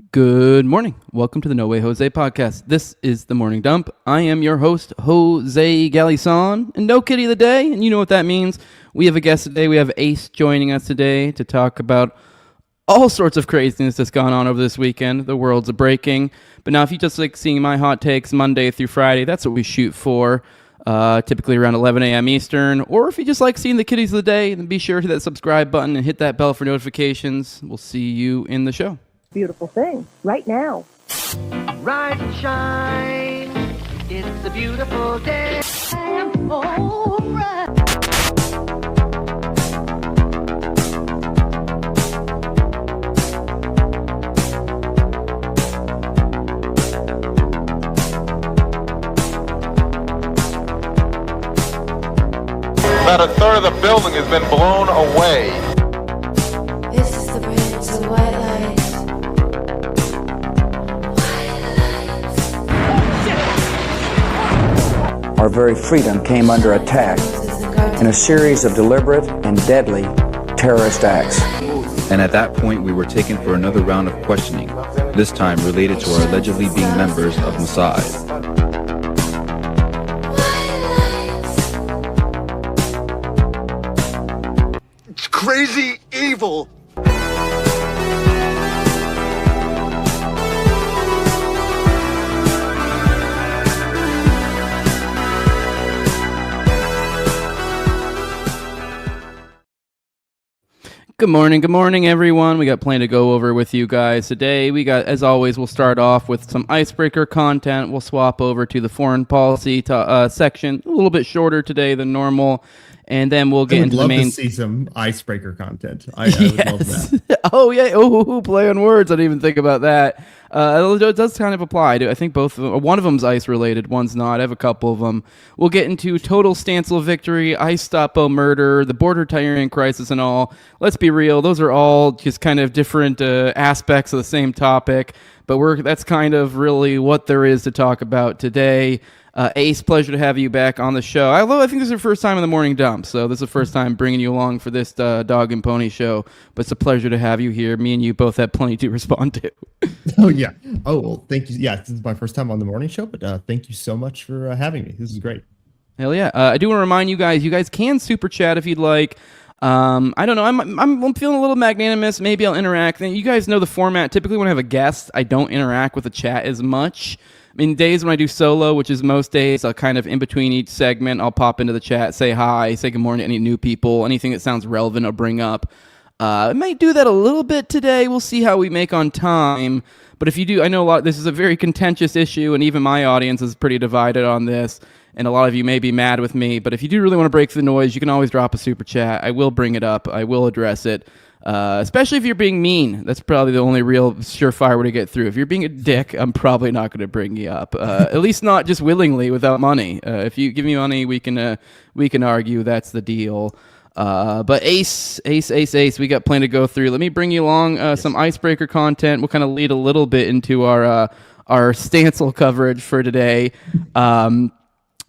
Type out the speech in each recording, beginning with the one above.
Good morning. Welcome to the No Way Jose podcast. This is the Morning Dump. I am your host, Jose Galison, and no kitty of the day. And you know what that means. We have a guest today. We have Ace joining us today to talk about all sorts of craziness that's gone on over this weekend. The world's a-breaking. But now if you just like seeing my hot takes Monday through Friday, that's what we shoot for. Typically around 11 a.m. Eastern. Or if you just like seeing the kitties of the day, then be sure to hit that subscribe button and hit that bell for notifications. We'll see you in the show. Beautiful thing right now. Rise and shine. It's a beautiful day. About a third of the building has been blown away. This is the bridge to white light. Our very freedom came under attack in a series of deliberate and deadly terrorist acts. And at that point, we were taken for another round of questioning, this time related to our allegedly being members of Mossad. It's crazy evil. Good morning, everyone. We got plenty to go over with you guys today. We got, as always, we'll start off with some icebreaker content. We'll swap over to the foreign policy section, a little bit shorter today than normal, and then we'll get into the main. I would love to see some icebreaker content. I would love that. Oh yeah, play on words. I didn't even think about that. It does kind of apply to. I think both of them, one of them's ice related, one's not. I have a couple of them. We'll get into total Stancil victory, ICEstapo Murder, the Bordertarian Crisis, and all. Let's be real; those are all just kind of different aspects of the same topic. But that's kind of really what there is to talk about today. Ace, pleasure to have you back on the show. I think this is your first time in the Morning Dump, so this is the first time bringing you along for this dog and pony show, but it's a pleasure to have you here. Me and you both have plenty to respond to. Oh, yeah. Oh, well, thank you. Yeah, this is my first time on the morning show, but thank you so much for having me. This is great. Hell yeah. I do want to remind you guys can super chat if you'd like. I don't know. I'm feeling a little magnanimous. Maybe I'll interact. You guys know the format. Typically when I have a guest, I don't interact with the chat as much. I mean, days when I do solo, which is most days, I'll kind of in between each segment, I'll pop into the chat, say hi, say good morning to any new people, anything that sounds relevant I'll bring up. I might do that a little bit today. We'll see how we make on time. But if you do, I know this is a very contentious issue, and even my audience is pretty divided on this, and a lot of you may be mad with me. But if you do really want to break through the noise, you can always drop a super chat. I will bring it up. I will address it. Especially if you're being mean. That's probably the only real surefire way to get through. If you're being a dick, I'm probably not going to bring you up. At least not just willingly without money. If you give me money, we can argue that's the deal. But Ace, we got plenty to go through. Let me bring you along some icebreaker content. We'll kind of lead a little bit into our Stancil coverage for today.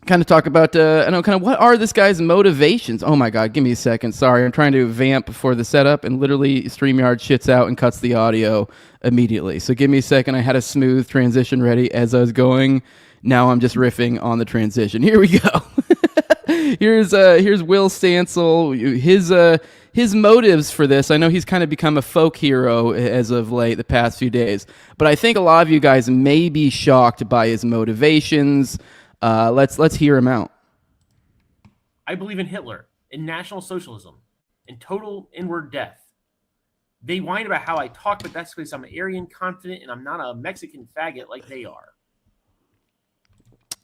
Kind of talk about, what are this guy's motivations? Oh my God, give me a second. Sorry, I'm trying to vamp for the setup, and literally StreamYard shits out and cuts the audio immediately. So give me a second. I had a smooth transition ready as I was going. Now I'm just riffing on the transition. Here we go. Here's Will Stancil. His motives for this. I know he's kind of become a folk hero as of late, the past few days. But I think a lot of you guys may be shocked by his motivations. Let's hear him out. I believe in Hitler, in National Socialism, in total inward death. They whine about how I talk, but that's because I'm Aryan confident and I'm not a Mexican faggot like they are.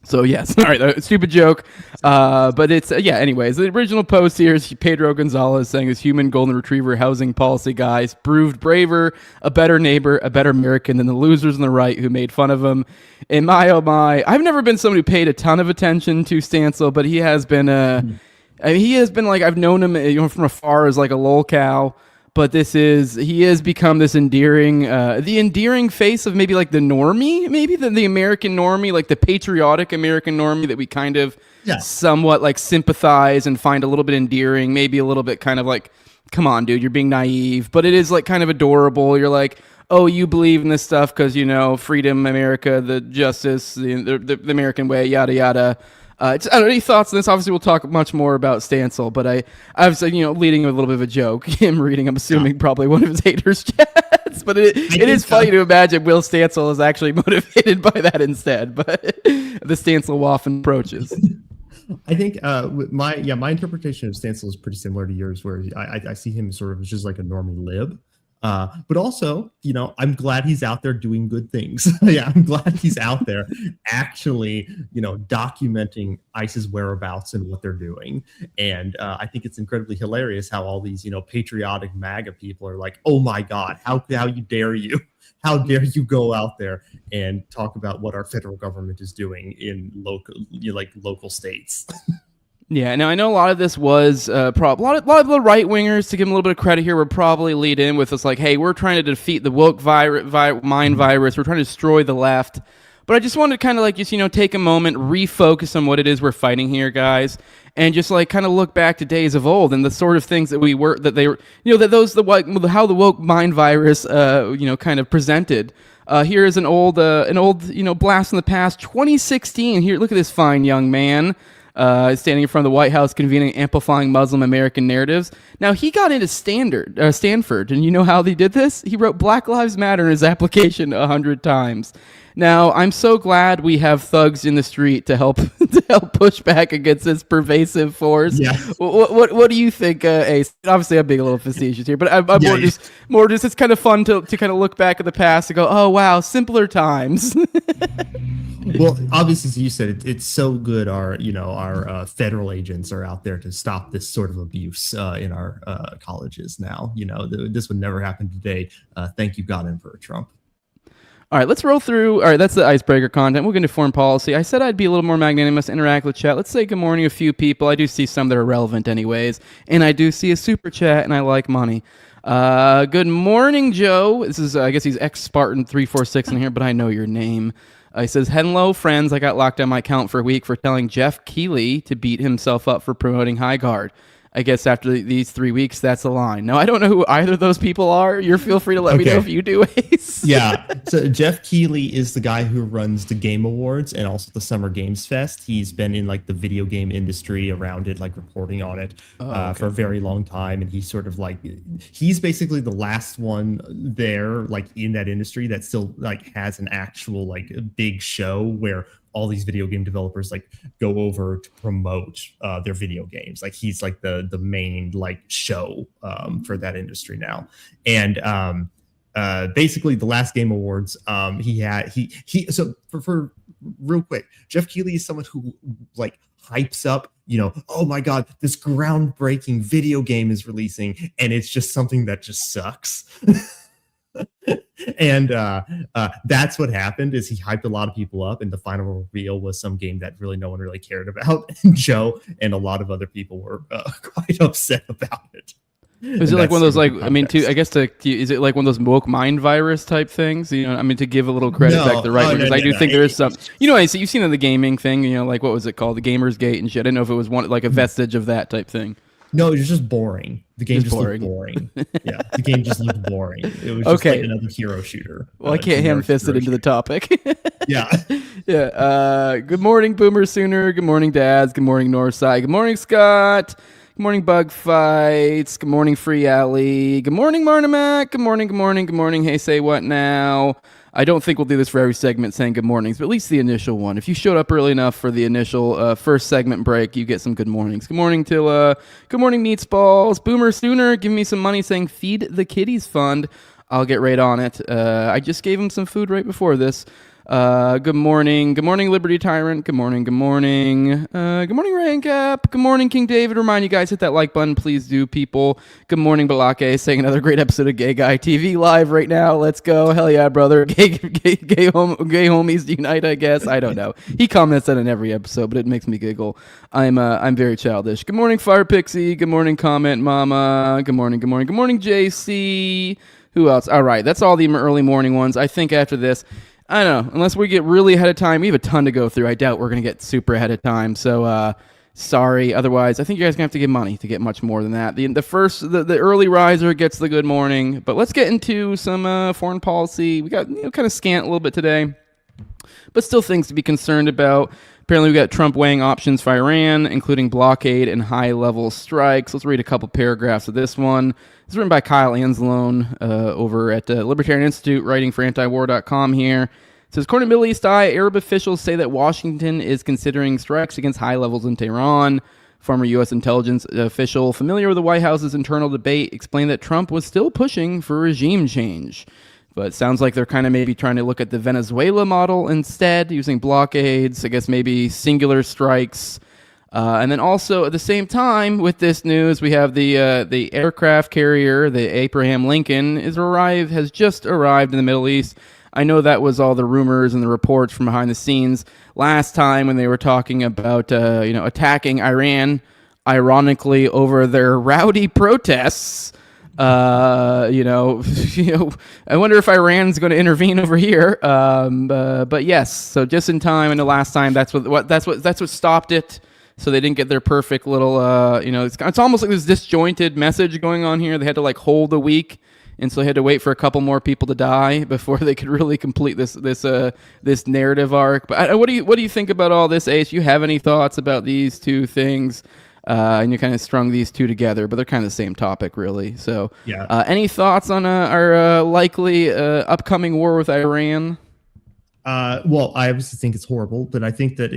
So yes, all right, stupid joke, but it's anyways, the original post here is Pedro Gonzalez saying his human golden retriever housing policy guys proved braver, a better neighbor, a better American than the losers on the right who made fun of him. And my oh my, I've never been somebody who paid a ton of attention to Stancil, but he has been like, I've known him from afar as like a lolcow. But he has become this the endearing face of maybe like the normie, maybe the American normie, like the patriotic American normie that we kind of somewhat like sympathize and find a little bit endearing, maybe a little bit kind of like, come on, dude, you're being naive. But it is like kind of adorable. You're like, oh, you believe in this stuff because, freedom, America, the justice, the American way, yada, yada. I don't know, any thoughts on this? Obviously, we'll talk much more about Stancil, but I was, leading with a little bit of a joke. Him reading, I'm assuming, probably one of his haters' chats. But it is funny to imagine Will Stancil is actually motivated by that instead. But the Stancil Waffen approaches. I think my interpretation of Stancil is pretty similar to yours, where I see him sort of just like a normie lib. But also, I'm glad he's out there doing good things. Yeah, I'm glad he's out there actually, documenting ICE's whereabouts and what they're doing. And I think it's incredibly hilarious how all these, patriotic MAGA people are like, oh my God, how you dare you? How dare you go out there and talk about what our federal government is doing in local states? Yeah, now I know a lot of this was a lot of the right wingers, to give them a little bit of credit here, would probably lead in with us like, hey, we're trying to defeat the woke mind virus, we're trying to destroy the left. But I just wanted to kind of just take a moment, refocus on what it is we're fighting here, guys, and just kind of look back to days of old and the sort of things that how the woke mind virus kind of presented. Here is an old blast in the past, 2016. Here, look at this fine young man. Standing in front of the White House, convening amplifying Muslim American narratives. Now, he got into Stanford, and you know how he did this? He wrote Black Lives Matter in his application 100 times. Now, I'm so glad we have thugs in the street to help push back against this pervasive force. Yeah. What do you think, Ace? Obviously, I'm being a little facetious here, but I'm more just it's kind of fun to kind of look back at the past and go, oh wow, simpler times. Well, obviously, as you said, it's so good. Our federal agents are out there to stop this sort of abuse in our colleges now. This would never happen today. Thank you, God, Emperor Trump. All right, let's roll through. All right, that's the icebreaker content. We'll get into foreign policy. I said I'd be a little more magnanimous, interact with chat. Let's say good morning to a few people. I do see some that are relevant anyways. And I do see a super chat, and I like money. Good morning, Joe. This is, I guess he's X-Spartan346 in here, but I know your name. He says, hello, friends. I got locked on my account for a week for telling Jeff Keighley to beat himself up for promoting High Guard. I guess after these 3 weeks, that's a line. Now, I don't know who either of those people are. Feel free to let me know if you do, Ace. Yeah. So Jeff Keighley is the guy who runs the Game Awards and also the Summer Games Fest. He's been in the video game industry around it, reporting on it for a very long time. And he's sort of he's basically the last one there, in that industry that still has an actual big show where all these video game developers go over to promote their video games. He's the main show for that industry now. And basically the last Game Awards, so for real quick, Jeff Keighley is someone who hypes up, oh my God, this groundbreaking video game is releasing, and it's just something that just sucks. And that's what happened. Is he hyped a lot of people up, and the final reveal was some game that really no one really cared about. And Joe and a lot of other people were quite upset about it. Is it one of those is it one of those woke mind virus type things? To give a little credit back to the right, because I do think there is some. You've seen in the gaming thing. What was it called? The Gamers Gate and shit. I didn't know if it was one a vestige of that type thing. No, it was just boring. The game just looked boring. Yeah, the game just looked boring. It was just another hero shooter. Well, I can't ham-fist it into the topic. Yeah. Yeah. Good morning, Boomer Sooner. Good morning, Dads. Good morning, Northside. Good morning, Scott. Good morning, Bug Fights. Good morning, Free Alley. Good morning, Marnamac. Good morning, good morning, good morning. Hey, say what now? I don't think we'll do this for every segment saying good mornings, but at least the initial one. If you showed up early enough for the initial first segment break, you get some good mornings. Good morning, Tilla. Good morning, Meatsballs. Boomer Sooner, give me some money saying Feed the Kiddies Fund. I'll get right on it. I just gave him some food right before this. Good morning. Good morning, Liberty Tyrant. Good morning. Good morning. Good morning, Rank Up. Good morning, King David. Remind you guys, hit that like button. Please do, people. Good morning, Balake. Saying another great episode of Gay Guy TV live right now. Let's go. Hell yeah, brother. Gay homies unite, I guess. I don't know. He comments that in every episode, but it makes me giggle. I'm very childish. Good morning, Fire Pixie. Good morning, Comment Mama. Good morning. Good morning. Good morning, JC. Who else? All right. That's all the early morning ones. I think after this, I don't know. Unless we get really ahead of time, we have a ton to go through. I doubt we're going to get super ahead of time. So Sorry. Otherwise, I think you guys are going to have to give money to get much more than that. The early riser gets the good morning. But let's get into some foreign policy. We got kind of scant a little bit today, but still things to be concerned about. Apparently, we got Trump weighing options for Iran, including blockade and high-level strikes. Let's read a couple paragraphs of this one. It's written by Kyle Anzalone over at the Libertarian Institute, writing for antiwar.com here. It says, according to Middle East Eye, Arab officials say that Washington is considering strikes against high levels in Tehran. Former U.S. intelligence official familiar with the White House's internal debate explained that Trump was still pushing for regime change. But it sounds like they're kind of maybe trying to look at the Venezuela model instead, using blockades, I guess maybe singular strikes. And then also at the same time with this news, we have the aircraft carrier, the Abraham Lincoln, has just arrived in the Middle East. I know that was all the rumors and the reports from behind the scenes last time when they were talking about attacking Iran, ironically over their rowdy protests. I wonder if Iran's going to intervene over here. But yes, so just in time. And the last time, that's what stopped it. So they didn't get their perfect little, it's almost like this disjointed message going on here. They had to hold a week, and so they had to wait for a couple more people to die before they could really complete this narrative arc. But what do you think about all this, Ace? You have any thoughts about these two things? And you kind of strung these two together, but they're kind of the same topic, really. So, yeah. Any thoughts on our likely upcoming war with Iran? Well, I obviously think it's horrible, but I think that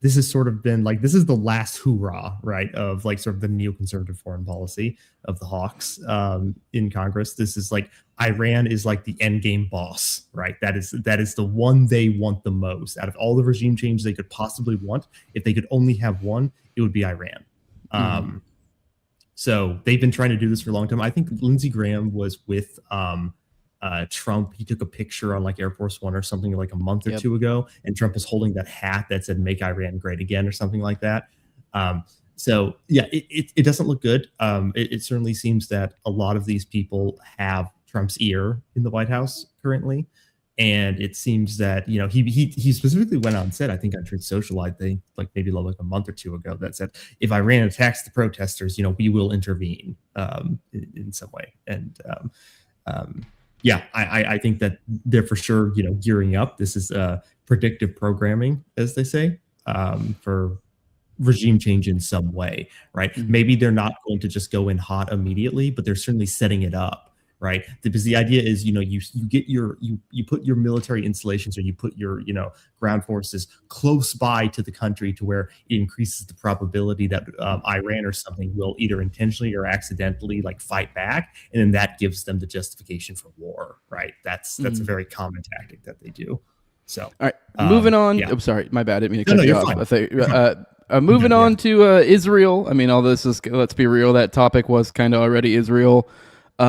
this has sort of been this is the last hoorah, right, of sort of the neoconservative foreign policy of the hawks in Congress. This is Iran is the end game boss, right? That is the one they want the most out of all the regime changes they could possibly want. If they could only have one, it would be Iran. So they've been trying to do this for a long time. I think Lindsey Graham was with Trump. He took a picture on Air Force One or something a month or two ago, and Trump was holding that hat that said "Make Iran Great Again" or something like that. So yeah, it doesn't look good. It certainly seems that a lot of these people have Trump's ear in the White House currently, and it seems that he specifically went out and said, I think on Truth Social, I think maybe a month or two ago, that said if Iran attacks the protesters, we will intervene in some way. And yeah, I think that they're for sure gearing up. This is predictive programming, as they say, for regime change in some way, right? Mm-hmm. Maybe they're not going to just go in hot immediately, but they're certainly setting it up, right? Because the idea is, you put your military installations, or you put your ground forces close by to the country to where it increases the probability that Iran or something will either intentionally or accidentally fight back, and then that gives them the justification for war, right? That's a very common tactic that they do. So all right, moving on. Yeah. I'm sorry, my bad. I didn't mean to cut you off. Moving on to Israel. I mean, all this is, let's be real, that topic was kind of already Israel. We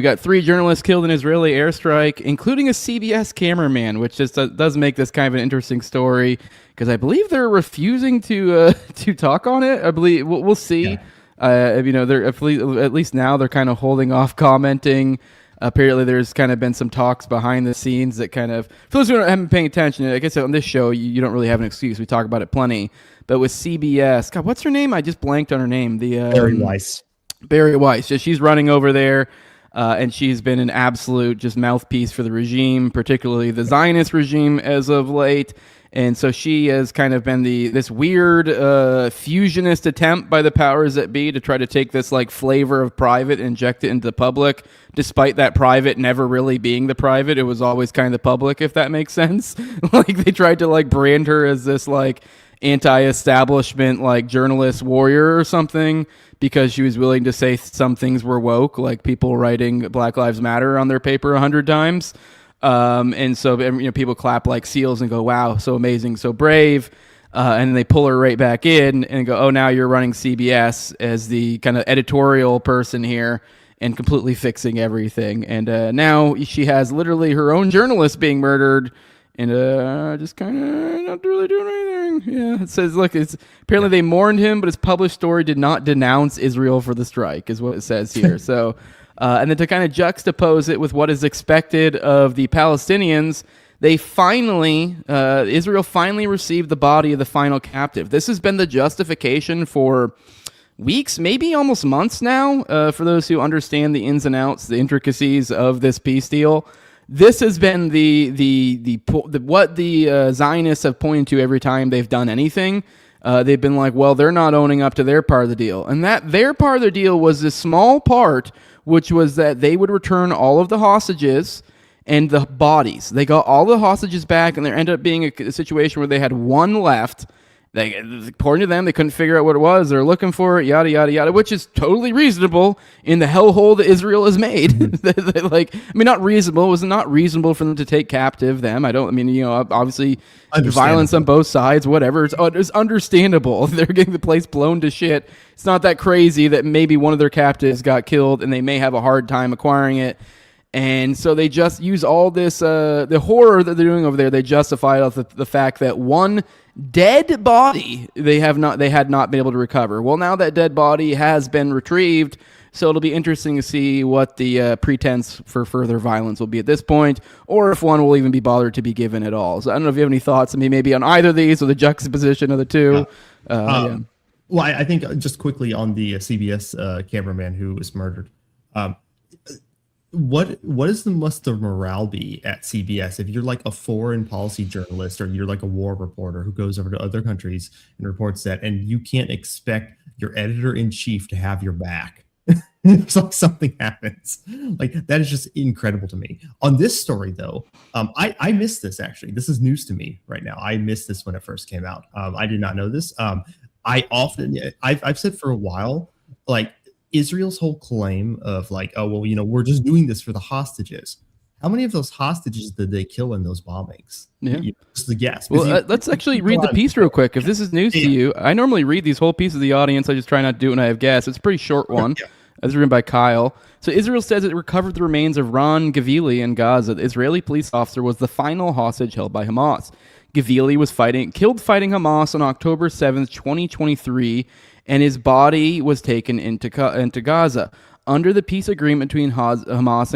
got 3 journalists killed in Israeli airstrike, including a CBS cameraman, which just does make this kind of an interesting story, because I believe they're refusing to talk on it. I believe we'll see. Yeah. They're at least now they're kind of holding off commenting. Apparently, there's kind of been some talks behind the scenes that kind of, for those who haven't been paying attention, I guess on this show, you don't really have an excuse. We talk about it plenty. But with CBS, God, what's her name? I just blanked on her name. Barry Weiss. Barry Weiss. So she's running over there, and she's been an absolute just mouthpiece for the regime, particularly the Zionist regime as of late. And so she has kind of been this weird fusionist attempt by the powers that be to try to take this flavor of private and inject it into the public, despite that private never really being the private. It was always kind of the public, if that makes sense. They tried to brand her as this anti-establishment journalist warrior or something, because she was willing to say some things were woke, like people writing Black Lives Matter on their paper 100 times. And so people clap like seals and go, wow, so amazing, so brave. And then they pull her right back in and go, oh, now you're running CBS as the kind of editorial person here and completely fixing everything. And now she has literally her own journalist being murdered, and just kind of not really doing anything. Yeah, it says, look, it's apparently they mourned him, but his published story did not denounce Israel for the strike, is what it says here. So, and then to kind of juxtapose it with what is expected of the Palestinians, They finally, Israel finally received the body of the final captive. This has been the justification for weeks, maybe almost months now, for those who understand the ins and outs, the intricacies of this peace deal. This has been what the Zionists have pointed to every time they've done anything. They've been like, well, they're not owning up to their part of the deal. And that their part of the deal was this small part, which was that they would return all of the hostages and the bodies. They got all the hostages back, and there ended up being a situation where they had one left. According to them, they couldn't figure out what it was. They're looking for it, yada, yada, yada, which is totally reasonable in the hellhole that Israel has made. Not reasonable. It was not reasonable for them to take captive them. Obviously, violence on both sides, whatever. It's understandable. They're getting the place blown to shit. It's not that crazy that maybe one of their captives got killed, and they may have a hard time acquiring it. And so they just use all this, the horror that they're doing over there. They justify it with the fact that one dead body they had not been able to recover. Well, now that dead body has been retrieved, so it'll be interesting to see what the pretense for further violence will be at this point, or if one will even be bothered to be given at all. So I don't know if you have any thoughts, maybe on either of these or the juxtaposition of the two. Yeah. Well, I think just quickly on the CBS cameraman who was murdered. What must the morale be at CBS if you're like a foreign policy journalist or you're like a war reporter who goes over to other countries and reports that, and you can't expect your editor-in-chief to have your back? It's like something happens. Like, that is just incredible to me. On this story, though, I missed this, actually. This is news to me right now. I missed this when it first came out. I did not know this. I've said for a while, like, Israel's whole claim of like, oh, well, we're just doing this for the hostages. How many of those hostages did they kill in those bombings? Yeah. Just the guess. Well, let's actually read the piece real quick. If this is news to you, I normally read these whole pieces of the audience. I just try not to do it when I have guests. It's a pretty short one. Yeah. It's written by Kyle. So Israel says it recovered the remains of Ron Gavili in Gaza. The Israeli police officer was the final hostage held by Hamas. Gavili was killed fighting Hamas on October 7th, 2023, and his body was taken into Gaza. Under the peace agreement between Hamas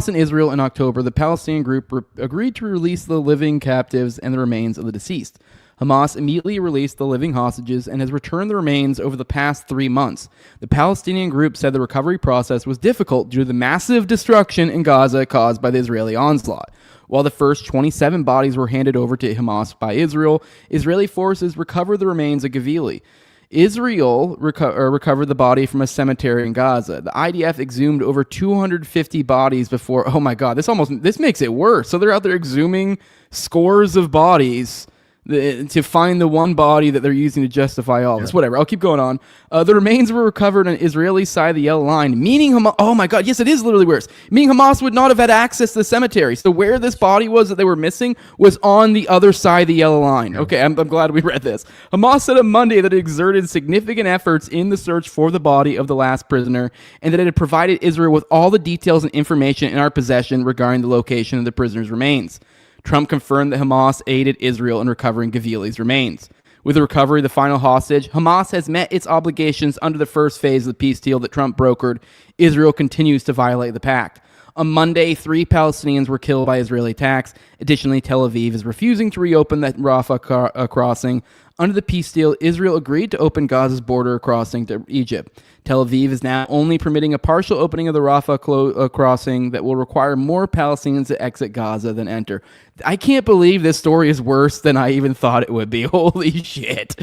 and Israel in October, the Palestinian group agreed to release the living captives and the remains of the deceased. Hamas immediately released the living hostages and has returned the remains over the past 3 months. The Palestinian group said the recovery process was difficult due to the massive destruction in Gaza caused by the Israeli onslaught. While the first 27 bodies were handed over to Hamas by Israel, Israeli forces recovered the remains of Gavili. Israel recovered the body from a cemetery in Gaza. The IDF exhumed over 250 bodies before. Oh my God, this makes it worse. So they're out there exhuming scores of bodies to find the one body that they're using to justify all this. Whatever. I'll keep going on. The remains were recovered on Israeli side of the yellow line, meaning Hamas. Oh my God, yes, it is literally worse. Meaning Hamas would not have had access to the cemetery. So where this body was that they were missing was on the other side of the yellow line. Okay, I'm glad we read this. Hamas said on Monday that it exerted significant efforts in the search for the body of the last prisoner, and that it had provided Israel with all the details and information in our possession regarding the location of the prisoner's remains. Trump confirmed that Hamas aided Israel in recovering Gavili's remains. With the recovery of the final hostage, Hamas has met its obligations under the first phase of the peace deal that Trump brokered. Israel continues to violate the pact. On Monday, 3 Palestinians were killed by Israeli attacks. Additionally, Tel Aviv is refusing to reopen the Rafah crossing. Under the peace deal, Israel agreed to open Gaza's border crossing to Egypt. Tel Aviv is now only permitting a partial opening of the Rafah crossing that will require more Palestinians to exit Gaza than enter. I can't believe this story is worse than I even thought it would be. Holy shit.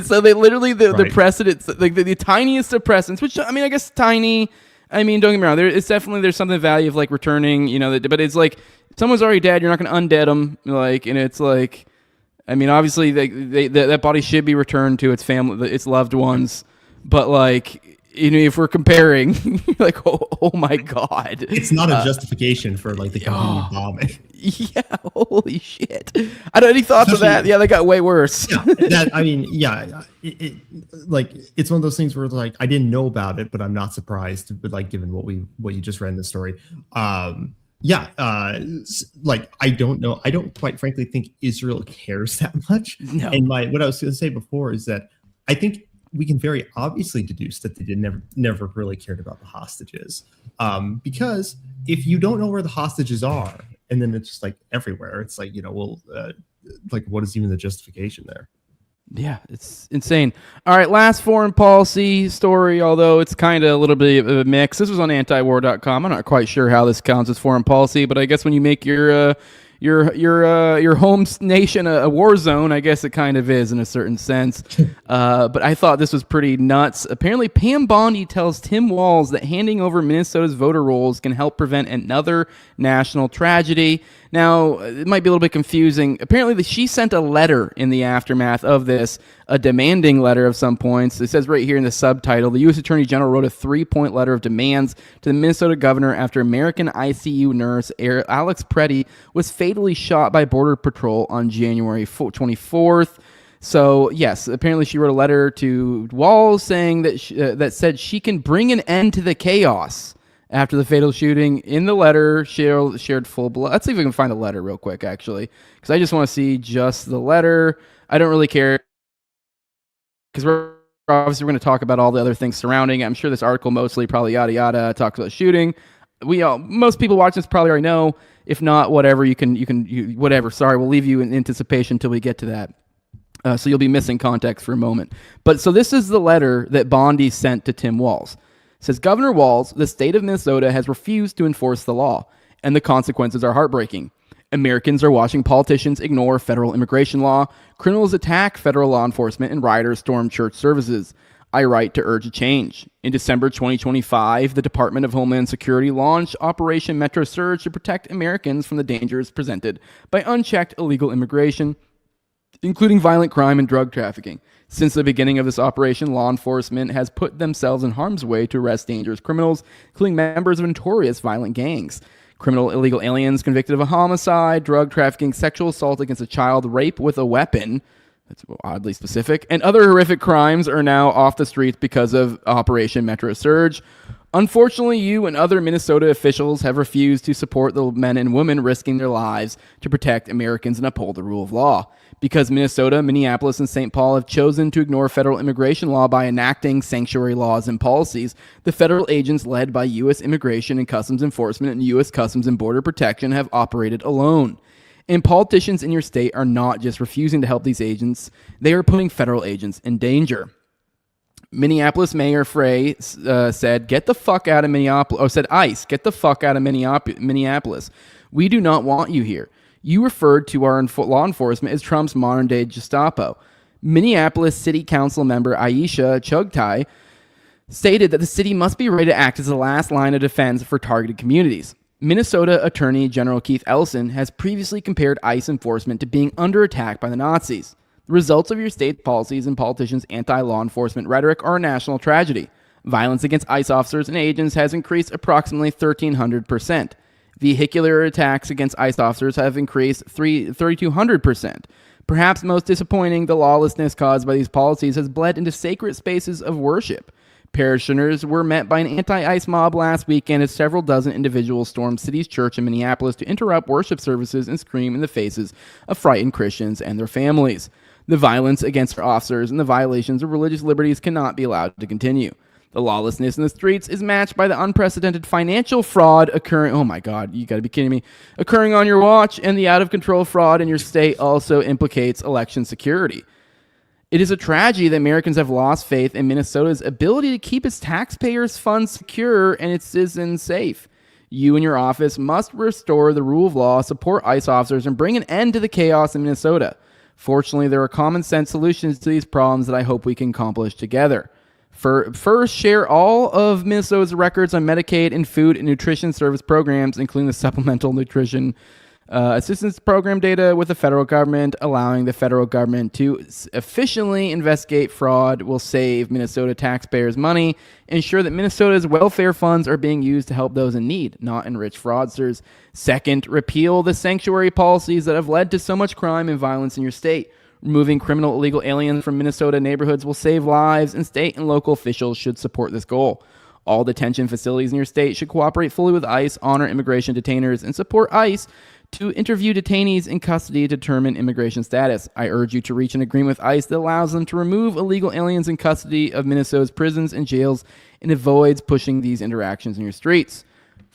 So they literally, the precedents, like the tiniest of precedents, which, I guess tiny. Don't get me wrong. There's something value of like returning, but it's like someone's already dead. You're not going to undead them. And it's like, obviously that body should be returned to its family, its loved ones. But like, if we're comparing, like, oh my God, it's not a justification for like the convenient bombing. Yeah, holy shit. I don't have any thoughts of that. Yeah, that got way worse. It's one of those things where it's like I didn't know about it, but I'm not surprised. But like, given what you just read in the story, I don't know. I don't quite frankly think Israel cares that much. No. And what I was going to say before is that I think we can very obviously deduce that they never really cared about the hostages, because if you don't know where the hostages are and then it's just like everywhere. It's like, like what is even the justification there? Yeah, it's insane. All right, last foreign policy story, although it's kind of a little bit of a mix. This was on antiwar.com. I'm not quite sure how this counts as foreign policy, but I guess when you make your home nation a war zone, I guess it kind of is in a certain sense. But I thought this was pretty nuts. Apparently, Pam Bondi tells Tim Walz that handing over Minnesota's voter rolls can help prevent another national tragedy. Now, it might be a little bit confusing. Apparently, she sent a letter in the aftermath of this, a demanding letter of some points. It says right here in the subtitle, the U.S. Attorney General wrote a 3-point letter of demands to the Minnesota governor after American ICU nurse Alex Preddy was fatally shot by Border Patrol on January 24th. So, yes, apparently she wrote a letter to Walz saying that that said she can bring an end to the chaos after the fatal shooting. In the letter, shared full blood. Let's see if we can find the letter real quick, actually, because I just want to see just the letter. I don't really care, because we're going to talk about all the other things surrounding it. I'm sure this article mostly probably yada yada talks about shooting. Most people watching this probably already know. If not, whatever, you can whatever. Sorry, we'll leave you in anticipation until we get to that. So you'll be missing context for a moment. But so this is the letter that Bondi sent to Tim Walz. It says, Governor Walz, the state of Minnesota has refused to enforce the law, and the consequences are heartbreaking. Americans are watching politicians ignore federal immigration law, criminals attack federal law enforcement, and rioters storm church services. I write to urge a change. In December 2025, the Department of Homeland Security launched Operation Metro Surge to protect Americans from the dangers presented by unchecked illegal immigration, including violent crime and drug trafficking. Since the beginning of this operation, law enforcement has put themselves in harm's way to arrest dangerous criminals, including members of notorious violent gangs. Criminal illegal aliens convicted of a homicide, drug trafficking, sexual assault against a child, rape with a weapon, that's oddly specific, and other horrific crimes are now off the streets because of Operation Metro Surge. Unfortunately, you and other Minnesota officials have refused to support the men and women risking their lives to protect Americans and uphold the rule of law. Because Minnesota, Minneapolis, and St. Paul have chosen to ignore federal immigration law by enacting sanctuary laws and policies, the federal agents led by U.S. Immigration and Customs Enforcement and U.S. Customs and Border Protection have operated alone. And politicians in your state are not just refusing to help these agents, they are putting federal agents in danger. Minneapolis Mayor Frey said, get the fuck out of Minneapolis, or said ICE, get the fuck out of Minneapolis. We do not want you here. You referred to our law enforcement as Trump's modern-day Gestapo. Minneapolis City Council member Aisha Chugtai stated that the city must be ready to act as the last line of defense for targeted communities. Minnesota Attorney General Keith Ellison has previously compared ICE enforcement to being under attack by the Nazis. The results of your state policies and politicians' anti-law enforcement rhetoric are a national tragedy. Violence against ICE officers and agents has increased approximately 1,300%. Vehicular attacks against ICE officers have increased 3,200%. Perhaps most disappointing, the lawlessness caused by these policies has bled into sacred spaces of worship. Parishioners were met by an anti-ICE mob last weekend as several dozen individuals stormed City's church in Minneapolis to interrupt worship services and scream in the faces of frightened Christians and their families. The violence against our officers and the violations of religious liberties cannot be allowed to continue. The lawlessness in the streets is matched by the unprecedented financial fraud occurring, oh my God, you gotta be kidding me, occurring on your watch, and the out-of-control fraud in your state also implicates election security. It is a tragedy that Americans have lost faith in Minnesota's ability to keep its taxpayers' funds secure and its citizens safe. You and your office must restore the rule of law, support ICE officers, and bring an end to the chaos in Minnesota. Fortunately, there are common sense solutions to these problems that I hope we can accomplish together. First, share all of Minnesota's records on Medicaid and food and nutrition service programs, including the Supplemental Nutrition Assistance Program data with the federal government. Allowing the federal government to efficiently investigate fraud will save Minnesota taxpayers money, ensure that Minnesota's welfare funds are being used to help those in need, not enrich fraudsters. Second, repeal the sanctuary policies that have led to so much crime and violence in your state. Removing criminal illegal aliens from Minnesota neighborhoods will save lives, and state and local officials should support this goal. All detention facilities in your state should cooperate fully with ICE, honor immigration detainers, and support ICE to interview detainees in custody to determine immigration status. I urge you to reach an agreement with ICE that allows them to remove illegal aliens in custody of Minnesota's prisons and jails and avoids pushing these interactions in your streets.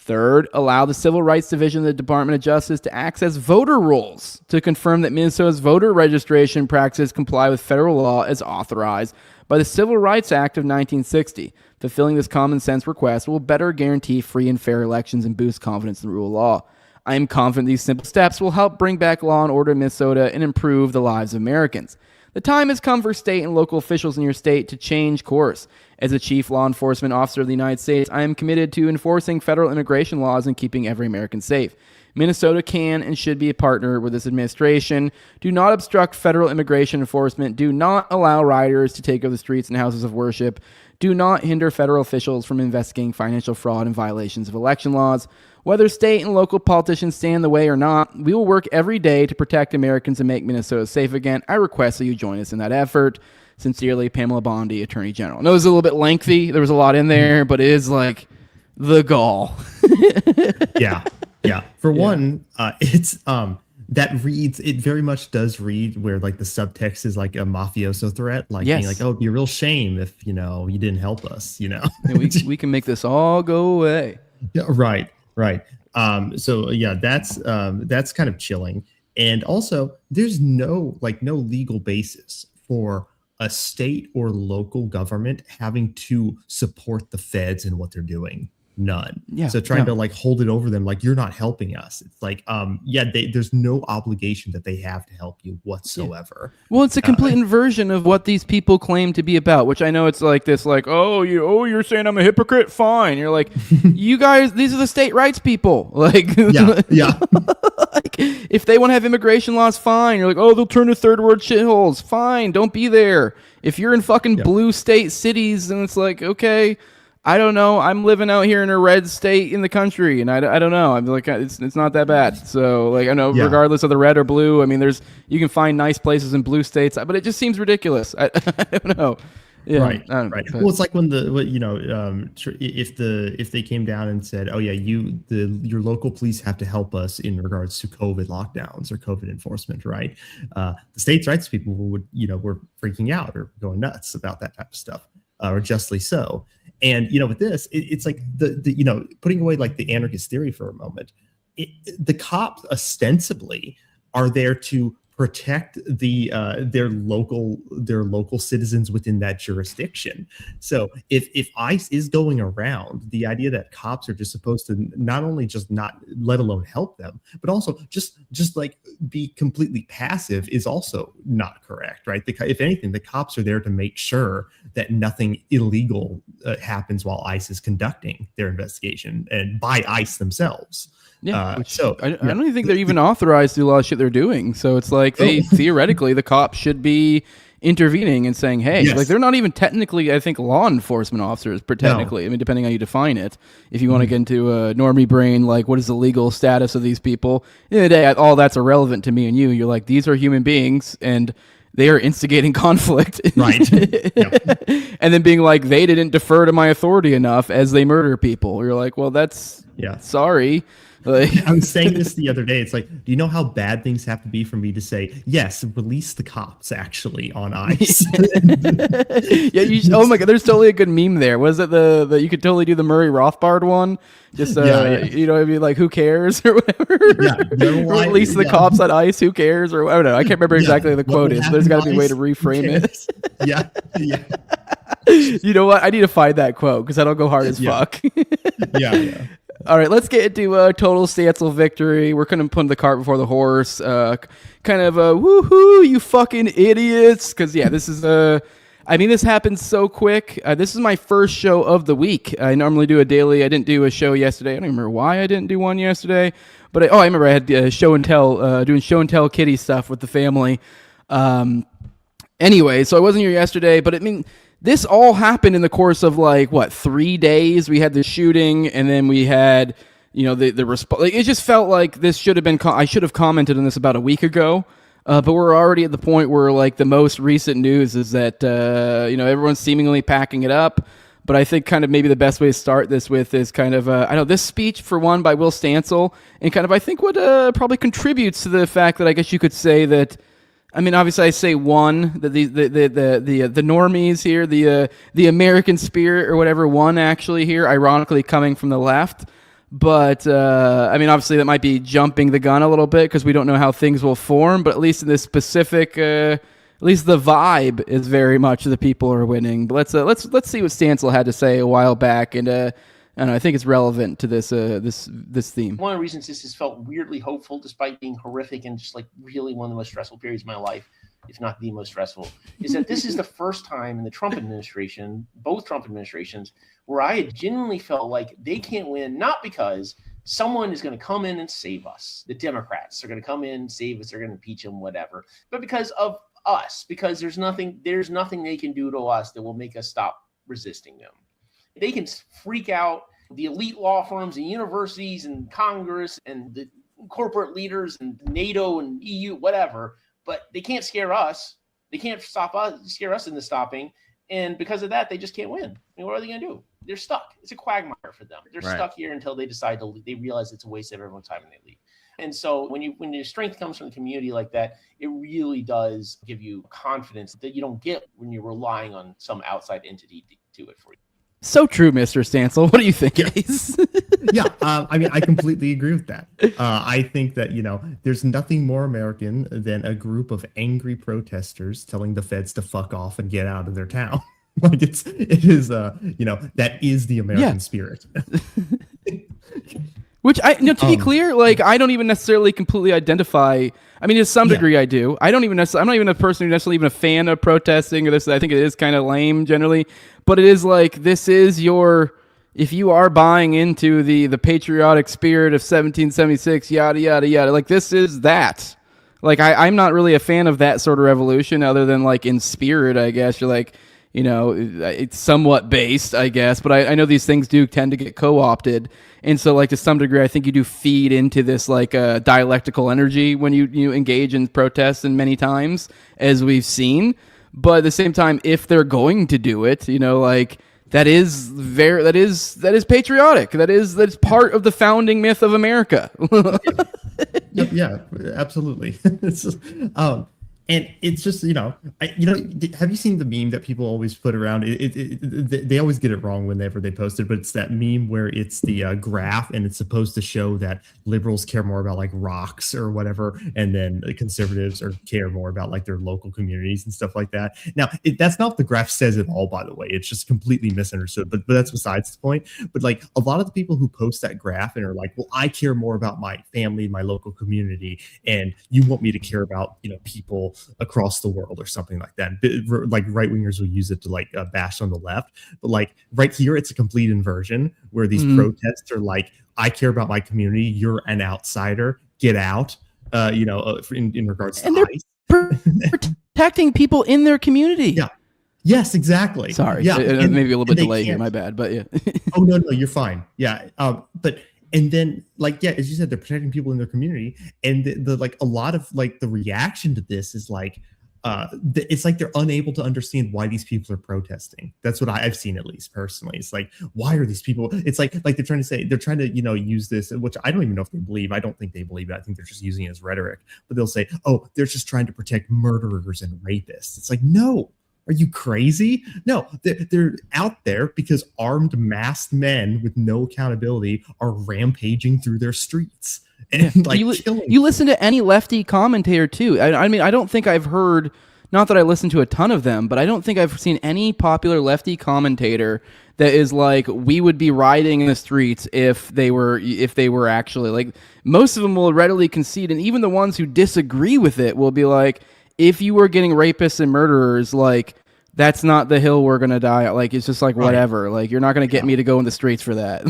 Third, allow the Civil Rights Division of the Department of Justice to access voter rolls to confirm that Minnesota's voter registration practices comply with federal law as authorized by the Civil Rights Act of 1960. Fulfilling this common sense request will better guarantee free and fair elections and boost confidence in the rule of law. I am confident these simple steps will help bring back law and order in Minnesota and improve the lives of Americans. The time has come for state and local officials in your state to change course. As a chief law enforcement officer of the United States, I am committed to enforcing federal immigration laws and keeping every American safe. Minnesota can and should be a partner with this administration. Do not obstruct federal immigration enforcement. Do not allow rioters to take over the streets and houses of worship. Do not hinder federal officials from investigating financial fraud and violations of election laws. Whether state and local politicians stand in the way or not, we will work every day to protect Americans and make Minnesota safe again. I request that you join us in that effort. Sincerely, Pamela Bondi, Attorney General. I know it was a little bit lengthy. There was a lot in there, but it is like the gall. Yeah. For one, it's it very much does read where like the subtext is like a mafioso threat, like being like, oh, it'd be a real shame if you didn't help us. We can make this all go away. Yeah, right. So yeah, that's kind of chilling. And also, there's no legal basis for a state or local government having to support the feds in what they're doing. None. Yeah. So trying to hold it over them, like you're not helping us. It's like, there's no obligation that they have to help you whatsoever. Yeah. Well, it's a complete inversion of what these people claim to be about, which I know it's like this, like, you're saying I'm a hypocrite? Fine. You're like, you guys, these are the state rights people. Like, yeah. Like, if they want to have immigration laws, fine. You're like, they'll turn to third world shitholes. Fine. Don't be there. If you're in fucking blue state cities, then it's like, okay, I don't know. I'm living out here in a red state in the country, and I don't know. I'm like, it's not that bad. So, like, I know, regardless of the red or blue, I mean, you can find nice places in blue states, but it just seems ridiculous. I don't know. Yeah, right. Well, it's like when if they came down and said, oh yeah, your local police have to help us in regards to COVID lockdowns or COVID enforcement, right? The states' rights people were freaking out or going nuts about that type of stuff, or justly so. And with this, it's like the putting away like the anarchist theory for a moment. The cops ostensibly are there to protect their local citizens within that jurisdiction. So if ICE is going around, the idea that cops are just supposed to not only just not let alone help them, but also just like be completely passive is also not correct, right? If anything, the cops are there to make sure that nothing illegal happens while ICE is conducting their investigation, and by ICE themselves. Yeah, I don't even think they're even authorized to do a lot of shit they're doing. So it's like theoretically, the cops should be intervening and saying, hey, like they're not even technically, I think, law enforcement officers, technically. No. I mean, depending on how you define it. If you want to get into a normie brain, like what is the legal status of these people? At the end of the day, all that's irrelevant to me and you. You're like, these are human beings and they are instigating conflict. Right. And then being like, they didn't defer to my authority enough as they murder people. You're like, well, that's sorry. Like, I was saying this the other day. It's like, do you know how bad things have to be for me to say, yes, release the cops actually on ICE? Oh my God, there's totally a good meme there. Was it the you could totally do the Murray Rothbard one? Just, it'd be like, who cares or whatever? Release the cops on ICE, who cares? Or I don't know. I can't remember exactly what the quote is. There's got to be a way to reframe it. Yeah. You know what? I need to find that quote because that'll go hard as fuck. Yeah. All right, let's get into a total Stancil victory. We're kind of putting the cart before the horse. Kind of a woohoo, you fucking idiots. Because, this is this happened so quick. This is my first show of the week. I normally do a daily. I didn't do a show yesterday. I don't even remember why I didn't do one yesterday. But I remember I had show and tell, doing show and tell kitty stuff with the family. Anyway, so I wasn't here yesterday, but this all happened in the course of 3 days. We had the shooting, and then we had, the response. It just felt like this should have been. I should have commented on this about a week ago, but we're already at the point where the most recent news is that everyone's seemingly packing it up. But I think kind of maybe the best way to start this with is kind of this speech for one by Will Stancil, and kind of I think what probably contributes to the fact that I guess you could say that. Obviously, I say one that the normies here, the American spirit or whatever, one actually here, ironically coming from the left. But I mean, obviously that might be jumping the gun a little bit because we don't know how things will form. But at least in this specific, at least the vibe is very much the people are winning. But let's see what Stancil had to say a while back, and I don't know, I think it's relevant to this this theme. One of the reasons this has felt weirdly hopeful, despite being horrific and just like really one of the most stressful periods of my life, if not the most stressful, is that this is the first time in the Trump administration, both Trump administrations, where I had genuinely felt like they can't win, not because someone is going to come in and save us. The Democrats are going to come in and save us. They're going to impeach them, whatever. But because of us, because there's nothing they can do to us that will make us stop resisting them. They can freak out the elite law firms and universities and Congress and the corporate leaders and NATO and EU, whatever, but they can't scare us. They can't scare us into stopping. And because of that, they just can't win. I mean, what are they going to do? They're stuck. It's a quagmire for them. They're stuck here until they decide to leave. They realize it's a waste of everyone's time and they leave. And so when your strength comes from the community like that, it really does give you confidence that you don't get when you're relying on some outside entity to do it for you. So true, Mr. Stancil. What do you think, Ace? I mean, I completely agree with that. I think that, there's nothing more American than a group of angry protesters telling the feds to fuck off and get out of their town. Like it is, that is the American spirit. Which to be clear, like I don't even necessarily completely identify. I mean, to some degree, I do. I'm not even a person who's necessarily even a fan of protesting or this. I think it is kind of lame generally, but it is like this is if you are buying into the patriotic spirit of 1776, yada yada yada. Like this is that. Like I'm not really a fan of that sort of revolution, other than like in spirit, I guess. You're like, it's somewhat based, I guess, but I know these things do tend to get co-opted. And so, like, to some degree, I think you do feed into this, like, dialectical energy when you engage in protests and many times, as we've seen. But at the same time, if they're going to do it, like, that is patriotic. That's part of the founding myth of America. Yeah, absolutely. It's just, and it's just, have you seen the meme that people always put around? They always get it wrong whenever they post it, but it's that meme where it's the graph and it's supposed to show that liberals care more about like rocks or whatever, and then conservatives care more about like their local communities and stuff like that. Now, that's not what the graph says at all, by the way. It's just completely misunderstood, but that's besides the point. But like a lot of the people who post that graph and are like, well, I care more about my family, my local community, and you want me to care about, people across the world or something like that. Like right wingers will use it to like bash on the left, but like right here, it's a complete inversion where these protests are like, I care about my community. You're an outsider. Get out. In regards to and they're protecting people in their community. Yeah. Yes, exactly. Sorry. Yeah. Maybe a little bit delayed here. My bad. But yeah. Oh no, you're fine. Yeah. And then, like, yeah, as you said, they're protecting people in their community, and the like a lot of like the reaction to this is like, it's like they're unable to understand why these people are protesting. That's what I've seen, at least personally. It's like, why are these people? It's like they're trying to use this, which I don't even know if they believe. I don't think they believe it. I think they're just using it as rhetoric. But they'll say, oh, they're just trying to protect murderers and rapists. It's like, no. Are you crazy? No, they're out there because armed, masked men with no accountability are rampaging through their streets. And like you listen to any lefty commentator too. I mean, I don't think I've heard, not that I listen to a ton of them, but I don't think I've seen any popular lefty commentator that is like, we would be rioting in the streets if they were actually like, most of them will readily concede. And even the ones who disagree with it will be like, if you were getting rapists and murderers, like, that's not the hill we're going to die at. Like, it's just like, whatever. Like, you're not going to get me to go in the streets for that.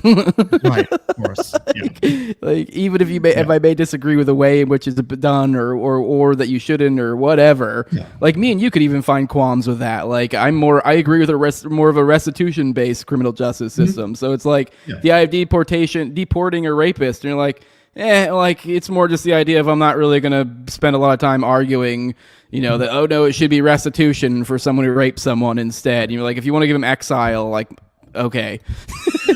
Right, of course. Yeah. Like, even if if I may disagree with the way in which it's done or that you shouldn't or whatever, like me and you could even find qualms with that. Like, I agree with more of a restitution-based criminal justice system. So it's like the idea of deporting a rapist, and you're like, like it's more just the idea of I'm not really going to spend a lot of time arguing, that, oh no, it should be restitution for someone who raped someone instead. And you're like, if you want to give him exile, like, okay.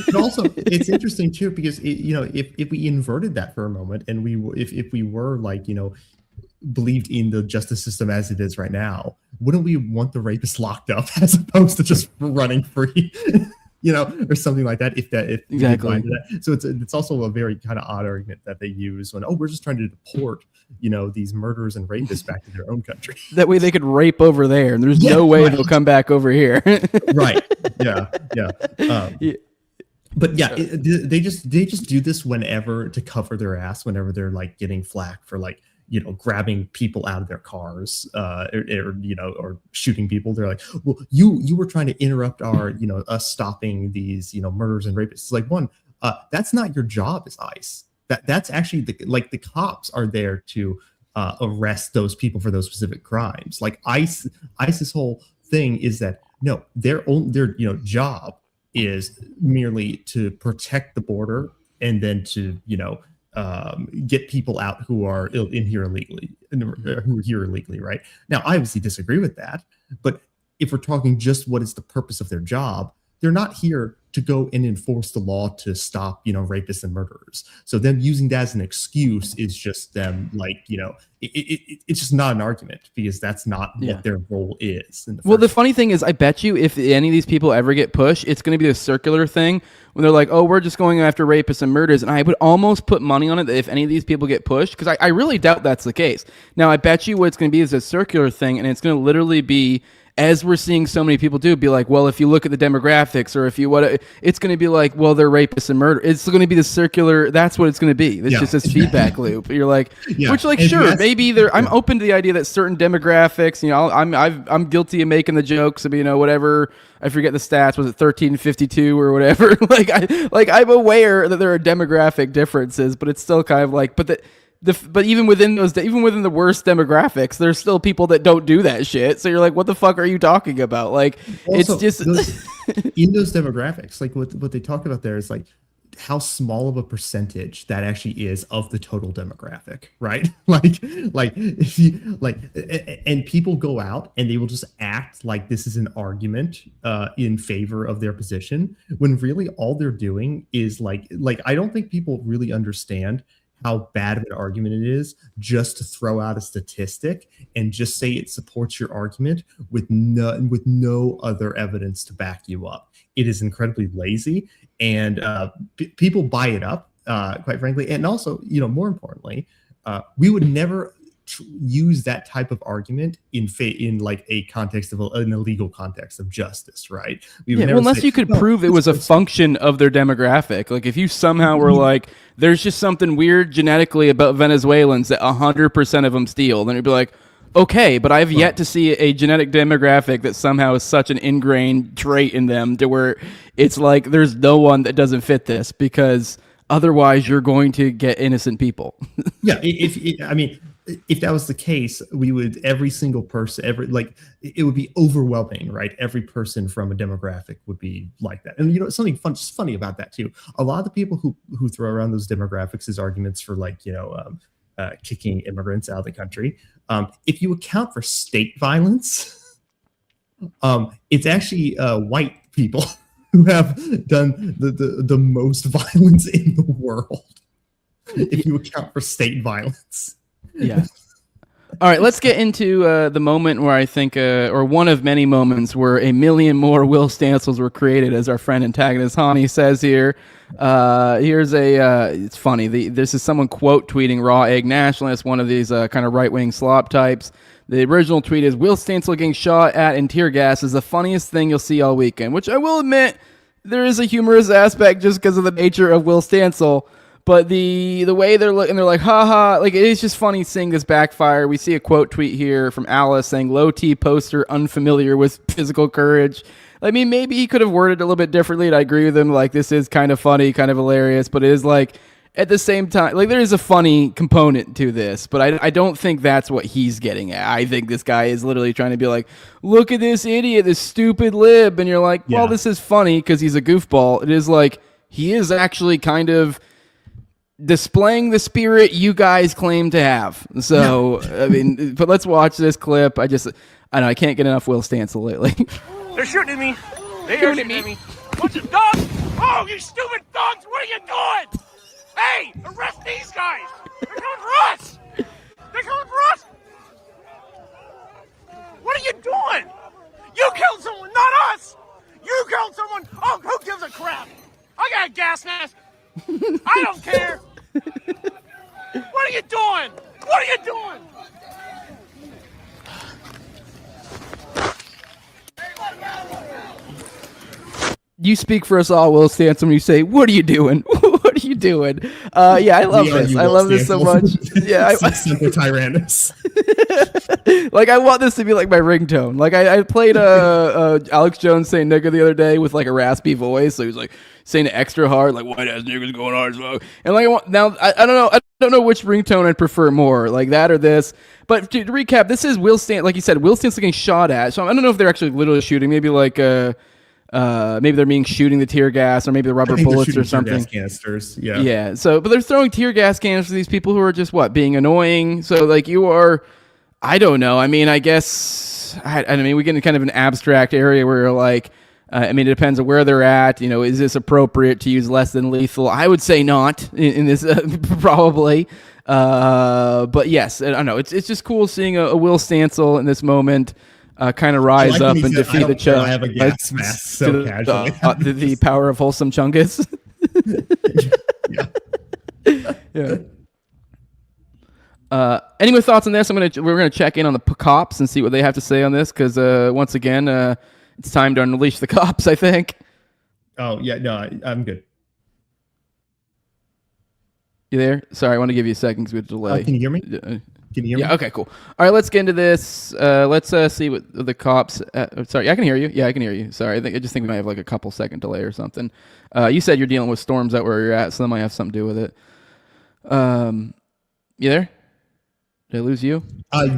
But also, it's interesting too, because if we inverted that for a moment, and if we were like, believed in the justice system as it is right now, wouldn't we want the rapist locked up as opposed to just running free? or something like that. If Exactly. you find that. So it's also a very kind of odd argument that they use when we're just trying to deport these murderers and rapists back to their own country. That way they could rape over there, and there's no way they'll come back over here. Right. Yeah. But yeah, they just do this whenever to cover their ass, whenever they're like getting flack for like grabbing people out of their cars, or shooting people. They're like, well, you were trying to interrupt our us stopping these murders and rapists. It's like, that's not your job as ICE. That's actually the cops are there to arrest those people for those specific crimes. Like ICE's whole thing is that no, their job is merely to protect the border and then to get people out who are in here illegally, right? Now, I obviously disagree with that, but if we're talking just what is the purpose of their job, they're not here to go and enforce the law to stop rapists and murderers. So them using that as an excuse is just them it's just not an argument, because that's not what their role is. The funny thing is, I bet you if any of these people ever get pushed, it's going to be a circular thing when they're like, oh, we're just going after rapists and murderers. And I would almost put money on it that if any of these people get pushed, because I really doubt that's the case. Now, I bet you what it's going to be is a circular thing, and it's going to literally be, as we're seeing so many people do, be like, well, if you look at the demographics, or if you it's going to be like, well, they're rapists and murder. It's going to be the circular. That's what it's going to be. It's just this feedback loop. You're like, which, like, sure, maybe I'm open to the idea that certain demographics. I'm guilty of making the jokes of whatever. I forget the stats. Was it 1352 or whatever? I'm aware that there are demographic differences, but it's still kind of like, but even within the worst demographics, there's still people that don't do that shit. So you're like, what the fuck are you talking about? Like, also, it's just in those demographics, like what they talk about there is like how small of a percentage that actually is of the total demographic, right? If you and people go out and they will just act like this is an argument in favor of their position, when really all they're doing is like I don't think people really understand how bad of an argument it is just to throw out a statistic and just say it supports your argument with no other evidence to back you up. It is incredibly lazy, and people buy it up, quite frankly. And also, more importantly, we would never use that type of argument in like a context of an illegal context of justice, right? Unless you could prove it was a function of their demographic. Like if you somehow were like, there's just something weird genetically about Venezuelans that 100% of them steal, then you'd be like, okay, but I've yet to see a genetic demographic that somehow is such an ingrained trait in them to where it's like there's no one that doesn't fit this, because otherwise you're going to get innocent people. If that was the case, we would every single person, it would be overwhelming, right? Every person from a demographic would be like that. And something funny about that too. A lot of the people who throw around those demographics as arguments for kicking immigrants out of the country. If you account for state violence, it's actually white people who have done the most violence in the world. If you account for state violence. Yeah. All right, let's get into the moment where I think, or one of many moments where a million more Will Stancils were created, as our friend antagonist Hani says here. Here's it's funny. This is someone quote tweeting Raw Egg Nationalist, one of these kind of right-wing slop types. The original tweet is, Will Stancil getting shot at in tear gas is the funniest thing you'll see all weekend, which I will admit, there is a humorous aspect just because of the nature of Will Stancil. But the way they're looking, they're like, haha, like it is just funny seeing this backfire. We see a quote tweet here from Alice saying, low T poster unfamiliar with physical courage. I mean, maybe he could have worded it a little bit differently, and I agree with him. Like, this is kind of funny, kind of hilarious, but it is like, at the same time, like there is a funny component to this, but I don't think that's what he's getting at. I think this guy is literally trying to be like, look at this idiot, this stupid lib. And you're like, well, this is funny because he's a goofball. It is like, he is actually kind of displaying the spirit you guys claim to have. So, I mean, but let's watch this clip. I know I can't get enough Will Stancil lately. They're shooting at me. They are shooting at me. Bunch of dogs. Oh, you stupid dogs. What are you doing? Hey, arrest these guys. They're coming for us. They're coming for us. What are you doing? You killed someone, not us. You killed someone. Oh, who gives gas mask. I don't care. What are you doing? What are you doing? You speak for us all, Will Stancil, when you say, "What are you doing? What are you doing?" Yeah, I love this. I love this so much. Yeah, Tyrannus. Like, I want this to be like my ringtone. Like, I played Alex Jones saying "nigga" the other day with like a raspy voice, so he was like saying it extra hard, like "white ass niggas going hard as well." And like, I don't know which ringtone I'd prefer more, like that or this. But to recap, this is Will Stancil. Like you said, Will Stancil getting shot at. So I don't know if they're actually literally shooting. Maybe like maybe they're shooting the tear gas, or maybe the rubber bullets or something. Tear gas canisters. Yeah. Yeah. So, but they're throwing tear gas cans to these people who are just being annoying. So, like, you are, I don't know. I mean, I guess, I mean, we get in kind of an abstract area where you're like, I mean, it depends on where they're at. You know, is this appropriate to use less than lethal? I would say not in this, probably. But yes, I don't know. It's just cool seeing a Will Stancil in this moment. Kind of rise up and defeat the Chug. I have a gas mask so casually. The power of wholesome Chungus. Yeah. Any more thoughts on this? We're gonna check in on the cops and see what they have to say on this, because once again, it's time to unleash the cops, I think. Oh yeah, no, I'm good. You there? Sorry, I want to give you a second because we have a delay. Can you hear me? Can you hear me? Yeah, okay, cool. All right, let's get into this. Let's see what the cops... sorry, I can hear you. Yeah, I can hear you. Sorry, I just think we might have like a couple second delay or something. You said you're dealing with storms out where you're at, so that might have something to do with it. You there? Did I lose you?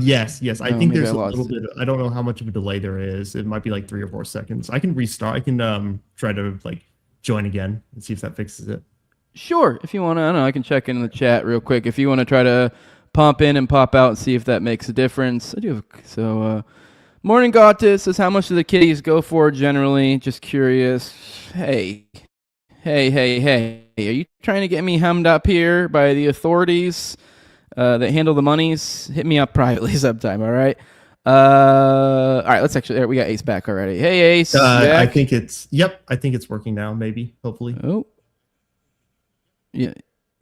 Yes. I think there's a little it. bit. I don't know how much of a delay there is. It might be like 3 or 4 seconds. I can restart. I can try to like join again and see if that fixes it. Sure. If you want to, I don't know, I can check in the chat real quick. If you want to try to pop in and pop out and see if that makes a difference. I do have, so, Morning Gotis says, how much do the kitties go for generally? Just curious. Hey. Are you trying to get me hemmed up here by the authorities that handle the monies? Hit me up privately sometime, all right? All right, let's actually, we got Ace back already. Hey, Ace. I think it's working now, maybe, hopefully. Oh. Yeah.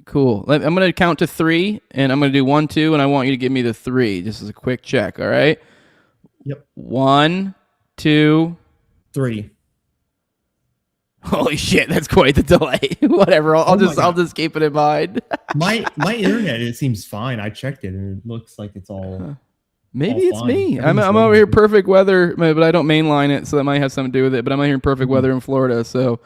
Cool. I'm going to count to 3, and I'm going to do 1, 2, and I want you to give me the 3, just as a quick check, all right? Yep. 1, 2, 3. Holy shit, that's quite the delay. Whatever, I'll just keep it in mind. my internet, it seems fine. I checked it, and it looks like it's all... Maybe it's me. I'm over here perfect weather, but I don't mainline it, so that might have something to do with it. But I'm out here in perfect weather in Florida, so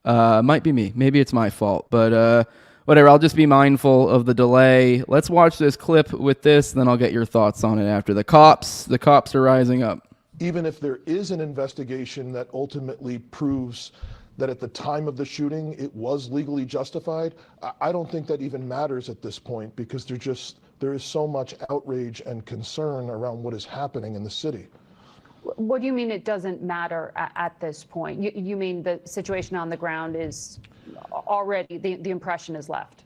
might be me. Maybe it's my fault, but... whatever, I'll just be mindful of the delay. Let's watch this clip with this, then I'll get your thoughts on it after. The cops are rising up. Even if there is an investigation that ultimately proves that at the time of the shooting it was legally justified, I don't think that even matters at this point, because there is so much outrage and concern around what is happening in the city. What do you mean it doesn't matter at this point? You mean the situation on the ground is already, the impression is left?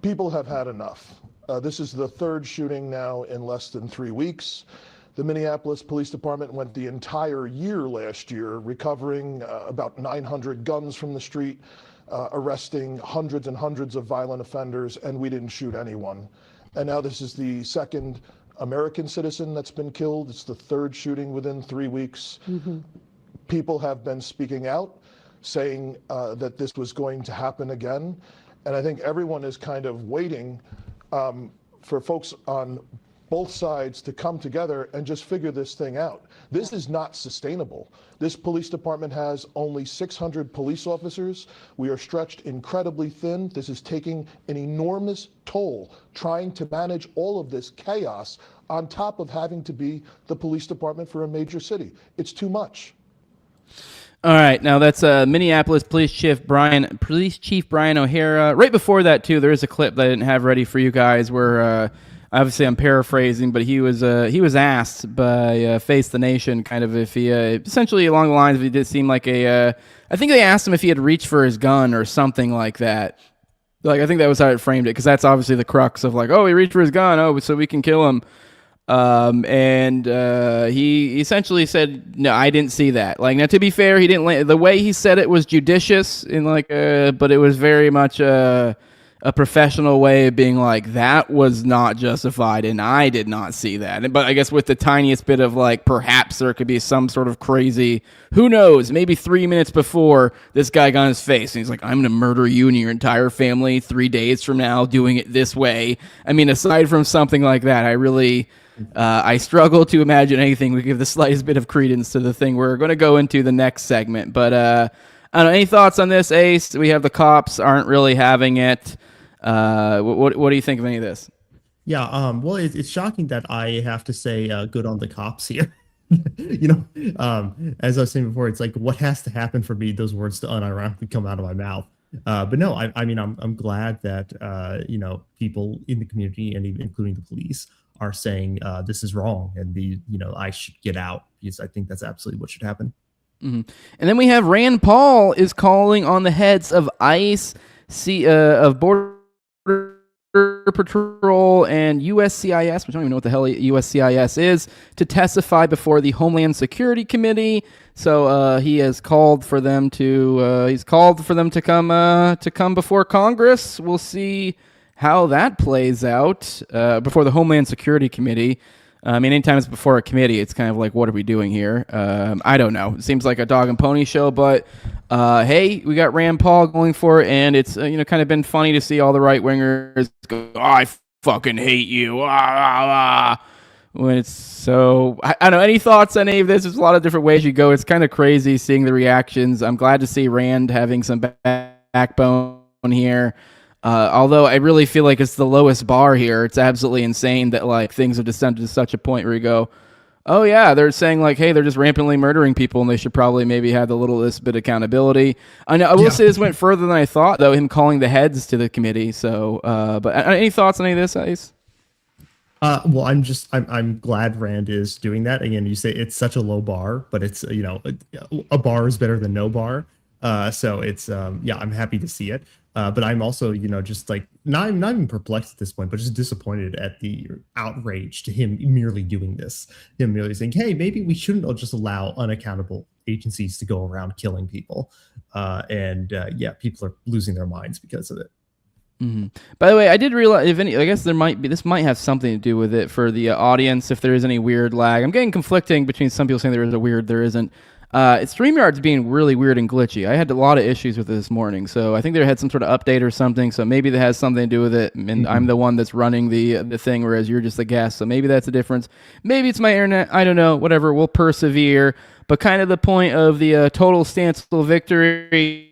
People have had enough. This is the 3rd shooting now in less than 3 weeks. The Minneapolis Police Department went the entire year last year recovering about 900 guns from the street, arresting hundreds and hundreds of violent offenders, and we didn't shoot anyone. And now this is the 2nd American citizen that's been killed. It's the 3rd shooting within 3 weeks. Mm-hmm. People have been speaking out, saying that this was going to happen again. And I think everyone is kind of waiting for folks on both sides to come together and just figure this thing out. This is not sustainable. This police department has only 600 police officers. We are stretched incredibly thin. This is taking an enormous toll trying to manage all of this chaos on top of having to be the police department for a major city. It's too much. All right, now that's Minneapolis Police Chief Brian O'Hara. Right before that, too, there is a clip that I didn't have ready for you guys where... obviously, I'm paraphrasing, but he was asked by Face the Nation kind of if he essentially along the lines of he did seem like I think they asked him if he had reached for his gun or something like that. Like I think that was how it framed it, because that's obviously the crux of like, oh, he reached for his gun, oh, so we can kill him. And he essentially said, "No, I didn't see that." Like, now to be fair, he didn't. The way he said it was judicious, in like, but it was very much a professional way of being like, that was not justified, and I did not see that. But I guess with the tiniest bit of like, perhaps there could be some sort of crazy, who knows, maybe 3 minutes before this guy got on his face, and he's like, I'm going to murder you and your entire family 3 days from now doing it this way. I mean, aside from something like that, I really... I struggle to imagine anything would give the slightest bit of credence to the thing we're going to go into the next segment. But I don't know, any thoughts on this, Ace? We have the cops aren't really having it. What do you think of any of this? Yeah, well, it's shocking that I have to say good on the cops here. As I was saying before, it's like, what has to happen for me those words to unironically come out of my mouth? But no, I mean, I'm glad that people in the community and even including the police are saying this is wrong, and I should get out, because I think that's absolutely what should happen. Mm-hmm. And then we have Rand Paul is calling on the heads of ICE, of Border Patrol and USCIS, which I don't even know what the hell USCIS is, to testify before the Homeland Security Committee. So he has called for them to come before Congress. We'll see how that plays out before the Homeland Security Committee. I mean, anytime it's before a committee, it's kind of like, what are we doing here? I don't know. It seems like a dog and pony show, but hey, we got Rand Paul going for it, and it's kind of been funny to see all the right wingers go, oh, I fucking hate you. When it's so, I don't know. Any thoughts on any of this? There's a lot of different ways you go. It's kind of crazy seeing the reactions. I'm glad to see Rand having some backbone here. Although I really feel like it's the lowest bar here. It's absolutely insane that like things have descended to such a point where you go, oh yeah, they're saying like, hey, they're just rampantly murdering people, and they should probably maybe have the littlest bit of accountability. I know I will say this went further than I thought, though. Him calling the heads to the committee. So, but any thoughts on any of this, Ice? Well, I'm glad Rand is doing that. Again, you say it's such a low bar, but it's a bar is better than no bar. So it's I'm happy to see it. But I'm also, just like not even perplexed at this point, but just disappointed at the outrage to him merely doing this. Him merely saying, hey, maybe we shouldn't just allow unaccountable agencies to go around killing people. People are losing their minds because of it. Mm-hmm. By the way, I did realize, I guess this might have something to do with it for the audience, if there is any weird lag. I'm getting conflicting between some people saying there is a weird, there isn't. StreamYard's being really weird and glitchy. I had a lot of issues with it this morning, so I think they had some sort of update or something, so maybe that has something to do with it, and I'm the one that's running the thing, whereas you're just the guest, so maybe that's a difference. Maybe it's my internet, I don't know, whatever, we'll persevere, but kind of the point of the total Stancil victory,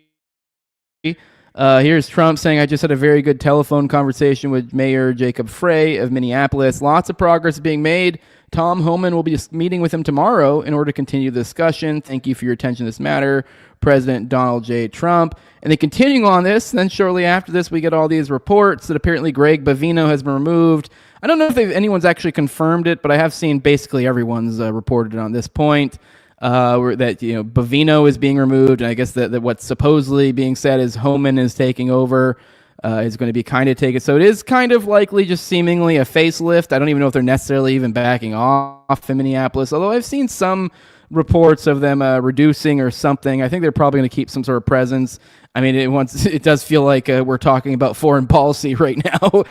here's Trump saying, I just had a very good telephone conversation with Mayor Jacob Frey of Minneapolis. Lots of progress being made. Tom Homan will be meeting with him tomorrow in order to continue the discussion. Thank you for your attention to this matter, President Donald J. Trump. And then continuing on this, then shortly after this, we get all these reports that apparently Greg Bavino has been removed. I don't know if anyone's actually confirmed it, but I have seen basically everyone's reported on this point. That Bavino is being removed, and I guess that what's supposedly being said is Homan is taking over, is going to be kind of taken. So it is kind of likely just seemingly a facelift. I don't even know if they're necessarily even backing off in Minneapolis, although I've seen some reports of them reducing or something. I think they're probably going to keep some sort of presence. I mean, it does feel like we're talking about foreign policy right now,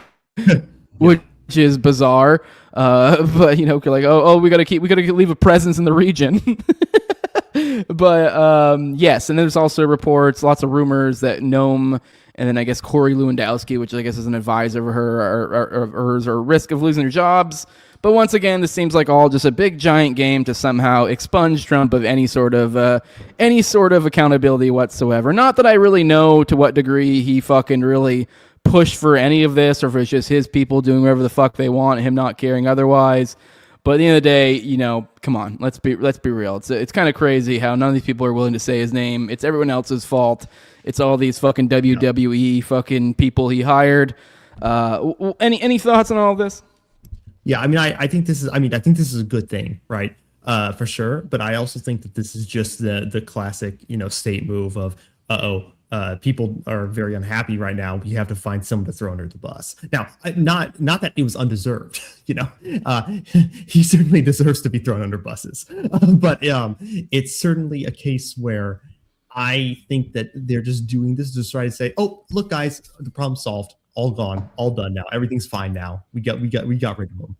which is bizarre. But like, we gotta leave a presence in the region. But yes, and there's also reports, lots of rumors that Noam and then I guess Corey Lewandowski, which I guess is an advisor of hers, are at risk of losing their jobs. But once again, this seems like all just a big giant game to somehow expunge Trump of any sort of accountability whatsoever. Not that I really know to what degree he fucking really pushed for any of this, or if it's just his people doing whatever the fuck they want, him not caring otherwise. But at the end of the day, come on, let's be real. It's kind of crazy how none of these people are willing to say his name. It's everyone else's fault. It's all these fucking WWE fucking people he hired. Any thoughts on all of this? Yeah, I mean, I think this is a good thing, right? For sure. But I also think that this is just the classic, state move of, people are very unhappy right now. We have to find someone to throw under the bus. Now, not that it was undeserved. He certainly deserves to be thrown under buses. But it's certainly a case where I think that they're just doing this to try to say, "Oh, look, guys, the problem's solved. All gone, all done now. Everything's fine now. We got rid of them."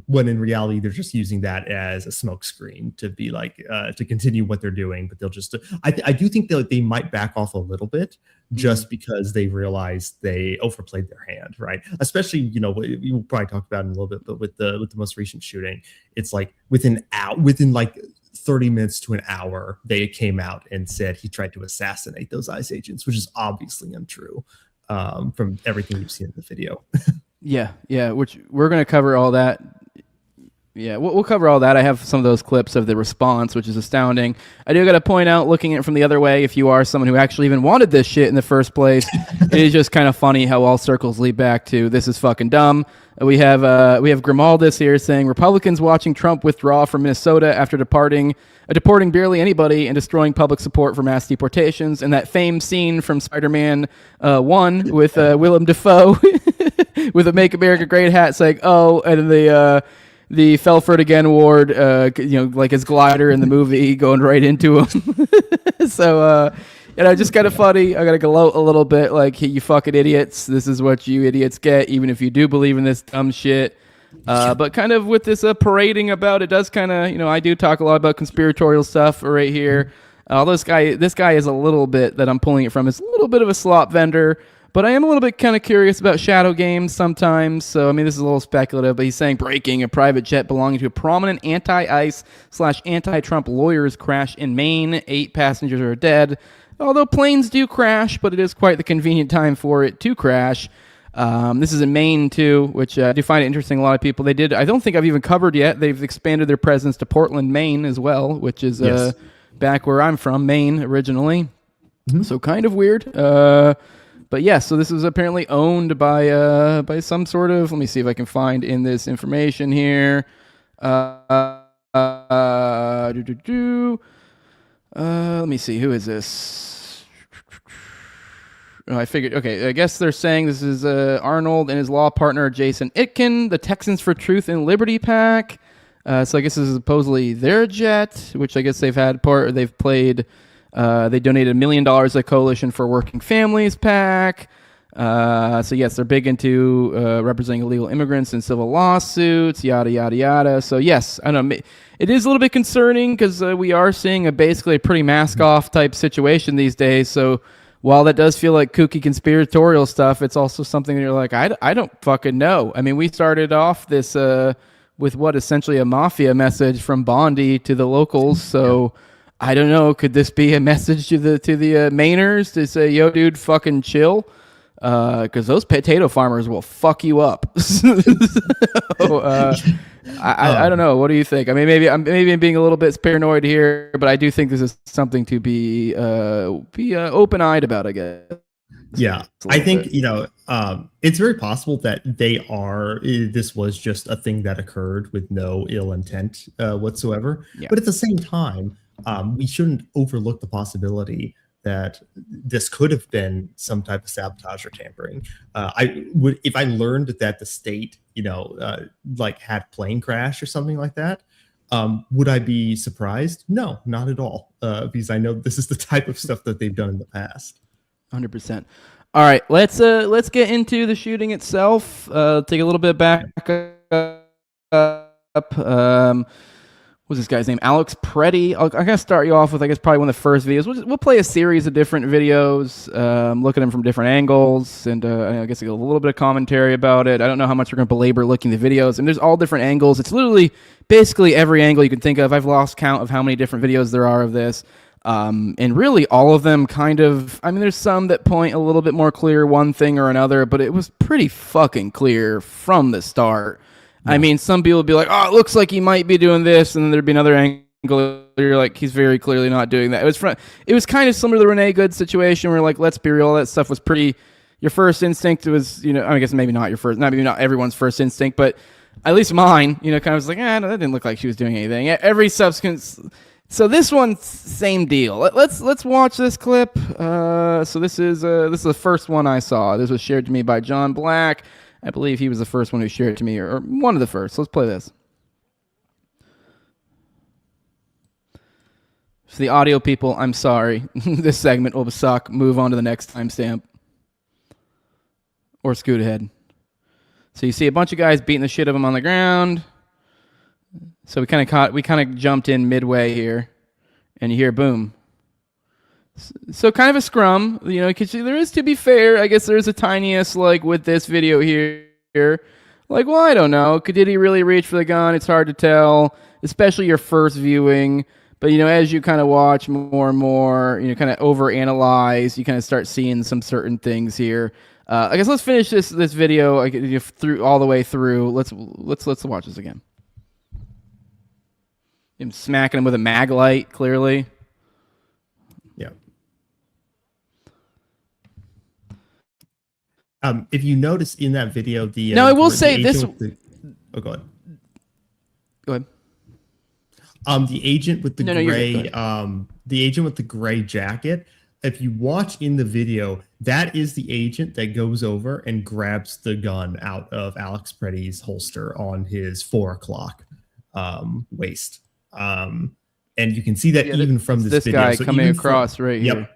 When in reality, they're just using that as a smokescreen to be like to continue what they're doing. But they'll just, I do think that they might back off a little bit just because they realized they overplayed their hand, right? Especially, we'll probably talk about it in a little bit, but with the most recent shooting, it's like within like 30 minutes to an hour, they came out and said he tried to assassinate those ICE agents, which is obviously untrue from everything you've seen in the video. Yeah, which we're going to cover all that. Yeah, we'll cover all that. I have some of those clips of the response, which is astounding. I do got to point out, looking at it from the other way, if you are someone who actually even wanted this shit in the first place, it is just kind of funny how all circles lead back to this is fucking dumb. We have Grimaldis here saying Republicans watching Trump withdraw from Minnesota after deporting barely anybody and destroying public support for mass deportations. And that famed scene from Spider-Man 1 with Willem Dafoe with a "Make America Great" hat saying, "Oh," and the Felford again ward, like his glider in the movie going right into him. So, just kind of funny. I got to gloat a little bit like, "You fucking idiots. This is what you idiots get, even if you do believe in this dumb shit." But kind of with this parading about, it does kind of, I do talk a lot about conspiratorial stuff right here. Although this guy is a little bit, that I'm pulling it from, is a little bit of a slop vendor. But I am a little bit kind of curious about shadow games sometimes. So, this is a little speculative, but he's saying breaking: a private jet belonging to a prominent anti-ICE/anti-Trump lawyers crash in Maine. 8 passengers are dead. Although planes do crash, but it is quite the convenient time for it to crash. This is in Maine, too, which I do find it interesting. A lot of people, I don't think I've even covered yet. They've expanded their presence to Portland, Maine as well, which is back where I'm from, Maine, originally. Mm-hmm. So kind of weird. But yeah, so this is apparently owned by some sort of, let me see if I can find in this information here. Let me see, who is this? Oh, I figured, okay, I guess they're saying this is Arnold and his law partner, Jason Itkin, the Texans for Truth and Liberty PAC. So I guess this is supposedly their jet, which I guess they've played. They donated $1 million to Coalition for Working Families PAC. So yes, they're big into representing illegal immigrants in civil lawsuits, yada, yada, yada. So yes, I don't know. It is a little bit concerning because we are seeing basically a pretty mask-off type situation these days. So while that does feel like kooky conspiratorial stuff, it's also something that you're like, I don't fucking know. We started off this with what essentially a mafia message from Bondi to the locals. So I don't know. Could this be a message to the Mainers to say, "Yo, dude, fucking chill"? Because those potato farmers will fuck you up. I don't know. What do you think? Maybe I'm being a little bit paranoid here, but I do think this is something to be open-eyed about, I guess. Yeah, I think it's very possible that this was just a thing that occurred with no ill intent whatsoever. Yeah. But at the same time, we shouldn't overlook the possibility that this could have been some type of sabotage or tampering. I would, if I learned that the state, had plane crash or something like that, would I be surprised? No, not at all. Because I know this is the type of stuff that they've done in the past. 100%. All right, let's get into the shooting itself. Take a little bit back up. What's this guy's name? Alex Preddy. I'm going to start you off with, I guess, probably one of the first videos. We'll play a series of different videos, look at them from different angles, and I guess a little bit of commentary about it. I don't know how much we're going to belabor looking at the videos, and there's all different angles. It's literally basically every angle you can think of. I've lost count of how many different videos there are of this, and really all of them kind of, there's some that point a little bit more clear one thing or another, but it was pretty fucking clear from the start. Yeah. Some people would be like, "Oh, it looks like he might be doing this," and then there'd be another angle. You're like, "He's very clearly not doing that." It was kind of similar to the Renee Good situation, where like, let's be real, that stuff was pretty. Your first instinct was, I guess maybe not your first, maybe not everyone's first instinct, but at least mine, kind of was like, no, that didn't look like she was doing anything. Every subsequent So this one, same deal. Let's watch this clip. So this is the first one I saw. This was shared to me by John Black. I believe he was the first one who shared it to me, or one of the first. Let's play this. For the audio people, I'm sorry. This segment will suck. Move on to the next timestamp. Or scoot ahead. So you see a bunch of guys beating the shit out of him on the ground. So we kind of jumped in midway here, and you hear boom. So kind of a scrum, you know, because there is, to be fair, I guess there is a tiniest, like with this video here. Like, well, I don't know. Did he really reach for the gun? It's hard to tell, especially your first viewing. But, you know, as you kind of watch more and more, you know, kind of overanalyze, you kind of start seeing some certain things here. I guess let's finish this video through all the way through. Let's watch this again. Him smacking him with a mag light, clearly. Yeah. If you notice in that video, now I will say this. Go ahead. Go ahead. The agent with the gray, the agent with the gray jacket. If you watch in the video, that is the agent that goes over and grabs the gun out of Alex Preddy's holster on his 4 o'clock waist. And you can see that even from this video. This guy coming across right here.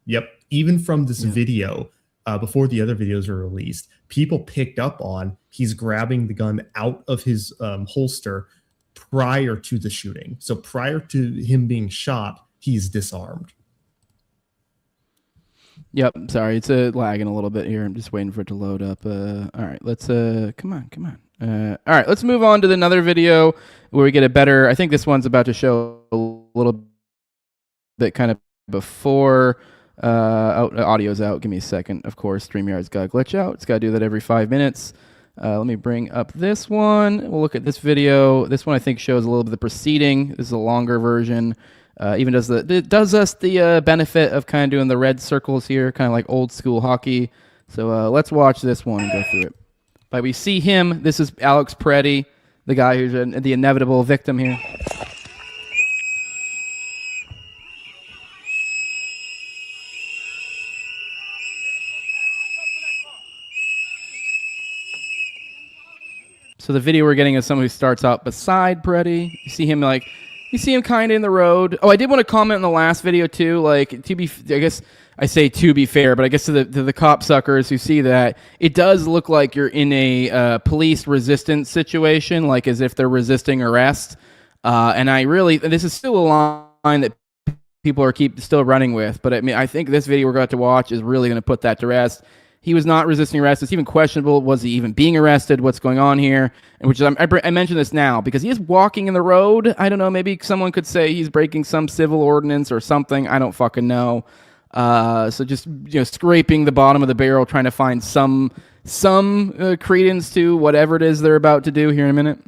Yep. Even from this video, before the other videos were released, people picked up on he's grabbing the gun out of his holster prior to the shooting. So prior to him being shot, he's disarmed. Yep, sorry, it's lagging a little bit here. I'm just waiting for it to load up. All right, let's come on. All right, let's move on to another video where we get a better. I think this one's about to show a little bit kind of before audio's out. Give me a second. Of course, StreamYard's got to glitch out. It's got to do that every 5 minutes. Let me bring up this one. We'll look at this video. This one I think shows a little bit of the proceeding. This is a longer version. Even does us the benefit of kind of doing the red circles here, kind of like old school hockey. So let's watch this one and go through it. But we see him. This is Alex Preddy, the guy who's the inevitable victim here. So the video we're getting is someone who starts out beside Preddy. You see him kind of in the road. Oh, I did want to comment in the last video too. Like, I guess I say to be fair, but I guess to the cop suckers who see that, it does look like you're in a police resistance situation, like as if they're resisting arrest. And this is still a line that people are still running with. But I mean, I think this video we're about to watch is really going to put that to rest. He was not resisting arrest. It's even questionable. Was he even being arrested? What's going on here? And I mention this now because he is walking in the road. I don't know. Maybe someone could say he's breaking some civil ordinance or something. I don't fucking know. So just scraping the bottom of the barrel, trying to find some credence to whatever it is they're about to do here in a minute.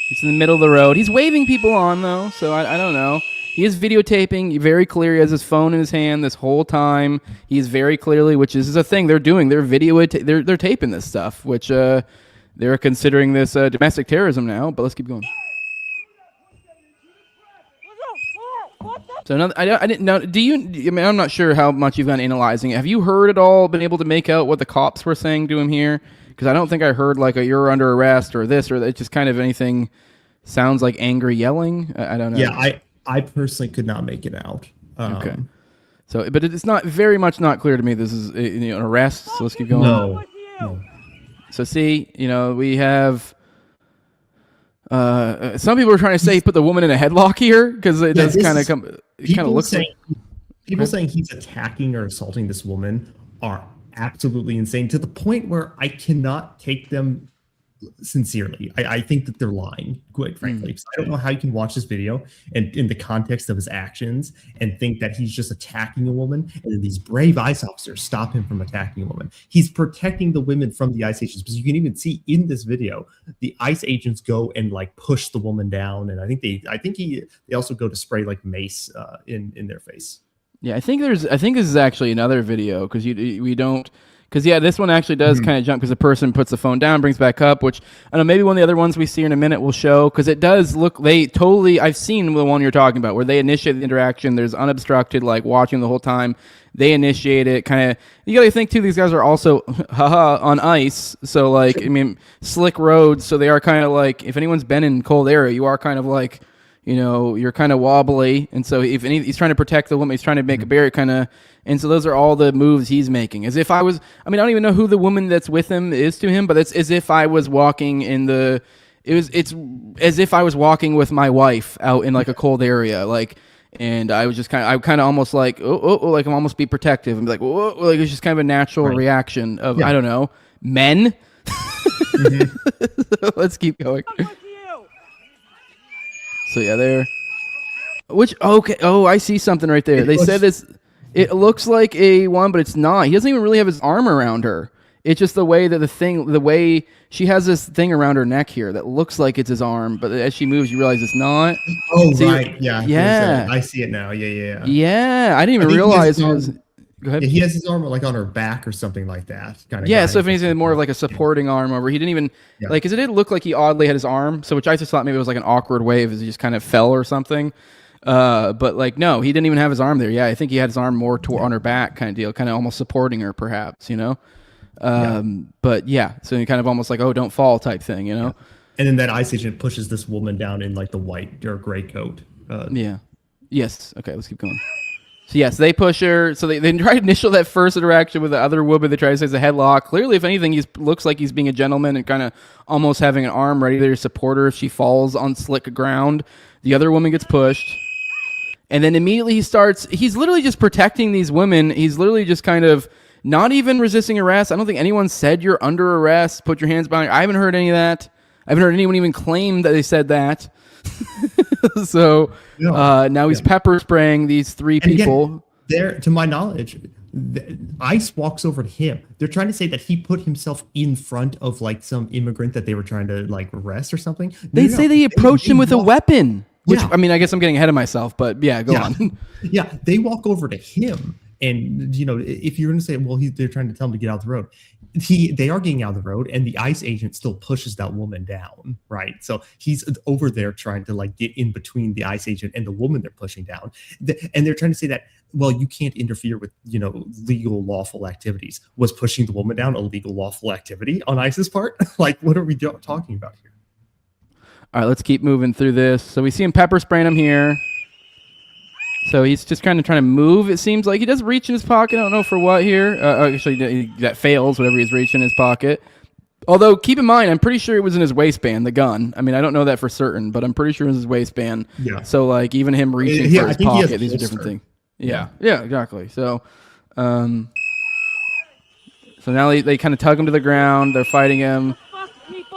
He's in the middle of the road. He's waving people on, though, so I don't know. He is videotaping very clear. He has his phone in his hand this whole time. He's very clearly, which is a thing they're doing. They're they're taping this stuff, which they're considering this domestic terrorism now. But let's keep going. So I didn't know. Do you? I mean, I'm not sure how much you've been analyzing it. Have you heard at all? Been able to make out what the cops were saying to him here? Because I don't think I heard like you're under arrest or this or that. It's just kind of anything sounds like angry yelling. I don't know. Yeah, I personally could not make it out. Okay. So, but it's not very much not clear to me. This is an arrest. So let's keep going. No. So see, we have some people are trying to say he put the woman in a headlock here because it does kind of come. It kind of looks like people saying he's attacking or assaulting this woman are absolutely insane to the point where I cannot take them sincerely. I think that they're lying, quite frankly. So I don't know how you can watch this video and in the context of his actions and think that he's just attacking a woman, and then these brave ICE officers stop him from attacking a woman. He's protecting the women from the ICE agents, because you can even see in this video the ICE agents go and like push the woman down, and I think they also go to spray like mace in their face. Yeah, I think this is actually another video because we don't. Because this one actually does kind of jump because the person puts the phone down, brings back up, which I don't know, maybe one of the other ones we see in a minute will show, because it does look, I've seen the one you're talking about where they initiate the interaction. There's unobstructed, like watching the whole time. They initiate it, kind of. You got to think too. These guys are also, on ice. So like, I mean, slick roads. So they are kind of like, if anyone's been in cold area, you are kind of like, you're kind of wobbly. And so if he's trying to protect the woman, he's trying to make a barrier, kind of. And so those are all the moves he's making. As if I don't even know who the woman that's with him is to him, but it's as if I was walking it's as if I was walking with my wife out in like a cold area, like. And I was just kind of almost like, like I'm almost be protective and be like, whoa, like it's just kind of a natural reaction of, I don't know, men. Let's keep going. So there. I see something right there. They said this, it looks like a one, but it's not. He doesn't even really have his arm around her. It's just the way that the way she has this thing around her neck here that looks like it's his arm, but as she moves, you realize it's not. Oh, right. Yeah. Yeah. I see it now. Yeah. Yeah. I didn't even realize it was. Go ahead. Yeah, he has his arm like on her back or something like that. Yeah. So if anything, more of like a supporting arm over. He didn't even because it did look like he oddly had his arm. So which I just thought maybe it was like an awkward wave as he just kind of fell or something. But like, no, he didn't even have his arm there. Yeah. I think he had his arm more on her back kind of deal, kind of almost supporting her perhaps, But so you kind of almost like, don't fall type thing, And then that ICE agent pushes this woman down in like the white or gray coat. Yes. Okay, let's keep going. So yes, they push her. So they try to initial that first interaction with the other woman. They try to say it's a headlock. Clearly, if anything, he looks like he's being a gentleman and kind of almost having an arm ready there to support her if she falls on slick ground. The other woman gets pushed. And then immediately he's literally just protecting these women. He's literally just kind of not even resisting arrest. I don't think anyone said you're under arrest. Put your hands behind you. I haven't heard any of that. I haven't heard anyone even claim that they said that. So now he's pepper spraying these three people. Again, to my knowledge, ICE walks over to him. They're trying to say that he put himself in front of like some immigrant that they were trying to like arrest or something. They say they approached him with a weapon. Which I mean, I guess I'm getting ahead of myself, but go on. Yeah, they walk over to him. And, if you're going to say, well, they're trying to tell him to get out of the road, they are getting out of the road, and the ICE agent still pushes that woman down, right? So he's over there trying to, like, get in between the ICE agent and the woman they're pushing down. And they're trying to say that, well, you can't interfere with, legal, lawful activities. Was pushing the woman down a legal, lawful activity on ICE's part? Like, what are we talking about here? All right, let's keep moving through this. So we see him pepper spraying him here. So he's just kind of trying to move. It seems like he does reach in his pocket. I don't know for what here. Actually, that fails, whatever he's reaching in his pocket. Although, keep in mind, I'm pretty sure it was in his waistband, the gun. I mean, I don't know that for certain, but I'm pretty sure it was his waistband. Yeah. So, like, even him reaching for his pocket, these are different things. Yeah, exactly. So, so now they kind of tug him to the ground. They're fighting him.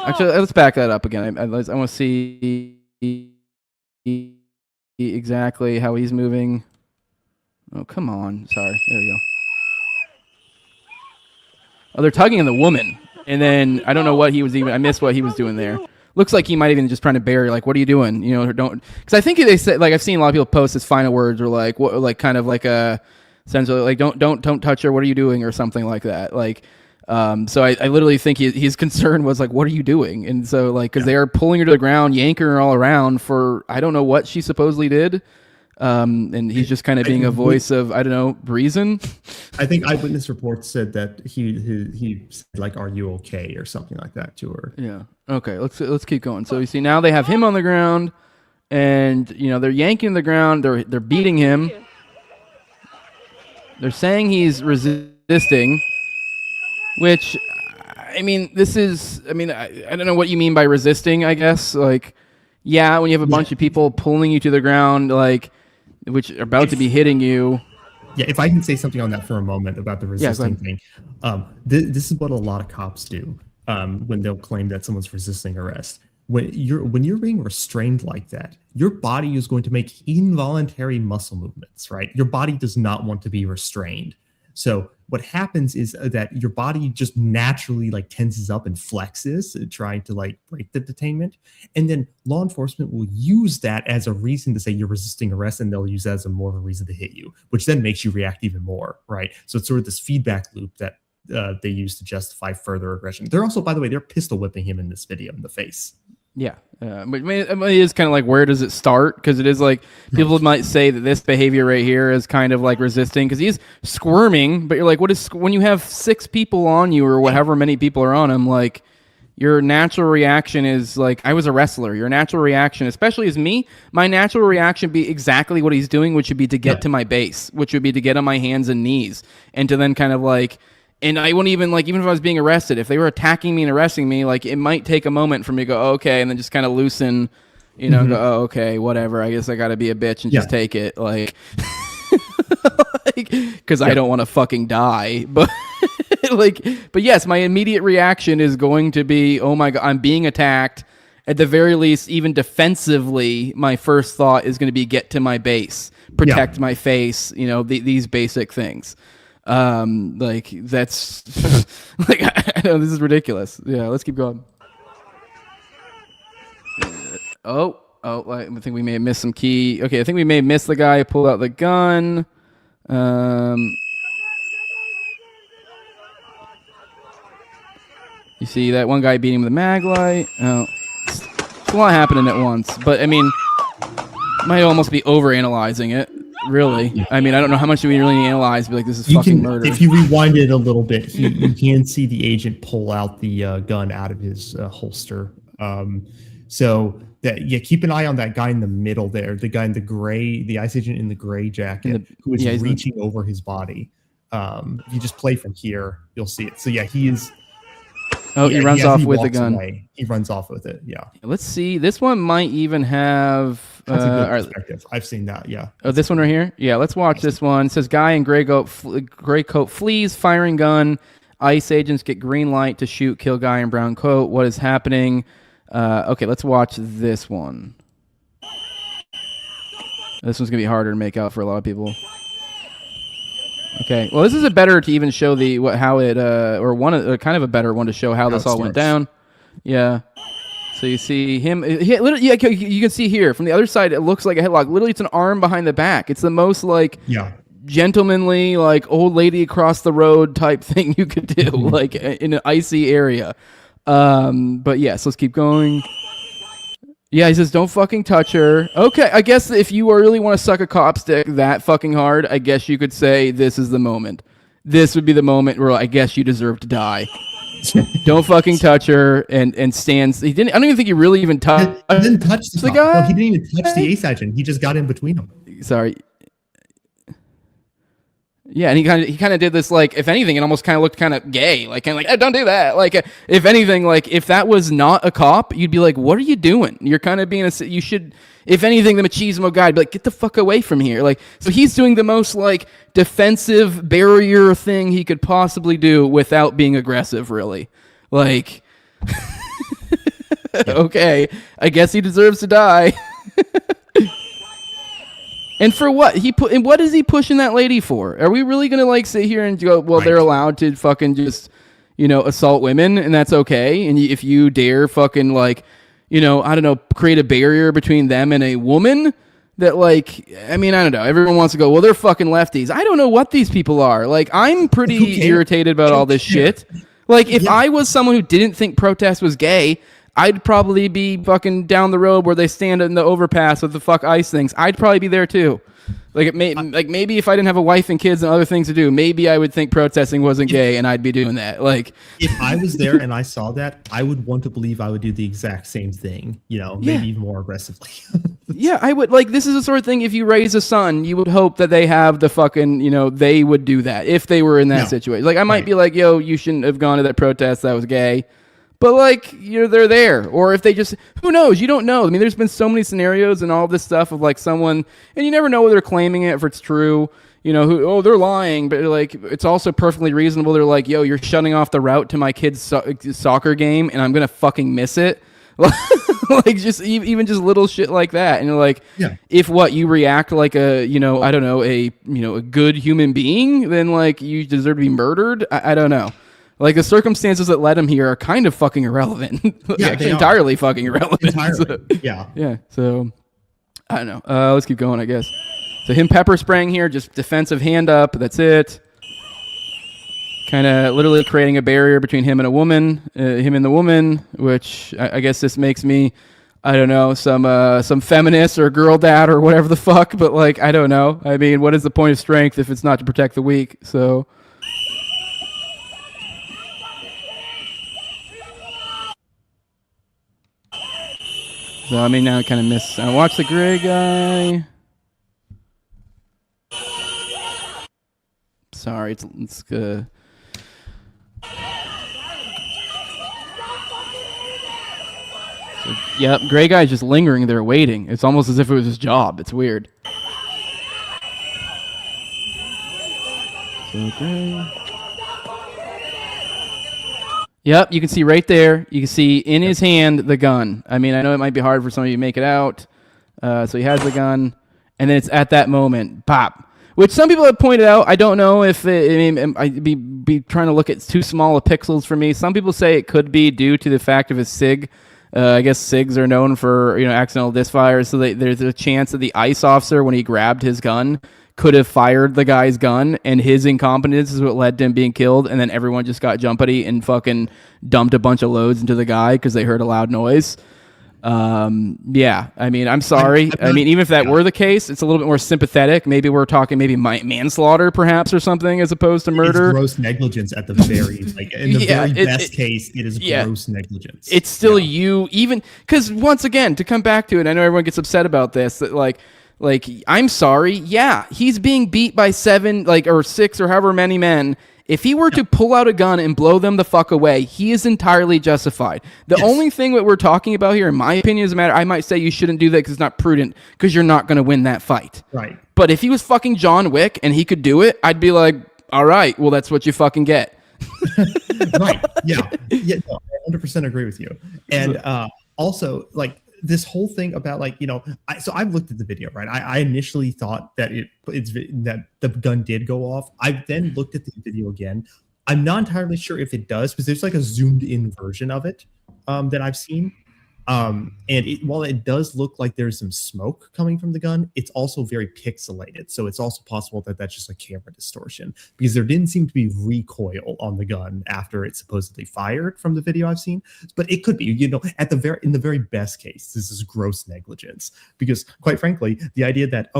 Actually, let's back that up again. I want to see exactly how he's moving. Oh, come on. Sorry. There we go. Oh, they're tugging on the woman. And then I don't know what he was I missed what he was doing there. Looks like he might even just trying to bury, like, what are you doing? Don't, because I think they said, like, I've seen a lot of people post his final words or like, what, like, kind of like a essentially like, don't touch her. What are you doing? Or something like that. Like, so I literally think his concern was like, what are you doing? And so like, because they are pulling her to the ground, yanking her all around for I don't know what she supposedly did, and he's just kind of being a voice of I don't know reason. I think eyewitness reports said that he said like, "Are you okay?" or something like that to her. Yeah. Okay. Let's keep going. So you see now they have him on the ground, and they're yanking the ground. They're beating him. They're saying he's resisting. Which, I mean, I don't know what you mean by resisting, I guess. Like, yeah, when you have a bunch of people pulling you to the ground, like, which are about to be hitting you. Yeah, if I can say something on that for a moment about the resisting thing. This is what a lot of cops do when they'll claim that someone's resisting arrest. When you're being restrained like that, your body is going to make involuntary muscle movements, right? Your body does not want to be restrained. So what happens is that your body just naturally like tenses up and flexes, trying to like break the detainment. And then law enforcement will use that as a reason to say you're resisting arrest, and they'll use that as more of a reason to hit you, which then makes you react even more, right? So it's sort of this feedback loop that they use to justify further aggression. They're also, by the way, they're pistol whipping him in this video in the face. Yeah, but I mean, it is kind of like, where does it start? Because it is like, people might say that this behavior right here is kind of like resisting because he's squirming, but you're like, what is, when you have 6 people on you or however many people are on him, like, your natural reaction is like, I was a wrestler. Your natural reaction, especially as me, my natural reaction be exactly what he's doing, which would be to get to my base, which would be to get on my hands and knees and to then kind of like, and I wouldn't even, like, even if I was being arrested, if they were attacking me and arresting me, like, it might take a moment for me to go, okay, and then just kind of loosen, you know, go, oh, okay, whatever. I guess I got to be a bitch and just take it, like, because I don't want to fucking die. But, but yes, my immediate reaction is going to be, oh my God, I'm being attacked. At the very least, even defensively, my first thought is going to be get to my base, protect my face, you know, these basic things. Like, that's like, I know this is ridiculous. Yeah, let's keep going. Oh, I think we may have missed some key. Okay, I think we may have missed the guy who pulled out the gun. You see that one guy beating him with a mag light. Oh, it's a lot happening at once, but I mean, might almost be overanalyzing it. Really? I mean, I don't know how much do we really analyze, but like, this is fucking murder. If you rewind it a little bit, you can see the agent pull out the gun out of his holster. So that, keep an eye on that guy in the middle there, the guy in the gray, the ICE agent in the gray jacket, who is reaching over his body. If you just play from here, you'll see it. So yeah, he is. Oh, he runs off with the gun. Away. He runs off with it. Yeah. Let's see. This one might even have. That's a good perspective. I've seen that. Yeah. Oh, this one right here. Yeah. Let's watch this one. It says guy in gray coat flees, firing gun. ICE agents get green light to shoot, kill guy in brown coat. What is happening? Okay, let's watch this one. This one's gonna be harder to make out for a lot of people. Okay, well, this is a better to even show the how it kind of a better one to show how this all went down. Yeah. So you see him. You can see here from the other side. It looks like a headlock. Literally, it's an arm behind the back. It's the most like gentlemanly, like old lady across the road type thing you could do, like in an icy area. But yes, let's keep going. Yeah, he says, don't fucking touch her. Okay, I guess if you really want to suck a cop stick that fucking hard, I guess you could say this is the moment. This would be the moment where I guess you deserve to die. Don't fucking touch her and stands. He didn't. I don't even think he really even touched. He didn't touch the guy. No, he didn't even touch the ace agent. He just got in between them. Sorry. Yeah, and he kind of did this, like, if anything, it almost kind of looked kind of gay, like, kind of like, hey, don't do that. Like, if anything, like, if that was not a cop, you'd be like, what are you doing? You're kind of being you should, if anything, the machismo guy would be like, get the fuck away from here. Like, so he's doing the most, like, defensive barrier thing he could possibly do without being aggressive, really. Like, okay, I guess he deserves to die. And for what? And what is he pushing that lady for? Are we really going to like sit here and go, well, they're allowed to fucking just, you know, assault women and that's okay. And if you dare fucking like, you know, I don't know, create a barrier between them and a woman that like, I mean, I don't know. Everyone wants to go, well, they're fucking lefties. I don't know what these people are. Like, I'm pretty irritated about all this shit. Like, if I was someone who didn't think protest was gay, I'd probably be fucking down the road where they stand in the overpass with the fuck ICE things. I'd probably be there too. Like, maybe if I didn't have a wife and kids and other things to do, maybe I would think protesting wasn't gay and I'd be doing that. Like, if I was there and I saw that, I would want to believe I would do the exact same thing, you know, maybe even more aggressively. Yeah, I would. Like, this is the sort of thing, if you raise a son, you would hope that they have the fucking, you know, they would do that if they were in that situation. Like, I might be like, yo, you shouldn't have gone to that protest. That was gay. But, like, they're there. Or if they just, who knows? You don't know. I mean, there's been so many scenarios and all this stuff of, like, someone, and you never know whether they're claiming it, if it's true, you know, they're lying. But, like, it's also perfectly reasonable. They're like, yo, you're shutting off the route to my kid's soccer game, and I'm going to fucking miss it. Like, just even just little shit like that. And you're like, if you react like a, you know, I don't know, a good human being, then, like, you deserve to be murdered. I don't know. Like, the circumstances that led him here are kind of fucking irrelevant. Actually, entirely fucking irrelevant. Entirely. So, yeah. So, I don't know. Let's keep going, I guess. So him pepper spraying here, just defensive hand up. That's it. kind of literally creating a barrier between him and the woman, which I guess this makes me, I don't know, some feminist or girl dad or whatever the fuck, but like, I don't know. I mean, what is the point of strength if it's not to protect the weak? So I mean, now I kind of miss. I watch the gray guy. Sorry, it's good. So, yep, gray guy's just lingering there waiting. It's almost as if it was his job. It's weird. So gray. Yep, you can see right there. You can see in his hand the gun. I mean, I know it might be hard for some of you to make it out. So he has the gun, and then it's at that moment, pop. Which some people have pointed out. I don't know if I'd be trying to look at too small of pixels for me. Some people say it could be due to the fact of his SIG. I guess SIGs are known for accidental disfires, so there's a chance that the ICE officer, when he grabbed his gun, could have fired the guy's gun, and his incompetence is what led to him being killed, and then everyone just got jumpity and fucking dumped a bunch of loads into the guy because they heard a loud noise. Yeah, I mean, I'm sorry. I mean, even if that were the case, it's a little bit more sympathetic. Maybe we're talking manslaughter, perhaps, or something, as opposed to murder. It's gross negligence at the very, in the very best case, it is gross negligence. It's still you, even, because once again, to come back to it, I know everyone gets upset about this, that like, I'm sorry, yeah, he's being beat by 7, or 6, or however many men. If he were to pull out a gun and blow them the fuck away, he is entirely justified. The only thing that we're talking about here, in my opinion, is a matter, I might say you shouldn't do that because it's not prudent, because you're not going to win that fight. Right. But if he was fucking John Wick and he could do it, I'd be like, all right, well, that's what you fucking get. Right. Yeah. Yeah. No, I 100% agree with you. And also, this whole thing about so I've looked at the video, right? I initially thought that that the gun did go off. I then looked at the video again. I'm not entirely sure if it does, because there's a zoomed in version of it that I've seen. And while it does look like there's some smoke coming from the gun, it's also very pixelated. So it's also possible that that's just a camera distortion, because there didn't seem to be recoil on the gun after it supposedly fired from the video I've seen. But it could be, in the very best case, this is gross negligence, because quite frankly, the idea that,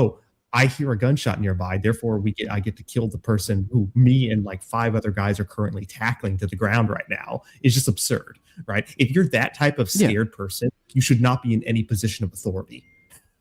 I hear a gunshot nearby, therefore I get to kill the person who me and 5 other guys are currently tackling to the ground right now is just absurd, right? If you're that type of scared person, you should not be in any position of authority,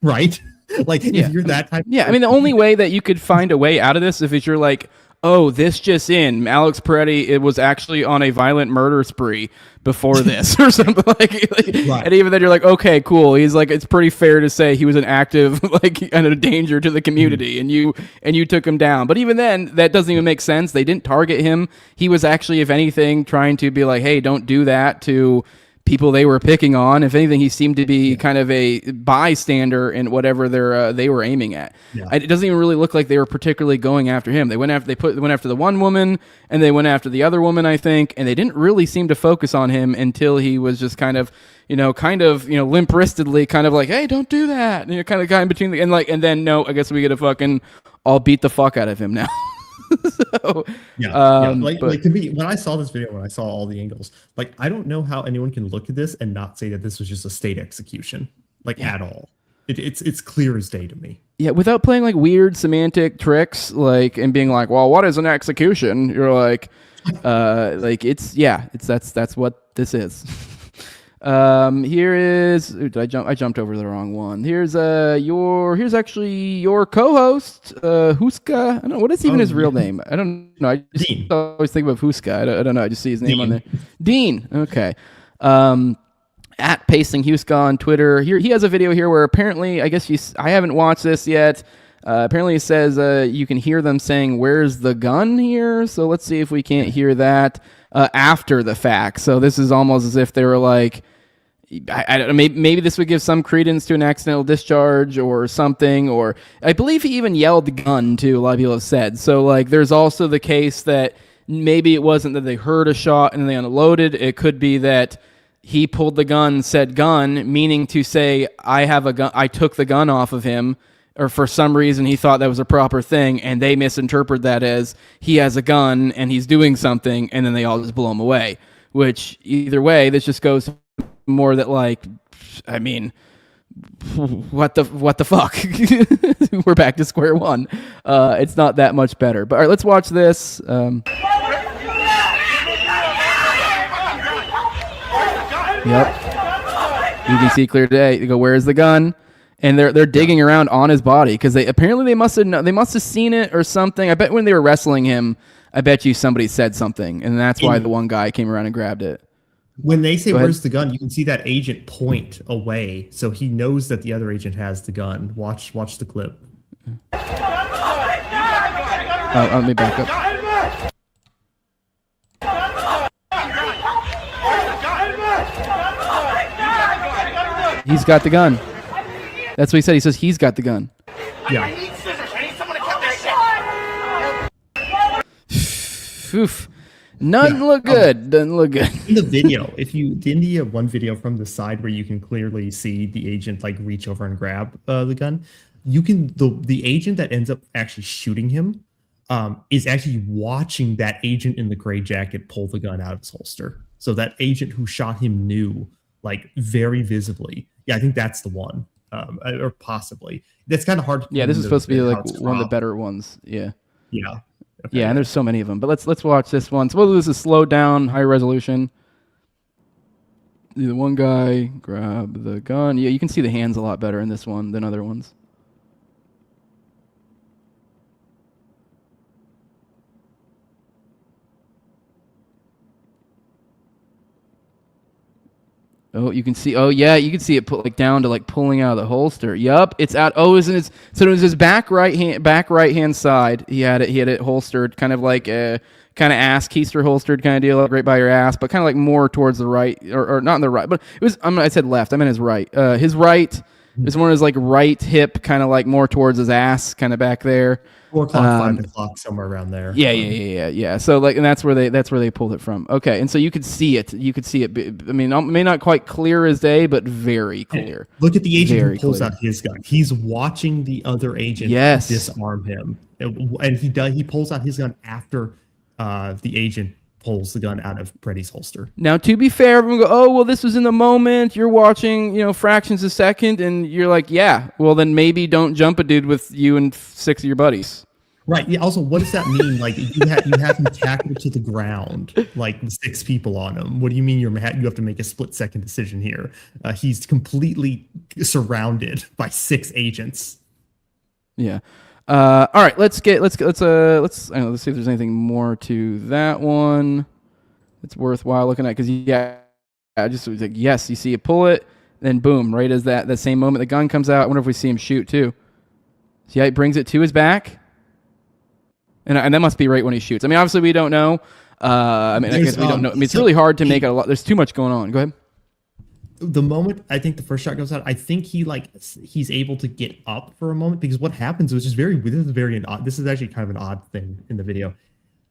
right? If you're that type. Yeah, I mean, the only way that you could find a way out of this, if you're like, oh, this just in, Alex Peretti, it was actually on a violent murder spree before this or something right. And even then you're like, okay, cool. He's like, it's pretty fair to say he was an active, kind of danger to the community, and you took him down. But even then, that doesn't even make sense. They didn't target him. He was actually, if anything, trying to be like, hey, don't do that to people they were picking on. If anything, he seemed to be kind of a bystander in whatever they were aiming at. Yeah. It doesn't even really look like they were particularly going after him. They went after the one woman, and they went after the other woman, I think, and they didn't really seem to focus on him until he was just kind of limp-wristedly, kind of like, hey, don't do that. And kind of between and then no, I guess we gotta fucking all beat the fuck out of him now. So, to me, when I saw this video, when I saw all the angles, I don't know how anyone can look at this and not say that this was just a state execution, at all. It's clear as day to me. Yeah, without playing weird semantic tricks, and being like, well, what is an execution? You're like, that's what this is. Here is. Ooh, I jumped over the wrong one. Here's actually your co-host, Huska. I don't know what is even his real name. I don't know. I just always think of Huska. I don't know. I just see his name on there. Dean. Okay. At Pasting Huska on Twitter. Here he has a video here where apparently, I guess I haven't watched this yet. Apparently it says you can hear them saying, "Where's the gun?" here. So let's see if we can't hear that after the fact. So this is almost as if they were like, I don't know, maybe this would give some credence to an accidental discharge or something, or I believe he even yelled the gun too, a lot of people have said. So there's also the case that maybe it wasn't that they heard a shot and they unloaded. It could be that he pulled the gun, said gun, meaning to say, I have a gun, I took the gun off of him, or for some reason he thought that was a proper thing, and they misinterpret that as he has a gun and he's doing something, and then they all just blow him away. Which either way, this just goes more that like, I mean, what the fuck? We're back to square one. It's not that much better. But all right, let's watch this. Yep. You can see clear today. You go, where's the gun? And they're digging around on his body because they must have seen it or something. I bet when they were wrestling him, I bet you somebody said something, and that's why the one guy came around and grabbed it. When they say where's the gun, you can see that agent point away, so he knows that the other agent has the gun. Watch the clip. Let me back up. He's got the gun. That's what he said. He says he's got the gun. Yeah. I need scissors. I need someone to cut that shit. Oof. Doesn't look good. Doesn't look good. In the video, in the one video from the side where you can clearly see the agent like reach over and grab the gun, you can the agent that ends up actually shooting him is actually watching that agent in the gray jacket pull the gun out of his holster. So that agent who shot him knew, like, very visibly. Yeah, I think that's the one, or possibly. That's kind of hard. Yeah, this is supposed to be like one of the better ones. Yeah. Yeah. Okay. Yeah, and there's so many of them. But let's watch this one. So this is slowed down, high resolution. The one guy grab the gun. Yeah, you can see the hands a lot better in this one than other ones. Oh, you can see. Oh, yeah, you can see it put like down to like pulling out of the holster. Yup, it's out. Oh, isn't it? So it was his back right hand side. He had it holstered, kind of like a kind of ass keister holstered kind of deal, like right by your ass, but kind of like more towards the right, or not in the right. But it was. I said left. I meant his right. His right is one of his like right hip, kind of like more towards his ass, kind of back there. 4 o'clock, 5 o'clock, somewhere around there. Yeah. So like, and that's where they pulled it from. Okay, and so you could see it. You could see it. I mean, it may not quite clear as day, but very clear. Look at the agent who pulls out his gun. He's watching the other agent disarm him, and he pulls out his gun after the agent pulls the gun out of Freddy's holster. Now, to be fair, everyone go, oh, well, this was in the moment. You're watching, fractions a second, and you're like, yeah, well, then maybe don't jump a dude with you and 6 of your buddies. Right. Yeah. Also, what does that mean? Like, you have him tackled to the ground, like 6 people on him. What do you mean you have to make a split-second decision here? He's completely surrounded by 6 agents. Yeah. All right. Let's see if there's anything more to that one that's worthwhile looking at. Because I just was like, yes, you see it pull it, then boom, right as that same moment the gun comes out. I wonder if we see him shoot too. So yeah, he brings it to his back. And that must be right when he shoots. I mean, obviously we don't know. I guess we don't know. I mean, it's really hard to make it a lot. There's too much going on. Go ahead. The moment I think the first shot goes out, I think he's able to get up for a moment, because what happens is just this is actually kind of an odd thing in the video.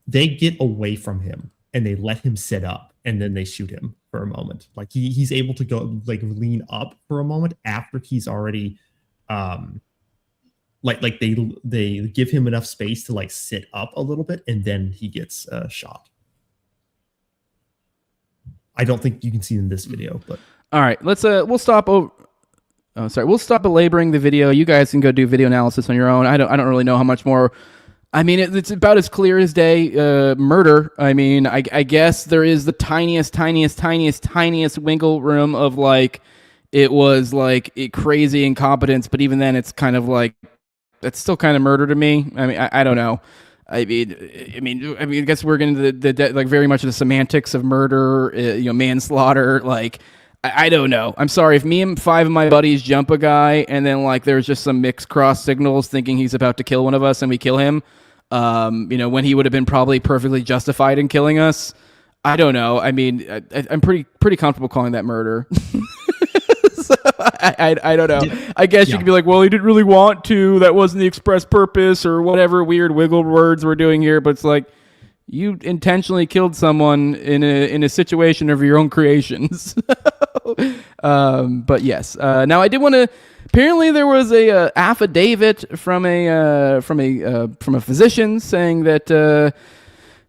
They get away from him and they let him sit up, and then they shoot him for a moment. Like he's able to go like lean up for a moment after he's already like they give him enough space to like sit up a little bit, and then he gets shot. I don't think you can see in this video, but all right, we'll stop. We'll stop belaboring the video. You guys can go do video analysis on your own. I don't really know how much more. I mean, it's about as clear as day. Murder. I mean, I guess there is the tiniest wiggle room of like it was like crazy incompetence, but even then, it's kind of like that's still kind of murder to me. I mean, I don't know. I mean, I guess we're getting to the like very much the semantics of murder, manslaughter. Like, I don't know. I'm sorry if me and 5 of my buddies jump a guy, and then like there's just some mixed cross signals thinking he's about to kill one of us, and we kill him. When he would have been probably perfectly justified in killing us. I don't know. I mean, I'm pretty comfortable calling that murder. So, I don't know. I guess you could be like, well, he didn't really want to. That wasn't the express purpose, or whatever weird wiggle words we're doing here. But it's like, you intentionally killed someone in a situation of your own creations. But yes. Now I did want to. Apparently, there was a affidavit from a physician saying that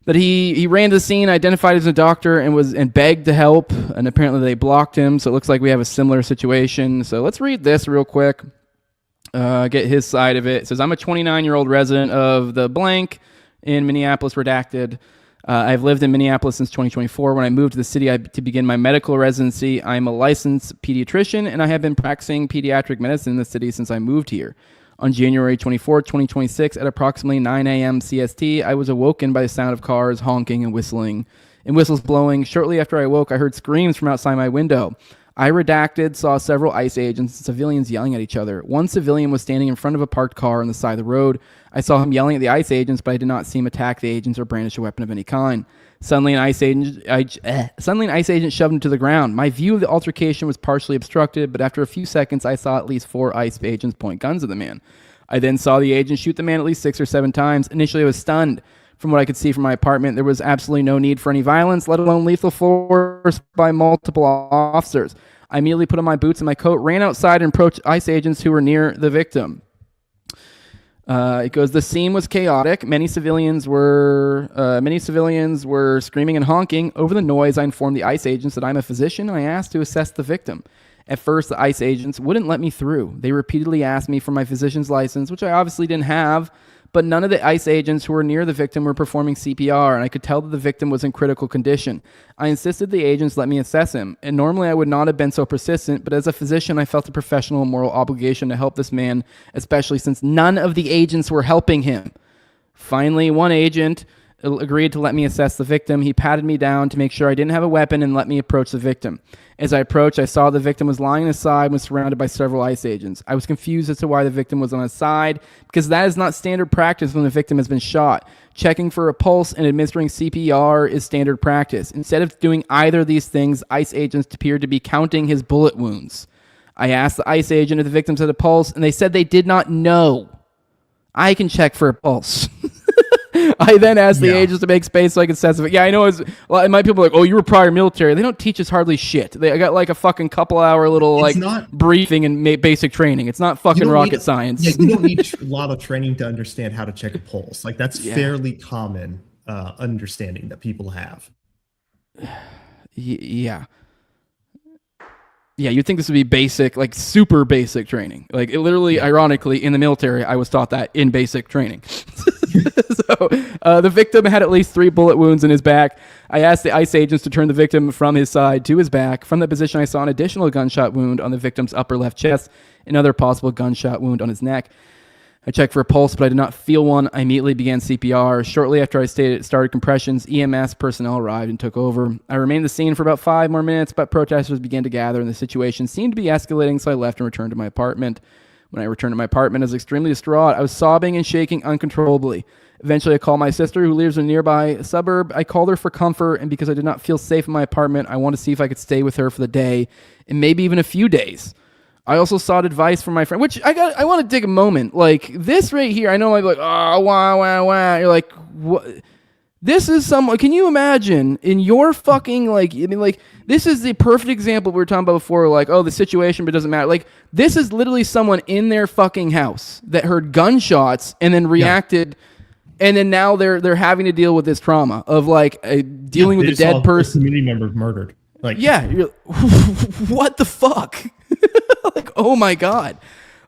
he ran to the scene, identified as a doctor, and begged to help. And apparently, they blocked him. So it looks like we have a similar situation. So let's read this real quick. Get his side of it. It says, I'm a 29-year-old resident of the blank in Minneapolis, redacted. I've lived in Minneapolis since 2024. When I moved to the city to begin my medical residency, I'm a licensed pediatrician, and I have been practicing pediatric medicine in the city since I moved here. On January 24, 2026, at approximately 9 a.m. CST, I was awoken by the sound of cars honking and whistling, and whistles blowing. Shortly after I awoke, I heard screams from outside my window. I redacted, saw several ICE agents and civilians yelling at each other. One civilian was standing in front of a parked car on the side of the road. I saw him yelling at the ICE agents, but I did not see him attack the agents or brandish a weapon of any kind. Suddenly, an ICE agent shoved him to the ground. My view of the altercation was partially obstructed, but after a few seconds, I saw at least 4 ICE agents point guns at the man. I then saw the agent shoot the man at least 6 or 7 times. Initially, I was stunned. From what I could see from my apartment, there was absolutely no need for any violence, let alone lethal force by multiple officers. I immediately put on my boots and my coat, ran outside, and approached ICE agents who were near the victim. It goes, the scene was chaotic. Many civilians were screaming and honking. Over the noise, I informed the ICE agents that I'm a physician, and I asked to assess the victim. At first, the ICE agents wouldn't let me through. They repeatedly asked me for my physician's license, which I obviously didn't have, but none of the ICE agents who were near the victim were performing CPR, and I could tell that the victim was in critical condition. I insisted the agents let me assess him, and normally I would not have been so persistent, but as a physician, I felt a professional and moral obligation to help this man, especially since none of the agents were helping him. Finally, one agent agreed to let me assess the victim. He patted me down to make sure I didn't have a weapon and let me approach the victim. As I approached, I saw the victim was lying on his side and was surrounded by several ICE agents. I was confused as to why the victim was on his side, because that is not standard practice when the victim has been shot. Checking for a pulse and administering CPR is standard practice. Instead of doing either of these things, ICE agents appeared to be counting his bullet wounds. I asked the ICE agent if the victim had a pulse, and they said they did not know. I can check for a pulse. I then asked the agents to make space so I could assess it. Yeah, I know. Well, my people are like, oh, you were prior military. They don't teach us hardly shit. I got like a fucking couple-hour little briefing and basic training. It's not fucking rocket science. Yeah, you don't need a lot of training to understand how to check a pulse. Like that's fairly common understanding that people have. Yeah. Yeah, you'd think this would be basic, like super basic training. Like it literally, ironically, in the military, I was taught that in basic training. So the victim had at least 3 bullet wounds in his back. I asked the ICE agents to turn the victim from his side to his back. From that position, I saw an additional gunshot wound on the victim's upper left chest, another possible gunshot wound on his neck. I checked for a pulse, but I did not feel one. I immediately began CPR. Shortly after I started compressions, EMS personnel arrived and took over. I remained at the scene for about 5 more minutes, but protesters began to gather, and the situation seemed to be escalating, so I left and returned to my apartment. When I returned to my apartment, I was extremely distraught. I was sobbing and shaking uncontrollably. Eventually, I called my sister, who lives in a nearby suburb. I called her for comfort, and because I did not feel safe in my apartment, I wanted to see if I could stay with her for the day, and maybe even a few days. I also sought advice from my friend, which I want to take a moment. Like, this right here, I know I'm like, oh, wow. You're like, what? This is someone, can you imagine in your fucking, like, I mean, like, this is the perfect example we were talking about before, like, oh, the situation, but it doesn't matter. Like, this is literally someone in their fucking house that heard gunshots and then reacted, and then now they're having to deal with this trauma of, like, dealing with a dead person. Community member murdered. Like, yeah, you're, what the fuck? Like, oh my God.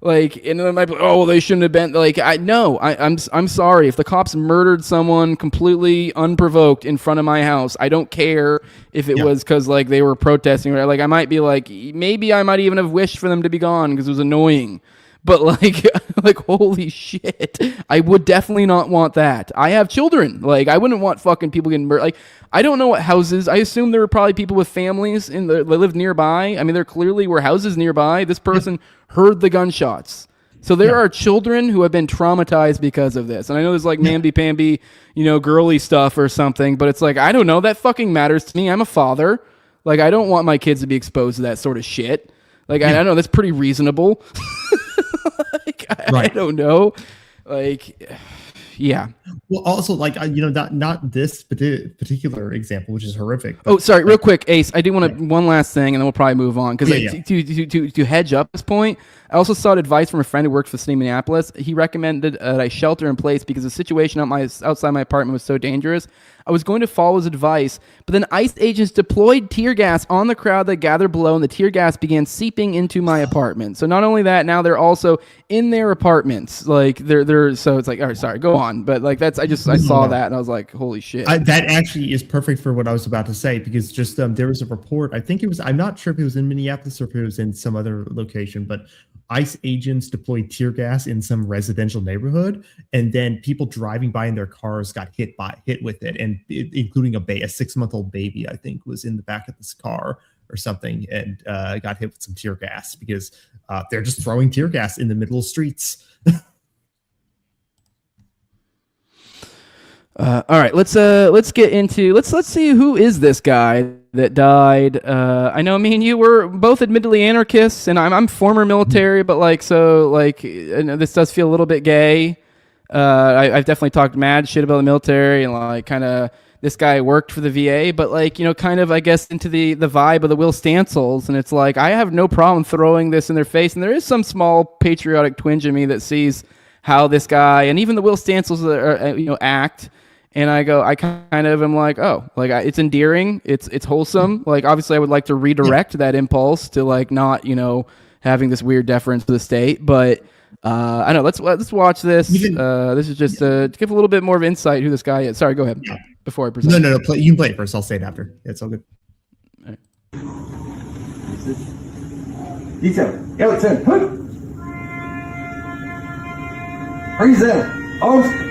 Like, and then might be, oh, well, they shouldn't have been. Like, I'm sorry if the cops murdered someone completely unprovoked in front of my house. I don't care if it was because like they were protesting. Or, like, I might be like, maybe I might even have wished for them to be gone because it was annoying. But like, holy shit, I would definitely not want that. I have children. Like, I wouldn't want fucking people getting murdered. Like, I don't know what houses. I assume there were probably people with families that lived nearby. I mean, there clearly were houses nearby. This person heard the gunshots. So there are children who have been traumatized because of this. And I know there's like namby-pamby, girly stuff or something, but it's like, I don't know. That fucking matters to me. I'm a father. Like, I don't want my kids to be exposed to that sort of shit. Like, I don't know. That's pretty reasonable. Like, I don't know. Like, yeah. Well, also, like, not this particular example, which is horrific. Oh, sorry, real quick, Ace. I do want to one last thing, and then we'll probably move on because to hedge up this point, I also sought advice from a friend who works for the city of Minneapolis. He recommended that I shelter in place because the situation outside my apartment was so dangerous. I was going to follow his advice, but then ICE agents deployed tear gas on the crowd that gathered below, and the tear gas began seeping into my apartment. So not only that, now they're also in their apartments. Like they're so it's like, all right, sorry, go on. But like I saw that and I was like, holy shit. That actually is perfect for what I was about to say, because just there was a report. I think I'm not sure if it was in Minneapolis or if it was in some other location, but ICE agents deployed tear gas in some residential neighborhood, and then people driving by in their cars got hit with it, and including a 6-month-old baby, I think, was in the back of this car or something, and got hit with some tear gas because they're just throwing tear gas in the middle of streets. All right, let's get into let's see who is this guy that died. I know me and you were both admittedly anarchists, and I'm former military, but this does feel a little bit gay. I've definitely talked mad shit about the military, and like kind of this guy worked for the VA, but kind of I guess into the vibe of the Will Stancils, and it's like I have no problem throwing this in their face, and there is some small patriotic twinge in me that sees how this guy and even the Will Stancils act. And I kind of am like, oh, like it's endearing, it's wholesome. Like obviously, I would like to redirect that impulse to like not having this weird deference to the state. But I know let's watch this. This is just to give a little bit more of insight who this guy is. Sorry, go ahead. Yeah. Before I present. No. You can play it first. I'll say it after. It's all good. All right. Detail. Elton. Freeze in. Off.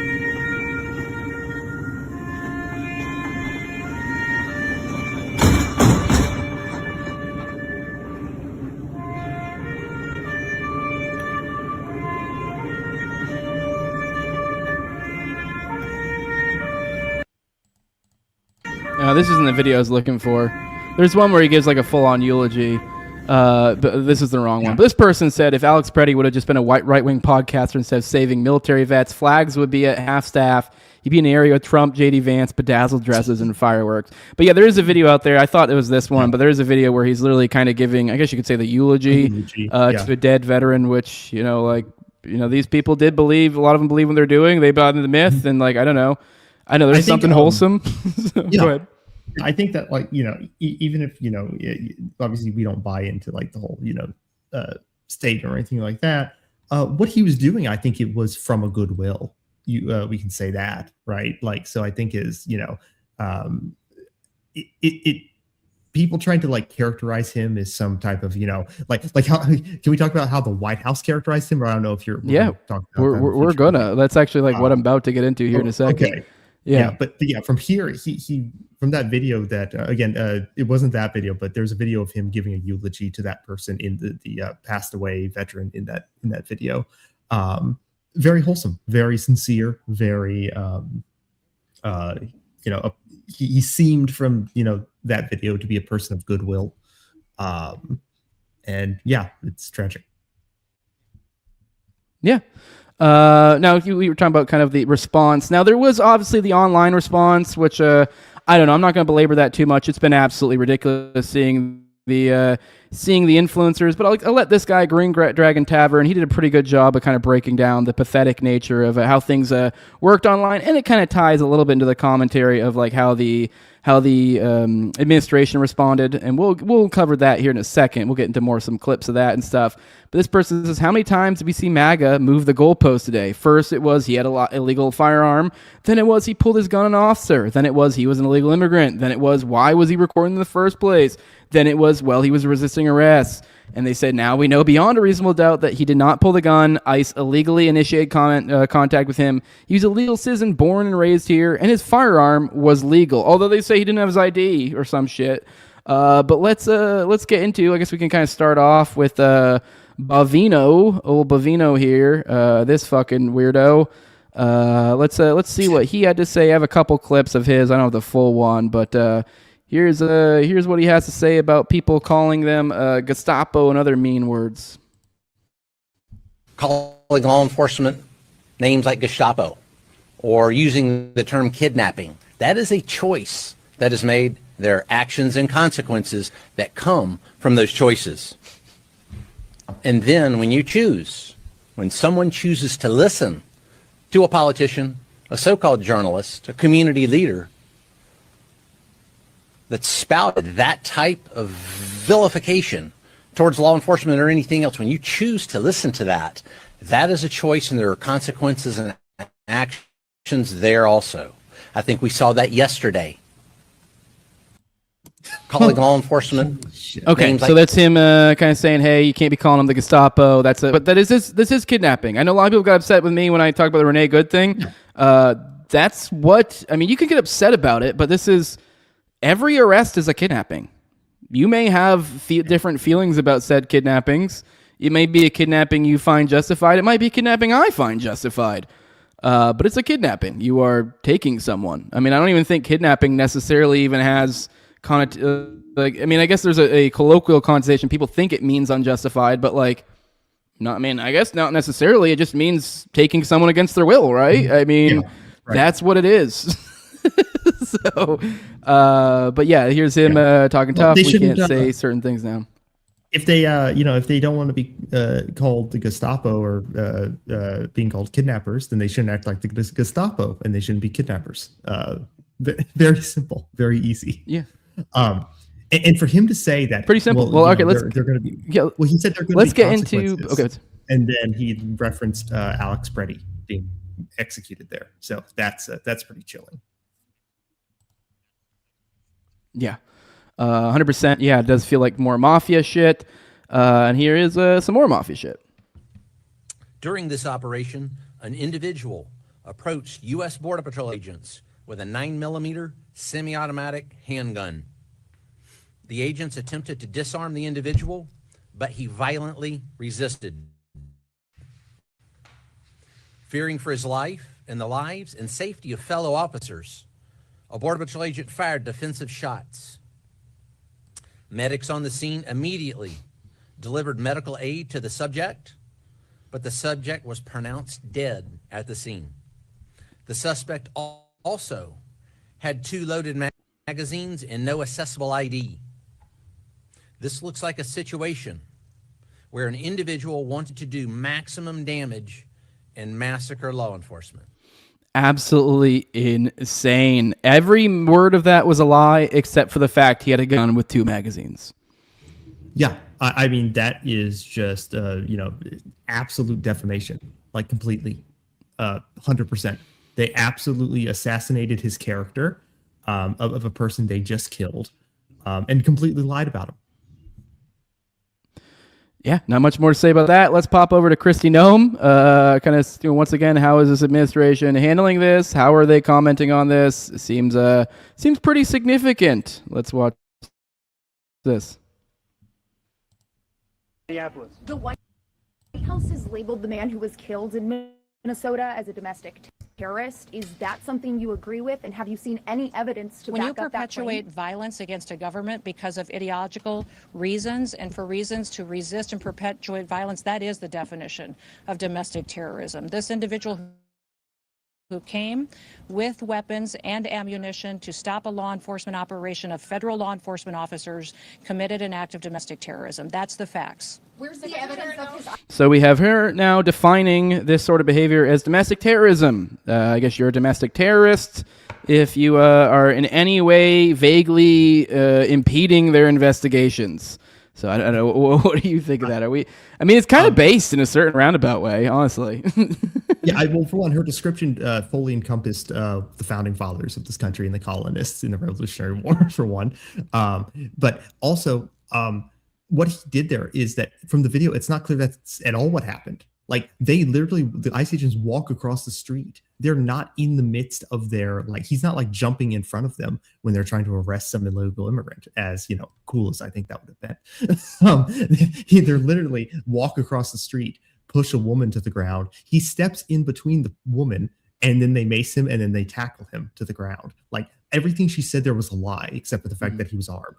This isn't the video I was looking for. There's one where he gives like a full-on eulogy, but this is the wrong one. But this person said if Alex Preddy would have just been a right-wing podcaster instead of saving military vets, flags would be at half-staff. He'd be in an area with Trump, J.D. Vance, bedazzled dresses, and fireworks. But yeah, there is a video out there. I thought it was this one, but there is a video where he's literally kind of giving, I guess you could say, the eulogy to a dead veteran, which, these people did believe, a lot of them believe what they're doing. They bought into the myth, and like, I don't know. I know there's something wholesome. So, go ahead. I think that even if obviously we don't buy into like the whole state or anything like that, what he was doing, I think it was from a goodwill. We can say that, right? Like, so I think is people trying to like characterize him as some type of like how can we talk about how the White House characterized him? Or I don't know if you're we're gonna. That's actually like what I'm about to get into here in a second. Okay. Yeah, but from here, he from that video that again, it wasn't that video, but there's a video of him giving a eulogy to that person in the passed away veteran in that video. Very wholesome, very sincere, very he seemed from that video to be a person of goodwill, and yeah, it's tragic. Yeah. Now we were talking about kind of the response. Now there was obviously the online response, which I don't know. I'm not going to belabor that too much. It's been absolutely ridiculous seeing the influencers. But I'll let this guy, Green Dragon Tavern, he did a pretty good job of kind of breaking down the pathetic nature of how things worked online, and it kind of ties a little bit into the commentary of like how the administration responded, and we'll cover that here in a second. We'll get into some clips of that and stuff. But this person says, how many times did we see MAGA move the goalpost today? First, it was he had a illegal firearm. Then it was he pulled his gun on an officer. Then it was he was an illegal immigrant. Then it was why was he recording in the first place? Then it was, well, he was resisting arrest. And they said, now we know beyond a reasonable doubt that he did not pull the gun. ICE illegally initiated contact with him. He was a legal citizen born and raised here, and his firearm was legal. Although they say he didn't have his ID or some shit. But let's get into, I guess we can kind of start off with old Bavino here, this fucking weirdo. Let's see what he had to say. I have a couple clips of his. I don't have the full one, but here's what he has to say about people calling them Gestapo and other mean words. Calling law enforcement names like Gestapo, or using the term kidnapping. That is a choice that is made. There are actions and consequences that come from those choices. And then when someone chooses to listen to a politician, a so-called journalist, a community leader that spouted that type of vilification towards law enforcement or anything else, when you choose to listen to that, that is a choice, and there are consequences and actions there also. I think we saw that yesterday. Calling law enforcement. Okay, so that's him kind of saying, "Hey, you can't be calling them the Gestapo." But this is kidnapping. I know a lot of people got upset with me when I talked about the Renee Good thing. That's what I mean. You can get upset about it, but this is every arrest is a kidnapping. You may have different feelings about said kidnappings. It may be a kidnapping you find justified. It might be a kidnapping I find justified. But it's a kidnapping. You are taking someone. I mean, I don't even think kidnapping necessarily even has I guess there's a colloquial connotation. People think it means unjustified, but I guess not necessarily. It just means taking someone against their will, right? I mean, that's what it is. So, but yeah, here's him talking tough. We can't say certain things now. If they, if they don't want to be called the Gestapo or being called kidnappers, then they shouldn't act like the Gestapo, and they shouldn't be kidnappers. Very simple, very easy. Yeah. And for him to say that, pretty simple. Well, okay, they're going to be. Yeah. Well, he said they're going to. Let's be get into. Okay. And then he referenced Alex Preddy being executed there. So that's pretty chilling. Yeah. 100%. Yeah, it does feel like more mafia shit. And here is some more mafia shit. During this operation, an individual approached U.S. Border Patrol agents with a 9mm semi-automatic handgun. The agents attempted to disarm the individual, but he violently resisted. Fearing for his life and the lives and safety of fellow officers, a Border Patrol agent fired defensive shots. Medics on the scene immediately delivered medical aid to the subject, but the subject was pronounced dead at the scene. The suspect also had 2 loaded magazines and no accessible ID. This looks like a situation where an individual wanted to do maximum damage and massacre law enforcement. Absolutely insane. Every word of that was a lie, except for the fact he had a gun with 2 magazines. Yeah, I mean, that is just, absolute defamation, like completely, 100%. They absolutely assassinated his character of a person they just killed and completely lied about him. Yeah, not much more to say about that. Let's pop over to Kristi Noem. Kind of once again, how is this administration handling this? How are they commenting on this? It seems pretty significant. Let's watch this. The White House has labeled the man who was killed in Minnesota as a domestic terrorist. Is that something you agree with? And have you seen any evidence to back up that claim? When you perpetuate violence against a government because of ideological reasons and for reasons to resist and perpetuate violence, that is the definition of domestic terrorism. This individual who came with weapons and ammunition to stop a law enforcement operation of federal law enforcement officers committed an act of domestic terrorism. That's the facts. Where's the evidence of his... So we have her now defining this sort of behavior as domestic terrorism. I guess you're a domestic terrorist if you are in any way vaguely impeding their investigations. So I don't know. What do you think of that? It's kind of based in a certain roundabout way, honestly. Yeah, for one, her description fully encompassed the founding fathers of this country and the colonists in the Revolutionary War, for one. But also, what he did there is that from the video, it's not clear that's at all what happened. Like, they literally, the ICE agents walk across the street. They're not in the midst of he's not like jumping in front of them when they're trying to arrest some illegal immigrant, as, cool as I think that would have been. They're literally walk across the street, push a woman to the ground. He steps in between the woman, and then they mace him, and then they tackle him to the ground. Like, everything she said there was a lie, except for the fact that he was armed.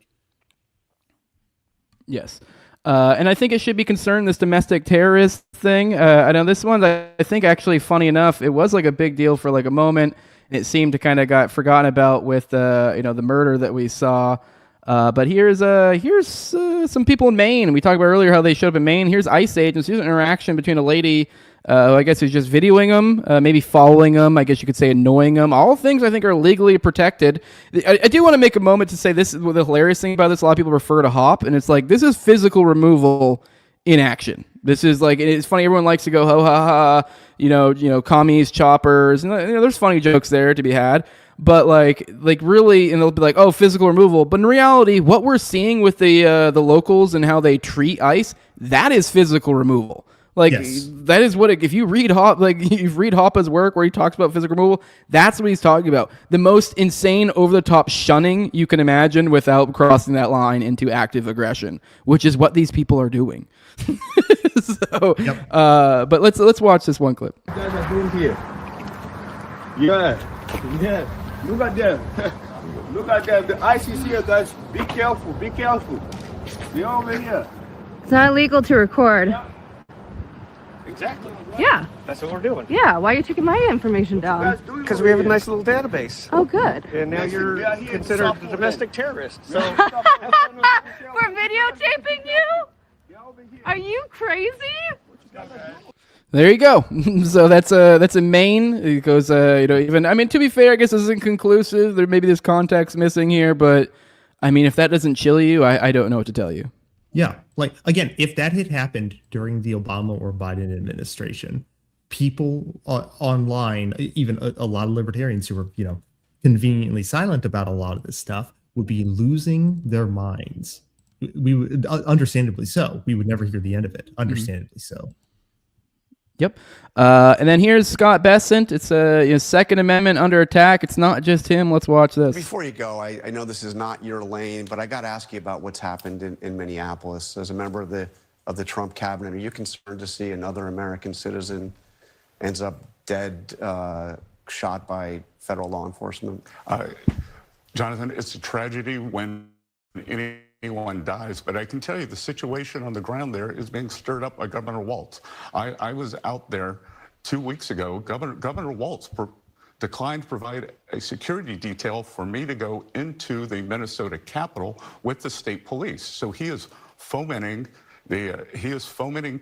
Yes. And I think it should be concerned, this domestic terrorist thing. I know this one, I think actually funny enough, it was like a big deal for like a moment. And it seemed to kind of got forgotten about with, the murder that we saw. But here's some people in Maine. We talked about earlier how they showed up in Maine. Here's ICE agents. Here's an interaction between a lady who I guess who's just videoing them, maybe following them. I guess you could say annoying them. All things I think are legally protected. I do want to make a moment to say this. The hilarious thing about this, a lot of people refer to HOP, and it's like this is physical removal in action. This is like, it's funny. Everyone likes to go ho ha ha, commies, choppers, and there's funny jokes there to be had. But like really, and they'll be like, oh, physical removal. But in reality, what we're seeing with the locals and how they treat ICE, that is physical removal. Like that is what if you read Hop, like you read Hoppa's work where he talks about physical removal, that's what he's talking about. The most insane, over the top shunning you can imagine without crossing that line into active aggression, which is what these people are doing. But let's watch this one clip. You guys are doing here. Yeah. Look at them. Look at them. The ICC guys, be careful. Be careful. They're over here. It's not illegal to record. Exactly. Yeah. That's what we're doing. Yeah. Why are you taking my information down? Because we have a nice little database. Oh, good. And now you're considered a domestic terrorist. So We're videotaping you? Are you crazy? There you go. So that's a Maine. It goes, even, I mean, to be fair, I guess this isn't conclusive. There maybe there's context missing here, but I mean, if that doesn't chill you, I don't know what to tell you. Yeah. Like, again, if that had happened during the Obama or Biden administration, people online, even a lot of libertarians who were, conveniently silent about a lot of this stuff, would be losing their minds. We would, understandably so. We would never hear the end of it. Understandably so. Yep. And then here's Scott Bessent. It's a Second Amendment under attack. It's not just him. Let's watch this. Before you go, I know this is not your lane, but I got to ask you about what's happened in Minneapolis. As a member of the Trump cabinet, are you concerned to see another American citizen ends up dead, shot by federal law enforcement? Jonathan, it's a tragedy when anyone dies, but I can tell you the situation on the ground there is being stirred up by Governor Walz. I was out there 2 weeks ago. Governor Walz declined to provide a security detail for me to go into the Minnesota Capitol with the state police. So he is fomenting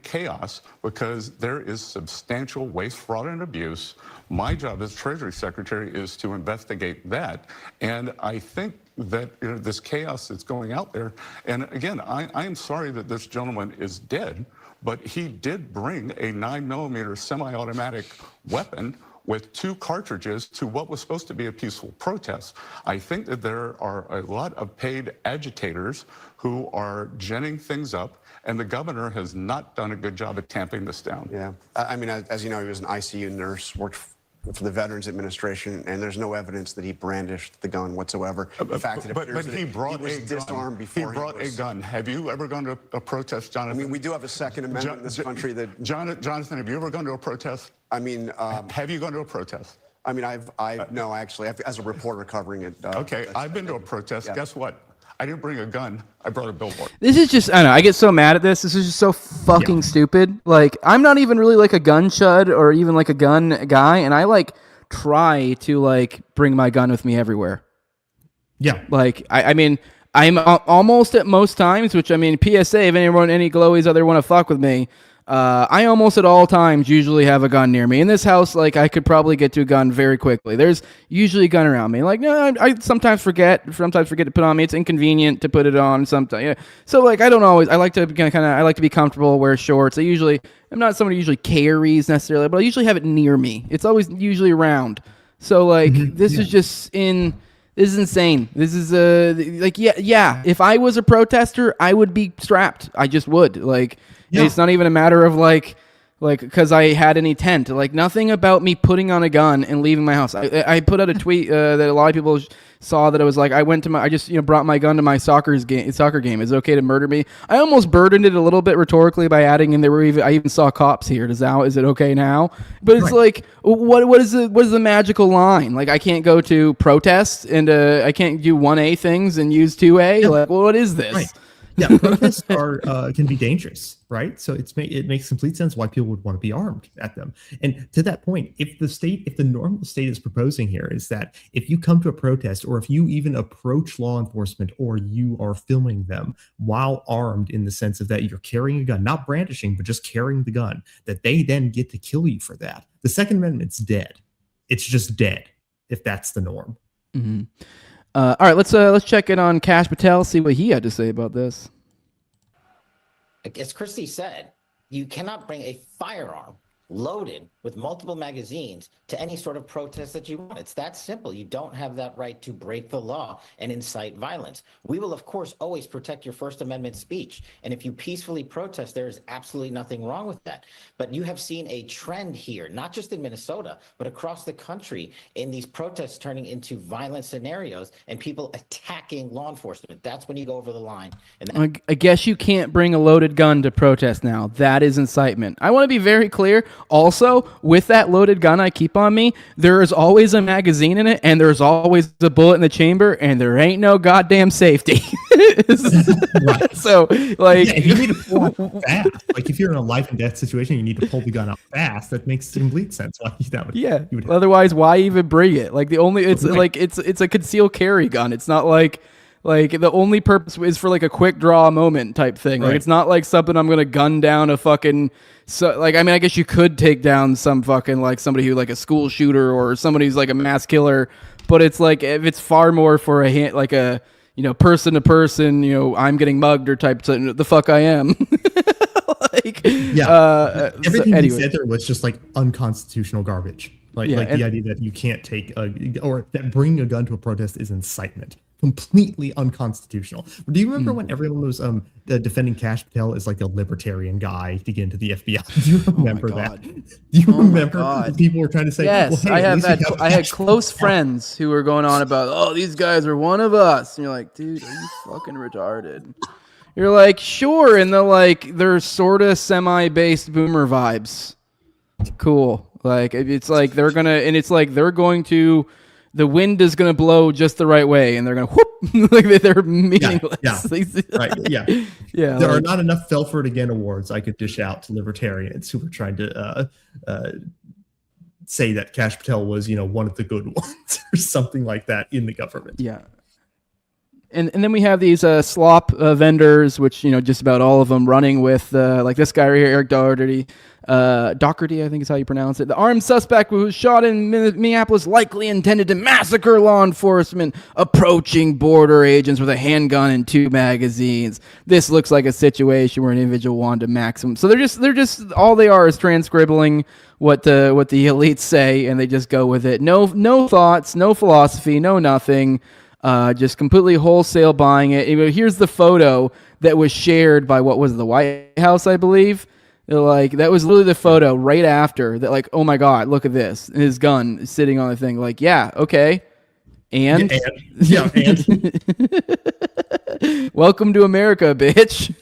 chaos because there is substantial waste, fraud, and abuse. My job as Treasury Secretary is to investigate that. And I think that this chaos that's going out there, and again, I am sorry that this gentleman is dead, but he did bring a 9mm semi-automatic weapon with 2 cartridges to what was supposed to be a peaceful protest. I think that there are a lot of paid agitators who are ginning things up, and the governor has not done a good job at tamping this down. Yeah, I mean, as you know, he was an ICU nurse, worked for the Veterans Administration, and there's no evidence that he brandished the gun whatsoever. In fact, it appears that he was disarmed before he brought a gun. Have you ever gone to a protest, Jonathan? I mean, we do have a Second Amendment in this country that... Jonathan, have you ever gone to a protest? I mean... have you gone to a protest? I mean, no, actually, as a reporter covering it. Okay, I've been to a protest. Yeah. Guess what? I didn't bring a gun. I brought a billboard. This is just, I don't know, I get so mad at this. This is just so fucking stupid. Like, I'm not even really like a gun chud or even like a gun guy, and I like try to like bring my gun with me everywhere. Yeah. Like, I mean, I'm almost at most times, which I mean, PSA, if anyone, any glowies out there want to fuck with me, I almost at all times usually have a gun near me. In this house, like, I could probably get to a gun very quickly. There's usually a gun around me. Like, no, I sometimes forget to put on me. It's inconvenient to put it on sometimes. Yeah. So, like, I don't always, I like to be comfortable, wear shorts. I'm not somebody who usually carries necessarily, but I usually have it near me. It's always usually around. So, like, this is just this is insane. This is yeah. If I was a protester, I would be strapped. I just would. Like, it's not even a matter of like because I had an intent. Like, nothing about me putting on a gun and leaving my house. I put out a tweet that a lot of people saw that it was like I just brought my gun to my soccer game. Is it okay to murder me? I almost burdened it a little bit rhetorically by adding in I even saw cops here. Is it okay now? But it's like what is the magical line? Like, I can't go to protests and I can't do 1A things and use 2A. Like, well, what is this? Right. Yeah, protests are can be dangerous, right? So it makes complete sense why people would want to be armed at them. And to that point, if the normal state is proposing here is that if you come to a protest or if you even approach law enforcement or you are filming them while armed in the sense of that you're carrying a gun, not brandishing, but just carrying the gun, that they then get to kill you for that. The Second Amendment's dead. It's just dead if that's the norm. Mm-hmm. All right, let's check in on Kash Patel, see what he had to say about this. As Christy said, you cannot bring a firearm loaded with multiple magazines to any sort of protest that you want. It's that simple. You don't have that right to break the law and incite violence. We will, of course, always protect your First Amendment speech. And if you peacefully protest, there is absolutely nothing wrong with that. But you have seen a trend here, not just in Minnesota, but across the country in these protests turning into violent scenarios and people attacking law enforcement. That's when you go over the line. And I guess you can't bring a loaded gun to protest now. That is incitement. I want to be very clear. Also, with that loaded gun I keep on me, there is always a magazine in it, and there's always a bullet in the chamber, and there ain't no goddamn safety. Right. So, like, yeah, you need to pull it fast. Like, if you're in a life and death situation, you need to pull the gun out fast. That makes complete sense. Why that would, yeah. You would Otherwise, why even bring it? Like, it's a concealed carry gun. It's not like the only purpose is for like a quick draw moment type thing. Like, it's not like something I'm gonna gun down a fucking. So, like, I mean, I guess you could take down some fucking, like, somebody who, like, a school shooter or somebody who's, like, a mass killer, but it's, like, if it's far more for a person to person, I'm getting mugged or type of, the fuck I am. Everything he said there was just, like, unconstitutional garbage. Like the idea that you can't take or that bringing a gun to a protest is incitement. Completely unconstitutional. Do you remember when everyone was defending Kash Patel as like a libertarian guy to get into the FBI? Do you remember that? Do you remember people were trying to say, yes, well, hey, I had close friends who were going on about, oh, these guys are one of us. And you're like, dude, are you fucking retarded? You're like, sure, and they're sort of semi-based boomer vibes. Cool. Like, it's like they're going to, the wind is going to blow just the right way, and they're going to whoop, like they're meaningless. Yeah. Right. Yeah. Yeah. There are not enough Felford Again awards I could dish out to libertarians who were trying to say that Kash Patel was, one of the good ones or something like that in the government. Yeah. And then we have these slop vendors, which, just about all of them running with, like this guy right here, Eric Doherty. Doherty, I think is how you pronounce it. The armed suspect who was shot in Minneapolis likely intended to massacre law enforcement, approaching border agents with a handgun and 2 magazines. This looks like a situation where an individual wanted to maximum. So they're just all they are is transcribbling what the elites say, and they just go with it. No thoughts, no philosophy, no nothing. Just completely wholesale buying it. Here's the photo that was shared by the White House, I believe. Like, that was literally the photo right after that. Like, oh my God, look at this! His gun sitting on the thing. Like, yeah, okay, and welcome to America, bitch.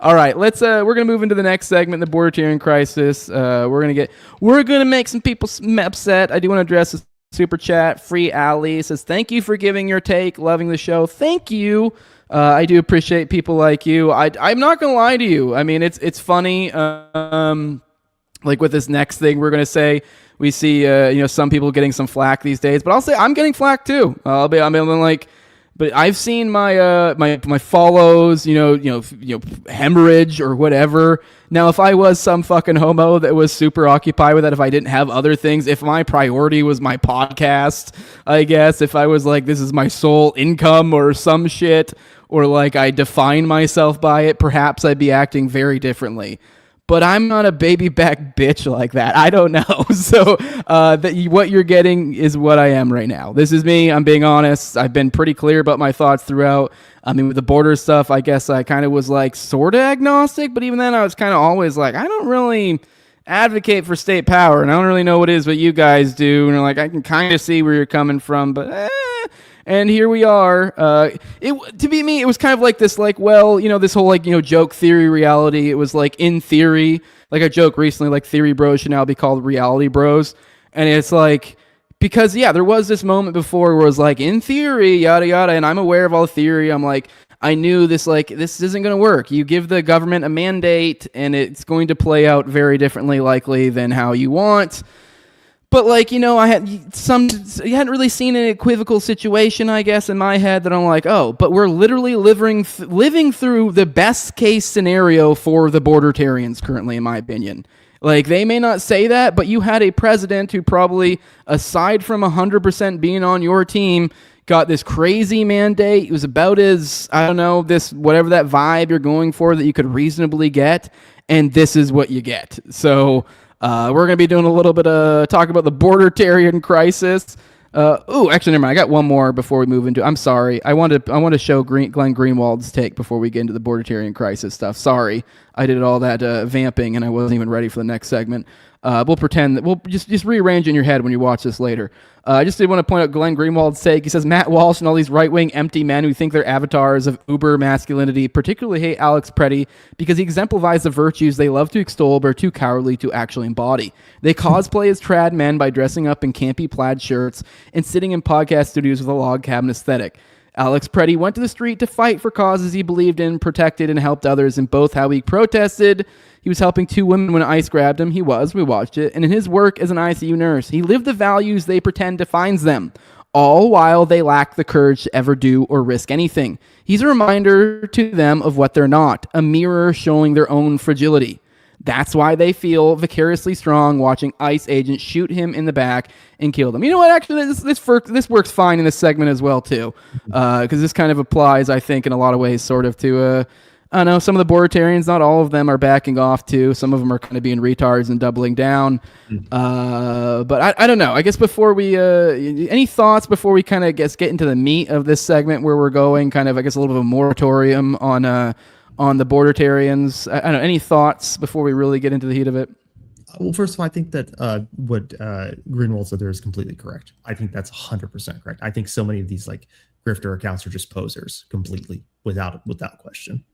All right, we're gonna move into the next segment, the Bordertarian Crisis. We're gonna make some people upset. I do want to address this. Super chat. Free Ali says, thank you for giving your take, loving the show. Thank you. I do appreciate people like you. I'm not gonna lie to you. I mean, it's funny. Like with this next thing we're gonna say, we see some people getting some flack these days, but I'll say I'm getting flack too. But I've seen my my follows, hemorrhage or whatever. Now, if I was some fucking homo that was super occupied with that, if I didn't have other things, if my priority was my podcast, I guess, if I was like, this is my sole income or some shit, or like I define myself by it, perhaps I'd be acting very differently. But I'm not a baby back bitch like that. I don't know. So what you're getting is what I am right now. This is me. I'm being honest. I've been pretty clear about my thoughts throughout. I mean, with the border stuff, I guess I kind of was like sort of agnostic. But even then, I was kind of always like, I don't really advocate for state power. And I don't really know what it is what you guys do. And like, I can kind of see where you're coming from. But and here we are. To be me, it was kind of like this, like, well, this whole joke theory reality. It was like in theory, like a joke recently, like theory bros should now be called reality bros. And it's like, because there was this moment before where it was like in theory, yada, yada. And I'm aware of all the theory. I'm like, I knew this isn't going to work. You give the government a mandate, and it's going to play out very differently, likely, than how you want. But I had you hadn't really seen an equivocal situation, I guess, in my head that I'm like, oh, but we're literally living through the best case scenario for the Bordertarians currently, in my opinion. They may not say that, but you had a president who probably, aside from 100% being on your team, got this crazy mandate. It was about as, I don't know, this whatever that vibe you're going for that you could reasonably get, and this is what you get. So we're going to be doing a little bit of talk about the Bordertarian Crisis. Actually, never mind. I got one more before we move into. I'm sorry. I want to show Glenn Greenwald's take before we get into the Bordertarian Crisis stuff. Sorry, I did all that vamping and I wasn't even ready for the next segment. We'll pretend that we'll just rearrange in your head when you watch this later. I just did want to point out Glenn Greenwald's take. He says Matt Walsh and all these right-wing empty men who think they're avatars of uber masculinity particularly hate Alex Preddy because he exemplifies the virtues they love to extol but are too cowardly to actually embody. They cosplay as trad men by dressing up in campy plaid shirts and sitting in podcast studios with a log cabin aesthetic. Alex Preddy went to the street to fight for causes he believed in, protected, and helped others in both how he protested. He was helping 2 women when ICE grabbed him. We watched it. And in his work as an ICU nurse, he lived the values they pretend defines them, all while they lack the courage to ever do or risk anything. He's a reminder to them of what they're not, a mirror showing their own fragility. That's why they feel vicariously strong watching ICE agents shoot him in the back and kill them. You know what? Actually, this works fine in this segment as well, too, because this kind of applies, I think, in a lot of ways, sort of to, I don't know, some of the Bordertarians, not all of them are backing off, too. Some of them are kind of being retards and doubling down. But I don't know. I guess before we, any thoughts before we kind of get into the meat of this segment where we're going, kind of, I guess, a little bit of a moratorium on the Bordertarians? I don't know. Any thoughts before we really get into the heat of it? Well, first of all, I think that what Greenwald said there is completely correct. I think that's 100% correct. I think so many of these grifter accounts are just posers completely, without question.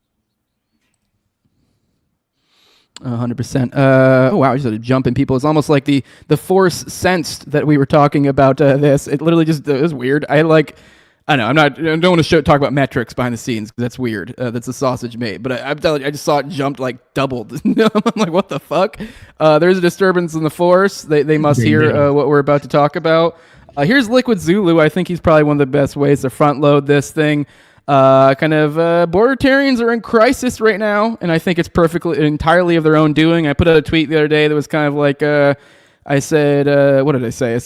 100%. Oh wow! I just had to jump in people. It's almost like the force sensed that we were talking about this. It literally just it was weird. I don't want to talk about metrics behind the scenes because that's weird. That's a sausage made. But I'm telling you, I just saw it jumped doubled. I'm like, what the fuck? There's a disturbance in the force. They must hear what we're about to talk about. Here's Liquid Zulu. I think he's probably one of the best ways to front load this thing. Bordertarians are in crisis right now, and I think it's entirely of their own doing. I put out a tweet the other day that was kind of like, I said, what did I say? I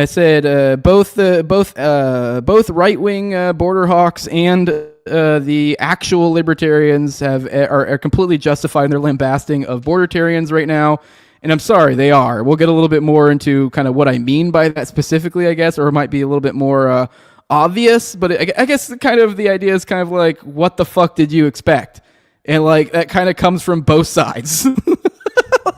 said both right-wing border hawks and the actual libertarians are completely justified in their lambasting of Bordertarians right now. And I'm sorry, they are. We'll get a little bit more into kind of what I mean by that specifically, I guess, or it might be a little bit more obvious. But I guess kind of the idea is kind of like, what the fuck did you expect? And that kind of comes from both sides.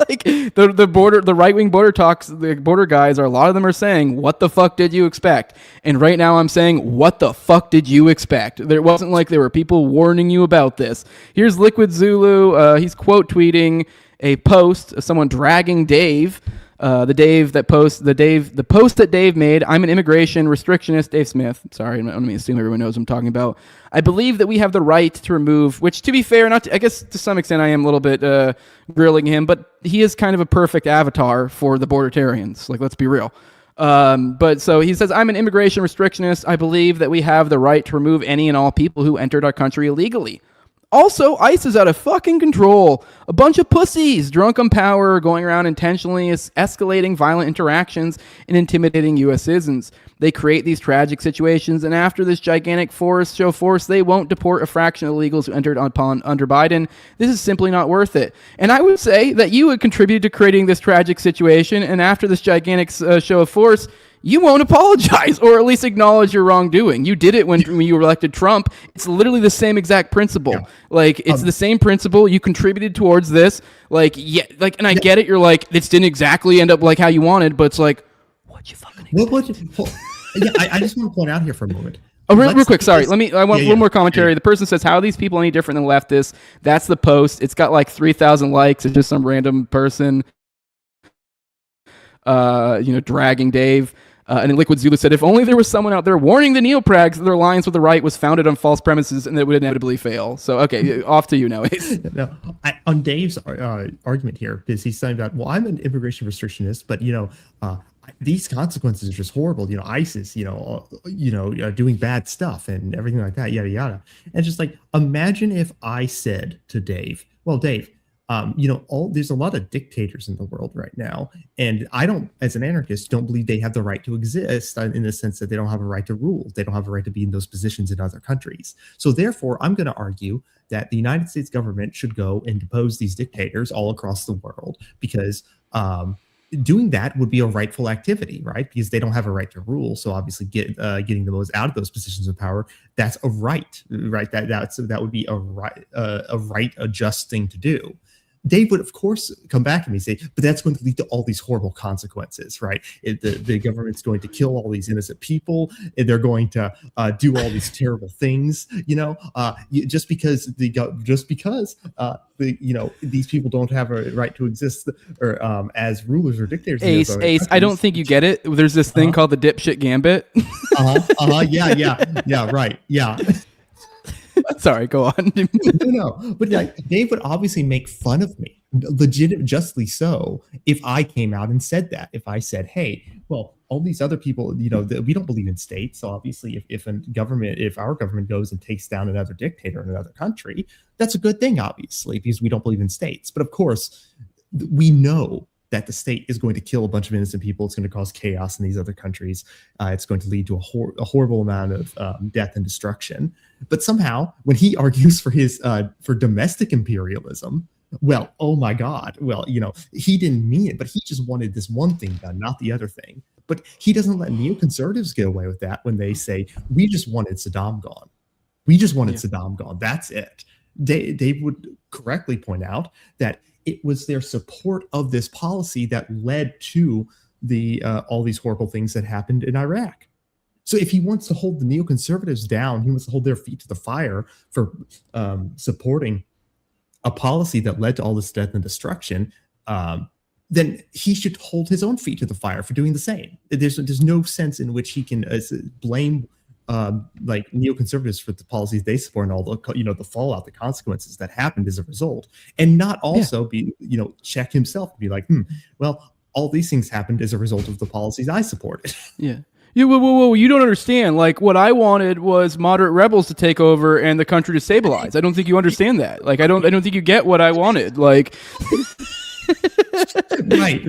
The right-wing border talks, the border guys a lot of them are saying, what the fuck did you expect? And right now I'm saying, what the fuck did you expect? There wasn't like there were people warning you about this. Here's Liquid Zulu. He's quote tweeting a post of someone dragging Dave. The post that Dave made. I'm an immigration restrictionist, Dave Smith. Sorry, I don't mean to assume everyone knows what I'm talking about. I believe that we have the right to remove, which to be fair, I guess to some extent I am a little bit grilling him, but he is kind of a perfect avatar for the Bordertarians. Let's be real. But so he says, I'm an immigration restrictionist. I believe that we have the right to remove any and all people who entered our country illegally. Also, ICE is out of fucking control. A bunch of pussies, drunk on power, going around intentionally escalating violent interactions and intimidating U.S. citizens. They create these tragic situations, and after this gigantic show of force, they won't deport a fraction of illegals who entered under Biden. This is simply not worth it. And I would say that you would contribute to creating this tragic situation, and after this gigantic show of force, you won't apologize or at least acknowledge your wrongdoing. You did it when you elected Trump. It's literally the same exact principle. Yeah. It's the same principle. You contributed towards this. And I get it. You're this didn't exactly end up like how you wanted, but it's what'd you fucking expect? I just want to point out here for a moment. Oh, real quick. Sorry. I want a little more commentary. The person says, how are these people any different than leftists? That's the post. It's got 3,000 likes. It's just some random person, dragging Dave. And then Liquid Zulu said, if only there was someone out there warning the neoprags that their alliance with the right was founded on false premises and that would inevitably fail. So, okay, off to you now, Ace. No, on Dave's argument here, because he's saying that, well, I'm an immigration restrictionist, but, these consequences are just horrible. ISIS, doing bad stuff and everything like that, yada, yada. And it's just like, imagine if I said to Dave, well, Dave, there's a lot of dictators in the world right now, and I don't, as an anarchist, don't believe they have the right to exist in the sense that they don't have a right to rule. They don't have a right to be in those positions in other countries. So therefore, I'm going to argue that the United States government should go and depose these dictators all across the world, because doing that would be a rightful activity, right? Because they don't have a right to rule. So obviously, getting the most out of those positions of power, that's a right? That would be a right, a just thing to do. Dave would, of course, come back to me and say, but that's going to lead to all these horrible consequences, right? The government's going to kill all these innocent people, and they're going to do all these terrible things, just because these people don't have a right to exist or as rulers or dictators. Ace, I don't think you get it. There's this thing called the dipshit gambit. Yeah, right, yeah. Sorry, go on. No, but Dave would obviously make fun of me, justly so, if I came out and said that. If I said, hey, well, all these other people, we don't believe in states. So obviously, if our government goes and takes down another dictator in another country, that's a good thing, obviously, because we don't believe in states. But of course, we know that the state is going to kill a bunch of innocent people. It's going to cause chaos in these other countries. It's going to lead to a horrible amount of death and destruction. But somehow, when he argues for domestic imperialism, well, oh my God, well, he didn't mean it, but he just wanted this one thing done, not the other thing. But he doesn't let neoconservatives get away with that when they say, we just wanted Saddam gone. We just wanted Saddam gone. That's it. They would correctly point out that it was their support of this policy that led to all these horrible things that happened in Iraq. So if he wants to hold the neoconservatives down, he wants to hold their feet to the fire for supporting a policy that led to all this death and destruction, then he should hold his own feet to the fire for doing the same. There's no sense in which he can blame neoconservatives for the policies they support and all the fallout, the consequences that happened as a result, and not also check himself and be like, well, all these things happened as a result of the policies I supported. Yeah. Whoa, you don't understand. Like, what I wanted was moderate rebels to take over and the country to stabilize. I don't think you understand that. Like, I don't think you get what I wanted. Like, right.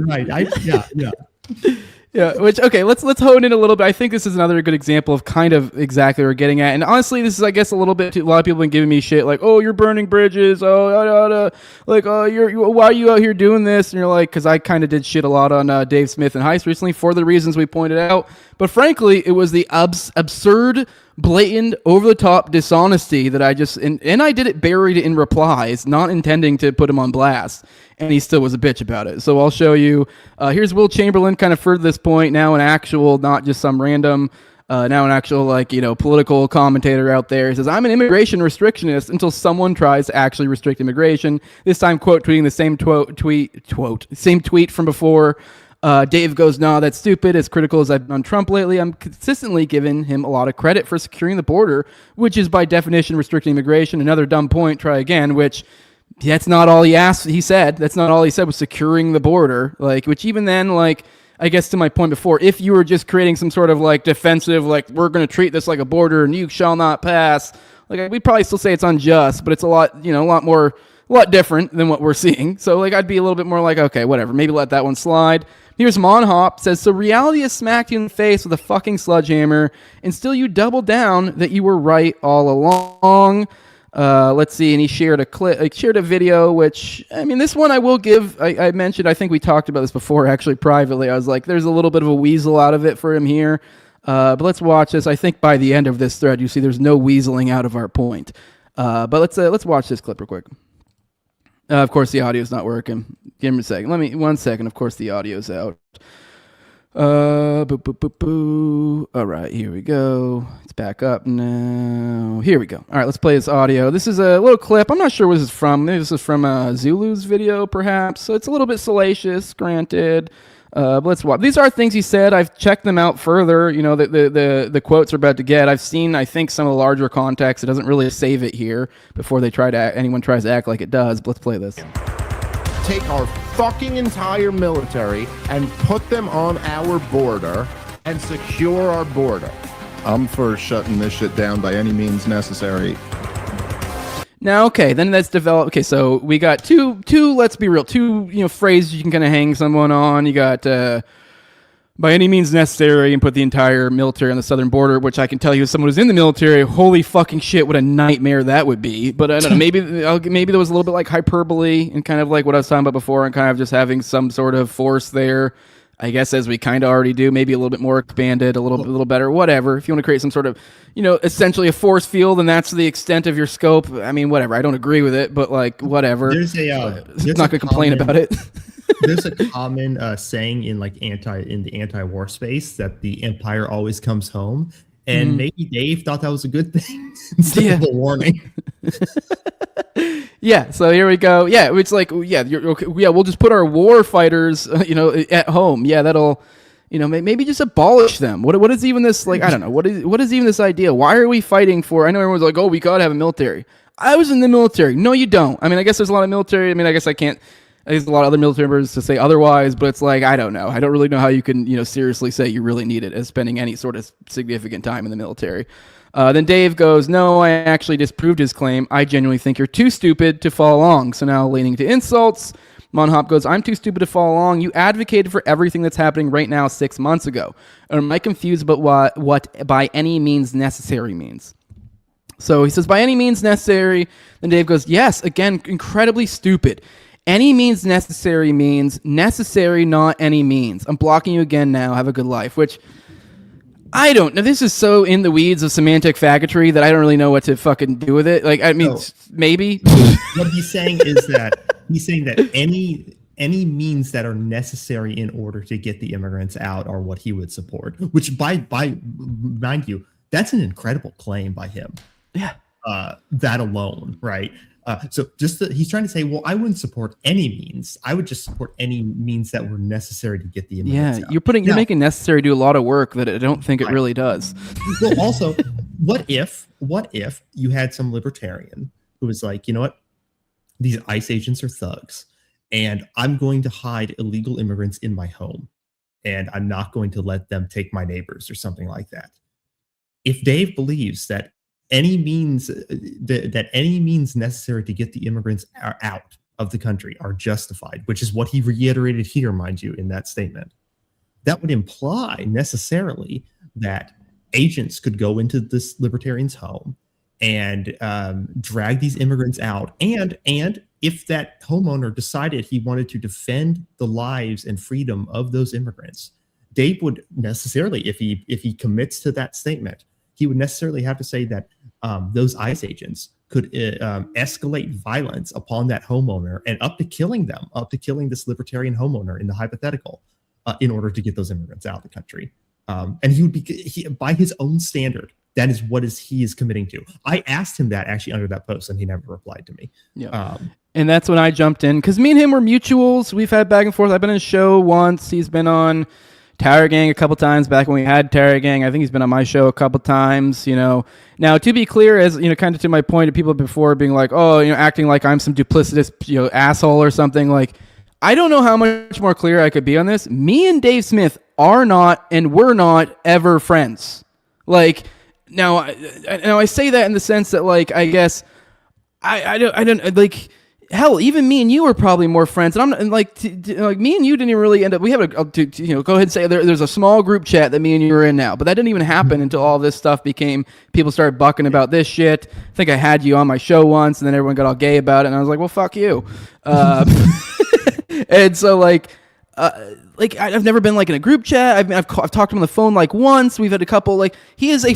Yeah, which, okay, let's hone in a little bit. I think this is another good example of kind of exactly what we're getting at. And honestly, this is, I guess, a little bit, a lot of people have been giving me shit like, oh, you're burning bridges. Oh, why are you out here doing this? And you're like, because I kind of did shit a lot on Dave Smith and Heist recently for the reasons we pointed out. But frankly, it was the absurd, blatant, over-the-top dishonesty that I just, and I did it buried in replies, not intending to put him on blast. And he still was a bitch about it. So I'll show you. Here's Will Chamberlain, kind of further this point, now an actual, not just some random, now an actual, political commentator out there. He says, I'm an immigration restrictionist until someone tries to actually restrict immigration. This time, quote, tweeting the same tweet from before. Dave goes, nah, that's stupid. As critical as I've been on Trump lately, I'm consistently giving him a lot of credit for securing the border, which is by definition restricting immigration. Another dumb point, try again, which... that's not all he asked. He said that's not all he said was securing the border. Which even then, I guess to my point before, if you were just creating some sort of defensive, we're going to treat this like a border and you shall not pass, we'd probably still say it's unjust, but it's a lot different than what we're seeing. So I'd be a little bit more okay, whatever, maybe let that one slide. Here's Monhop, says, so reality has smacked you in the face with a fucking sledgehammer, and still you double down that you were right all along. Let's see, and he shared a video, which, I mean, this one I will give, I mentioned, I think we talked about this before, actually, privately. I was like, there's a little bit of a weasel out of it for him here, but let's watch this. I think by the end of this thread, you see there's no weaseling out of our point, but let's watch this clip real quick. Of course, the audio's not working. Give me a second. 1 second. Of course, the audio's out. All right, here we go. It's back up now. Here we go. All right, let's play this audio. This is a little clip. I'm not sure what this is from. Maybe this is from Zulu's video, perhaps. So it's a little bit salacious, granted. But let's watch. These are things he said. I've checked them out further. You know, the quotes are about to get. I've seen, I think, some of the larger context. It doesn't really save it here before they anyone tries to act like it does. But let's play this. Take our fucking entire military and put them on our border and secure our border. I'm for shutting this shit down by any means necessary. Now, okay, then that's developed. Okay, so we got two. Let's be real. Two, phrases you can kind of hang someone on. You got by any means necessary, and put the entire military on the southern border. Which I can tell you, as someone who's in the military, holy fucking shit, what a nightmare that would be. But I don't know. Maybe there was a little bit like hyperbole and kind of like what I was talking about before, and kind of just having some sort of force there. I guess as we kind of already do, maybe a little bit more expanded, a little better, whatever. If you want to create some sort of, essentially a force field, and that's the extent of your scope. I mean, whatever. I don't agree with it, but like, whatever. There's I'm not going to complain about it. There's a common saying in the anti-war space that the empire always comes home, and maybe Dave thought that was a good thing instead of a warning. Yeah, so here we go. Yeah, it's like, we'll just put our war fighters, at home. Yeah, that'll, maybe just abolish them. What is even this, like, I don't know. What is even this idea? Why are we fighting for, I know everyone's like, oh, we gotta have a military. I was in the military. No, you don't. I mean, I guess there's a lot of military. I mean, I guess there's a lot of other military members to say otherwise, but it's like, I don't know. I don't really know how you can, seriously say you really need it as spending any sort of significant time in the military. Then Dave goes, no, I actually disproved his claim. I genuinely think you're too stupid to follow along. So now leaning to insults, Monhop goes, I'm too stupid to follow along. You advocated for everything that's happening right now 6 months ago. Or am I confused about what by any means necessary means? So he says, by any means necessary. Then Dave goes, yes, again, incredibly stupid. Any means necessary means necessary, not any means. I'm blocking you again now. Have a good life. Which, I don't know. This is so in the weeds of semantic faggotry that I don't really know what to fucking do with it. Like, I mean, maybe. What he's saying is that any means that are necessary in order to get the immigrants out are what he would support. Which, by mind you, that's an incredible claim by him. Yeah. That alone, right? So he's trying to say, well, I wouldn't support any means. I would just support any means that were necessary to get the immigrants out. You're making necessary do a lot of work that I don't think it really does. Well, also, what if you had some libertarian who was like, you know what? These ICE agents are thugs, and I'm going to hide illegal immigrants in my home, and I'm not going to let them take my neighbors or something like that. If Dave believes that any means necessary to get the immigrants out of the country are justified, which is what he reiterated here, mind you, in that statement, that would imply necessarily that agents could go into this libertarian's home and drag these immigrants out. And if that homeowner decided he wanted to defend the lives and freedom of those immigrants, Dave would necessarily, if he commits to that statement, he would necessarily have to say that those ICE agents could escalate violence upon that homeowner and up to killing this libertarian homeowner in the hypothetical in order to get those immigrants out of the country. And he would be, by his own standard, that is what he is committing to. I asked him that actually under that post, and he never replied to me. Yeah. And that's when I jumped in, because me and him were mutuals. We've had back and forth. I've been in a show once. He's been on Tower Gang a couple times back when we had Tower Gang. I think he's been on my show a couple times, Now, to be clear, as, kind of to my point of people before being like, oh, acting like I'm some duplicitous, asshole or something. Like, I don't know how much more clear I could be on this. Me and Dave Smith are not and were not ever friends. Like, now I say that in the sense that, like, I guess I don't like. Hell, even me and you are probably more friends, and I'm not, and like me and you didn't even really end up. We have go ahead and say there's a small group chat that me and you are in now, but that didn't even happen until all this stuff became. People started bucking about this shit. I think I had you on my show once, and then everyone got all gay about it, and I was like, well, fuck you. And so I've never been like in a group chat. I've talked to him on the phone like once. We've had a couple, like, he was a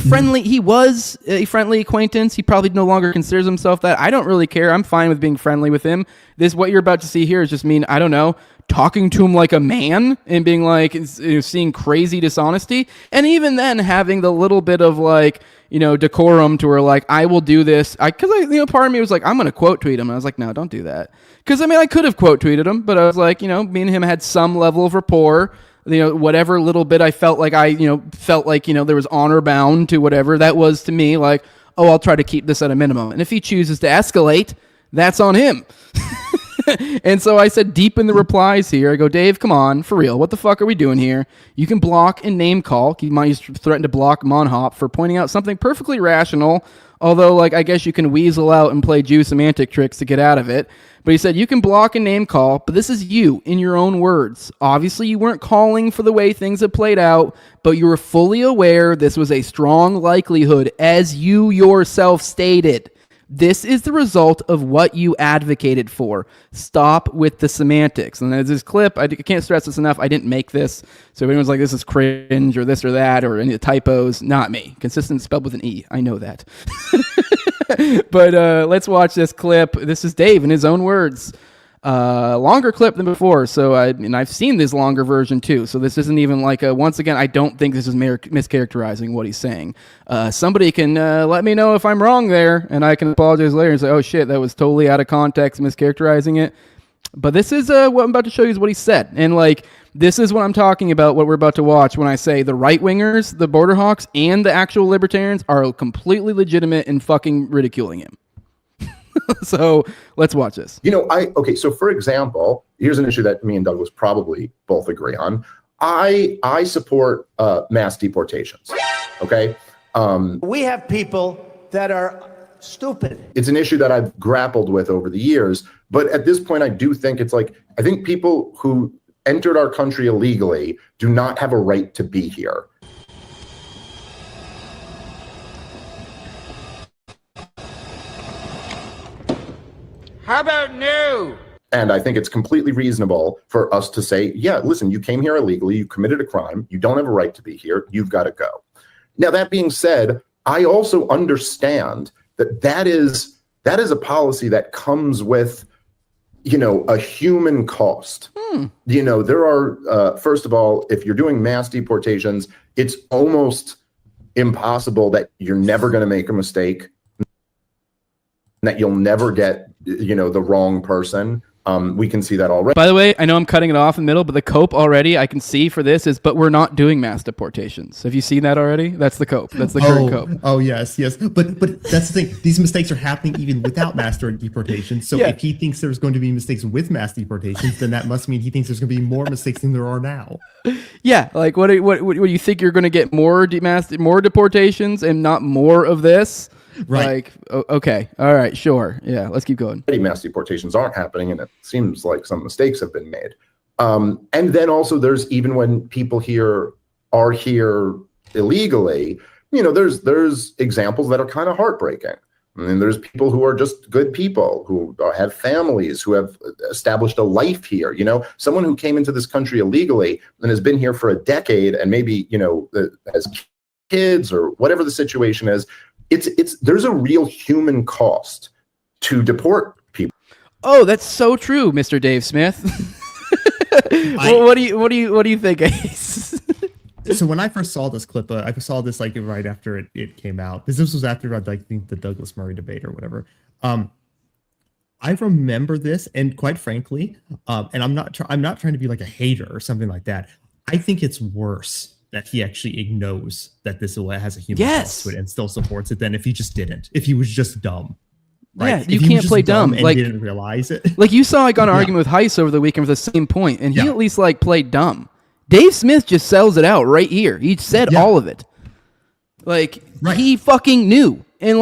friendly acquaintance. He probably no longer considers himself that. I don't really care. I'm fine with being friendly with him. What you're about to see here is just me, I don't know, talking to him like a man and being like, seeing crazy dishonesty. And even then having the little bit of like, decorum to where like, I will do this. Cause part of me was like, I'm going to quote tweet him. And I was like, no, don't do that. Cause I could have quote tweeted him, but I was like, me and him had some level of rapport. Whatever little bit I felt like there was honor bound to whatever that was to me, like, oh, I'll try to keep this at a minimum. And if he chooses to escalate, that's on him. And so I said deep in the replies here, I go, Dave, come on, for real. What the fuck are we doing here? You can block and name call. You might threaten to block Monhop for pointing out something perfectly rational. Although, like, I guess you can weasel out and play Jew semantic tricks to get out of it. But he said, you can block and name call, but this is you, in your own words. Obviously, you weren't calling for the way things have played out, but you were fully aware this was a strong likelihood, as you yourself stated. This is the result of what you advocated for. Stop with the semantics. And there's this clip, I can't stress this enough, I didn't make this. So if anyone's like, this is cringe, or this or that, or any of the typos, not me. Consistent spelled with an E, I know that. But let's watch this clip. This is Dave in his own words. Longer clip than before, so I've seen this longer version too, so this isn't even like once again, I don't think this is mischaracterizing what he's saying. Somebody can let me know if I'm wrong there, and I can apologize later and say, oh shit, that was totally out of context, mischaracterizing it. But this is what I'm about to show you is what he said, and like, this is what I'm talking about, what we're about to watch when I say the right-wingers, the border hawks, and the actual libertarians are completely legitimate in fucking ridiculing him. So let's watch this. So for example, here's an issue that me and Douglas probably both agree on. I support mass deportations. Okay. We have people that are stupid. It's an issue that I've grappled with over the years, but at this point, I do think I think people who entered our country illegally do not have a right to be here. How about no? And I think it's completely reasonable for us to say, yeah, listen, you came here illegally, you committed a crime, you don't have a right to be here, you've got to go. Now, that being said, I also understand that is a policy that comes with, a human cost. There are, first of all, if you're doing mass deportations, it's almost impossible that you're never going to make a mistake, that you'll never get, the wrong person. We can see that already. By the way, I know I'm cutting it off in the middle, but the cope already I can see for this is, but we're not doing mass deportations. Have you seen that already? That's the cope. That's the current cope. Oh, yes. But that's the thing. These mistakes are happening even without mass deportations. So if he thinks there's going to be mistakes with mass deportations, then that must mean he thinks there's going to be more mistakes than there are now. Yeah, like what do you think you're going to get more deportations and not more of this? Right. Like, okay. All right. Sure. Yeah. Let's keep going. Mass deportations aren't happening, and it seems like some mistakes have been made. And then also there's, even when people are here illegally, there's examples that are kind of heartbreaking. I mean, there's people who are just good people, who have families, who have established a life here. Someone who came into this country illegally and has been here for a decade, and maybe, as kids or whatever the situation is, there's a real human cost to deport people. Oh, that's so true, Mr. Dave Smith. Well, what do you think, Ace? So when I first saw this clip, I saw this like right after it came out, because this was after I think the Douglas Murray debate or whatever. I remember this, and quite frankly, and I'm not trying to be like a hater or something like that. I think it's worse that he actually knows that this has a human cost to it and still supports it than if he just didn't. If he was just dumb. Right? Yeah, you can't play dumb. And like, didn't realize it. Like you saw, I got an argument with Heiss over the weekend for the same point, and he at least like played dumb. Dave Smith just sells it out right here. He said all of it. Like he fucking knew, and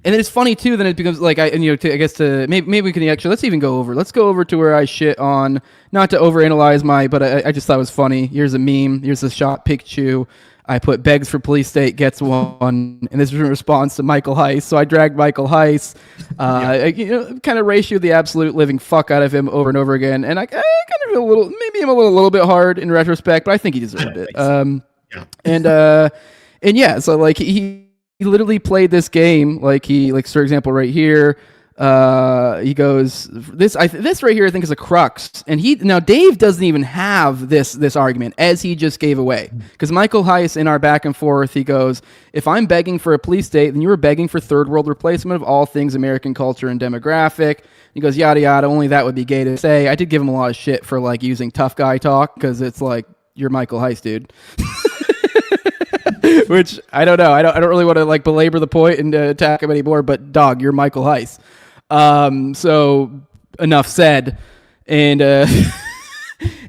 and it's funny too. Then it becomes like maybe we can actually let's go over to where I shit on, not to overanalyze but I just thought it was funny. Here's a meme. Here's a shot Pikachu. I put begs for police state, gets one, and this is in response to Michael Heiss. So I dragged Michael Heiss, kind of ratioed the absolute living fuck out of him over and over again, and I kind of feel I'm a little bit hard in retrospect, but I think he deserved it. So like he literally played this game like for example right here. he goes, this right here I think is a crux, and now Dave doesn't even have this argument as he just gave away, because Michael Heiss in our back and forth, he goes, if I'm begging for a police state, then you were begging for third world replacement of all things American culture and demographic. He goes, yada yada, only that would be gay to say. I did give him a lot of shit for like using tough guy talk, because it's like, you're Michael Heiss, dude. Which I don't know. I don't really want to like belabor the point and attack him anymore. But dog, you're Michael Heiss. So enough said. And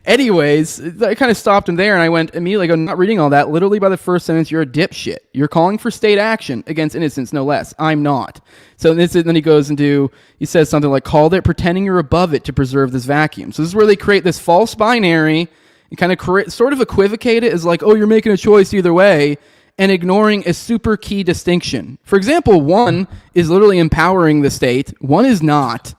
anyways, I kind of stopped him there, and I went immediately. I'm not reading all that. Literally by the first sentence, you're a dipshit. You're calling for state action against innocents, no less. I'm not. So then he goes into, he says something like, called it pretending you're above it to preserve this vacuum. So this is where they create this false binary and kind of sort of equivocate it as like, oh, you're making a choice either way, and ignoring a super key distinction. For example, one is literally empowering the state. One is not.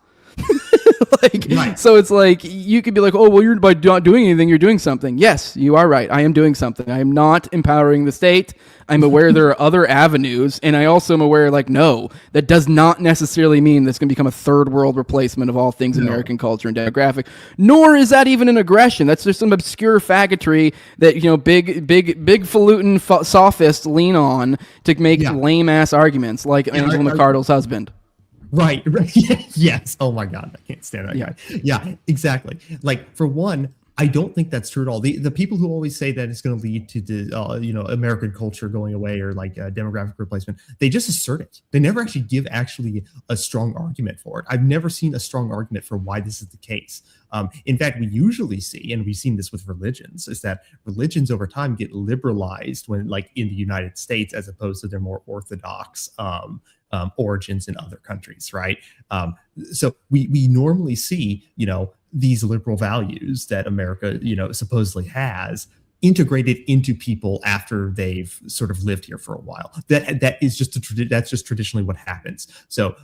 Right. So it's like, you could be like, oh, well, you're by not doing anything, you're doing something. Yes, you are right. I am doing something. I am not empowering the state. I'm aware there are other avenues, and I also am aware, like, no, that does not necessarily mean that's going to become a third world replacement of all things American culture and demographic, nor is that even an aggression. That's just some obscure faggotry that, big falutin sophists lean on to make lame-ass arguments, like Angela McArdle's husband. Right. Yes. Oh my God, I can't stand that guy. Yeah, exactly. Like, for one, I don't think that's true at all. The people who always say that it's going to lead to the American culture going away or like demographic replacement, they just assert it. They never actually give a strong argument for it. I've never seen a strong argument for why this is the case. In fact, we usually see, and we've seen this with religions, is that religions over time get liberalized when, like, in the United States, as opposed to their more orthodox origins in other countries, right? So we normally see, these liberal values that America, supposedly has, integrated into people after they've sort of lived here for a while. That's just traditionally what happens. So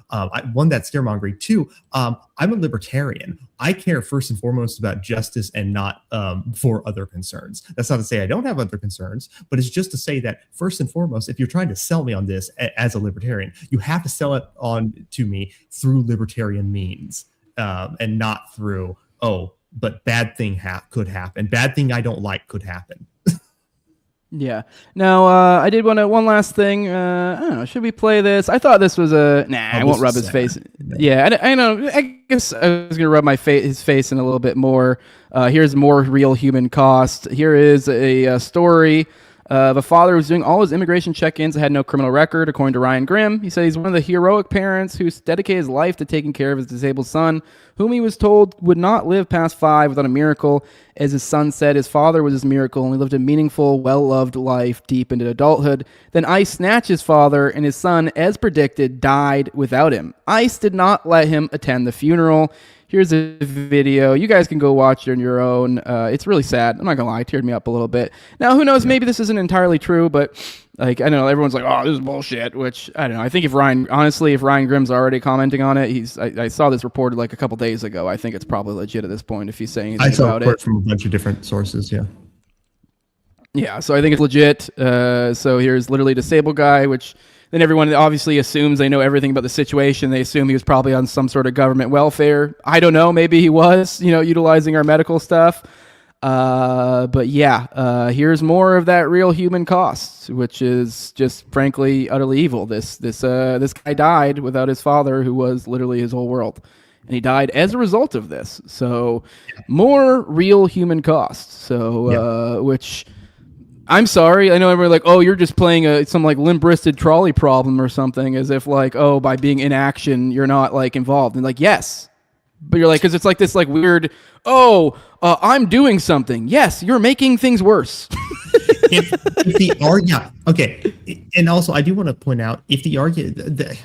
one, that's scaremongering. Two, I'm a libertarian. I care first and foremost about justice and not for other concerns. That's not to say I don't have other concerns, but it's just to say that first and foremost, if you're trying to sell me on this as a libertarian, you have to sell it on to me through libertarian means, and not through, but bad thing could happen. Bad thing I don't like could happen. Yeah. Now, I did one last thing. I don't know. Should we play this? I thought this was I won't rub his face. Yeah, I know. I guess I was going to rub his face in a little bit more. Here's more real human cost. Here is a story of a father who was doing all his immigration check-ins and had no criminal record, according to Ryan Grimm. He said he's one of the heroic parents who dedicated his life to taking care of his disabled son, whom he was told would not live past 5 without a miracle. As his son said, his father was his miracle, and he lived a meaningful, well-loved life deep into adulthood. Then ICE snatched his father, and his son, as predicted, died without him. ICE did not let him attend the funeral. Here's a video. You guys can go watch it on your own. It's really sad. I'm not going to lie. It teared me up a little bit. Now, who knows? Maybe this isn't entirely true, but like, I don't know. Everyone's like, oh, this is bullshit, which I don't know. I think if Ryan Grimm's already commenting on it, I saw this reported like a couple days ago. I think it's probably legit at this point if he's saying anything about it. I saw it from a bunch of different sources, yeah. Yeah, so I think it's legit. So here's literally disabled guy, which then everyone obviously assumes they know everything about the situation. They assume he was probably on some sort of government welfare. I don't know. Maybe he was, utilizing our medical stuff. But yeah, here's more of that real human cost, which is just frankly utterly evil. This guy died without his father, who was literally his whole world, and he died as a result of this. So more real human cost. So which. I'm sorry. I know everyone's like, oh, you're just playing some like limp-wristed trolley problem or something, as if like, oh, by being in action, you're not like involved. And like, yes, but you're like, because it's like this like weird, I'm doing something. Yes, you're making things worse. Okay. And also, I do want to point out, if the argument,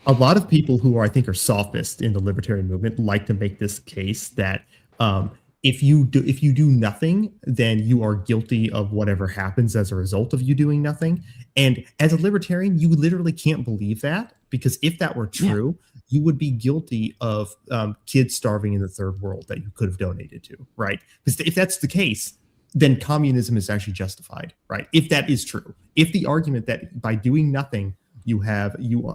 a lot of people who I think are sophists in the libertarian movement like to make this case that if you do nothing, then you are guilty of whatever happens as a result of you doing nothing. And as a libertarian, you literally can't believe that, because if that were true, you would be guilty of kids starving in the third world that you could have donated to, right? Because if that's the case, then communism is actually justified, right? If that is true, if the argument that by doing nothing you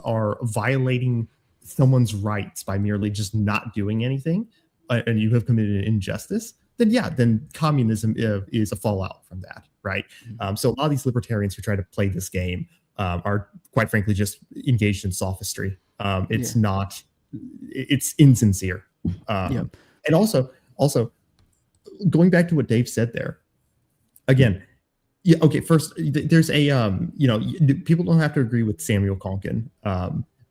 are violating someone's rights by merely just not doing anything, and you have committed an injustice, then communism is a fallout from that, right? So a lot of these libertarians who try to play this game are, quite frankly, just engaged in sophistry. It's insincere. And also going back to what Dave said there, again, first, there's a, people don't have to agree with Samuel Konkin,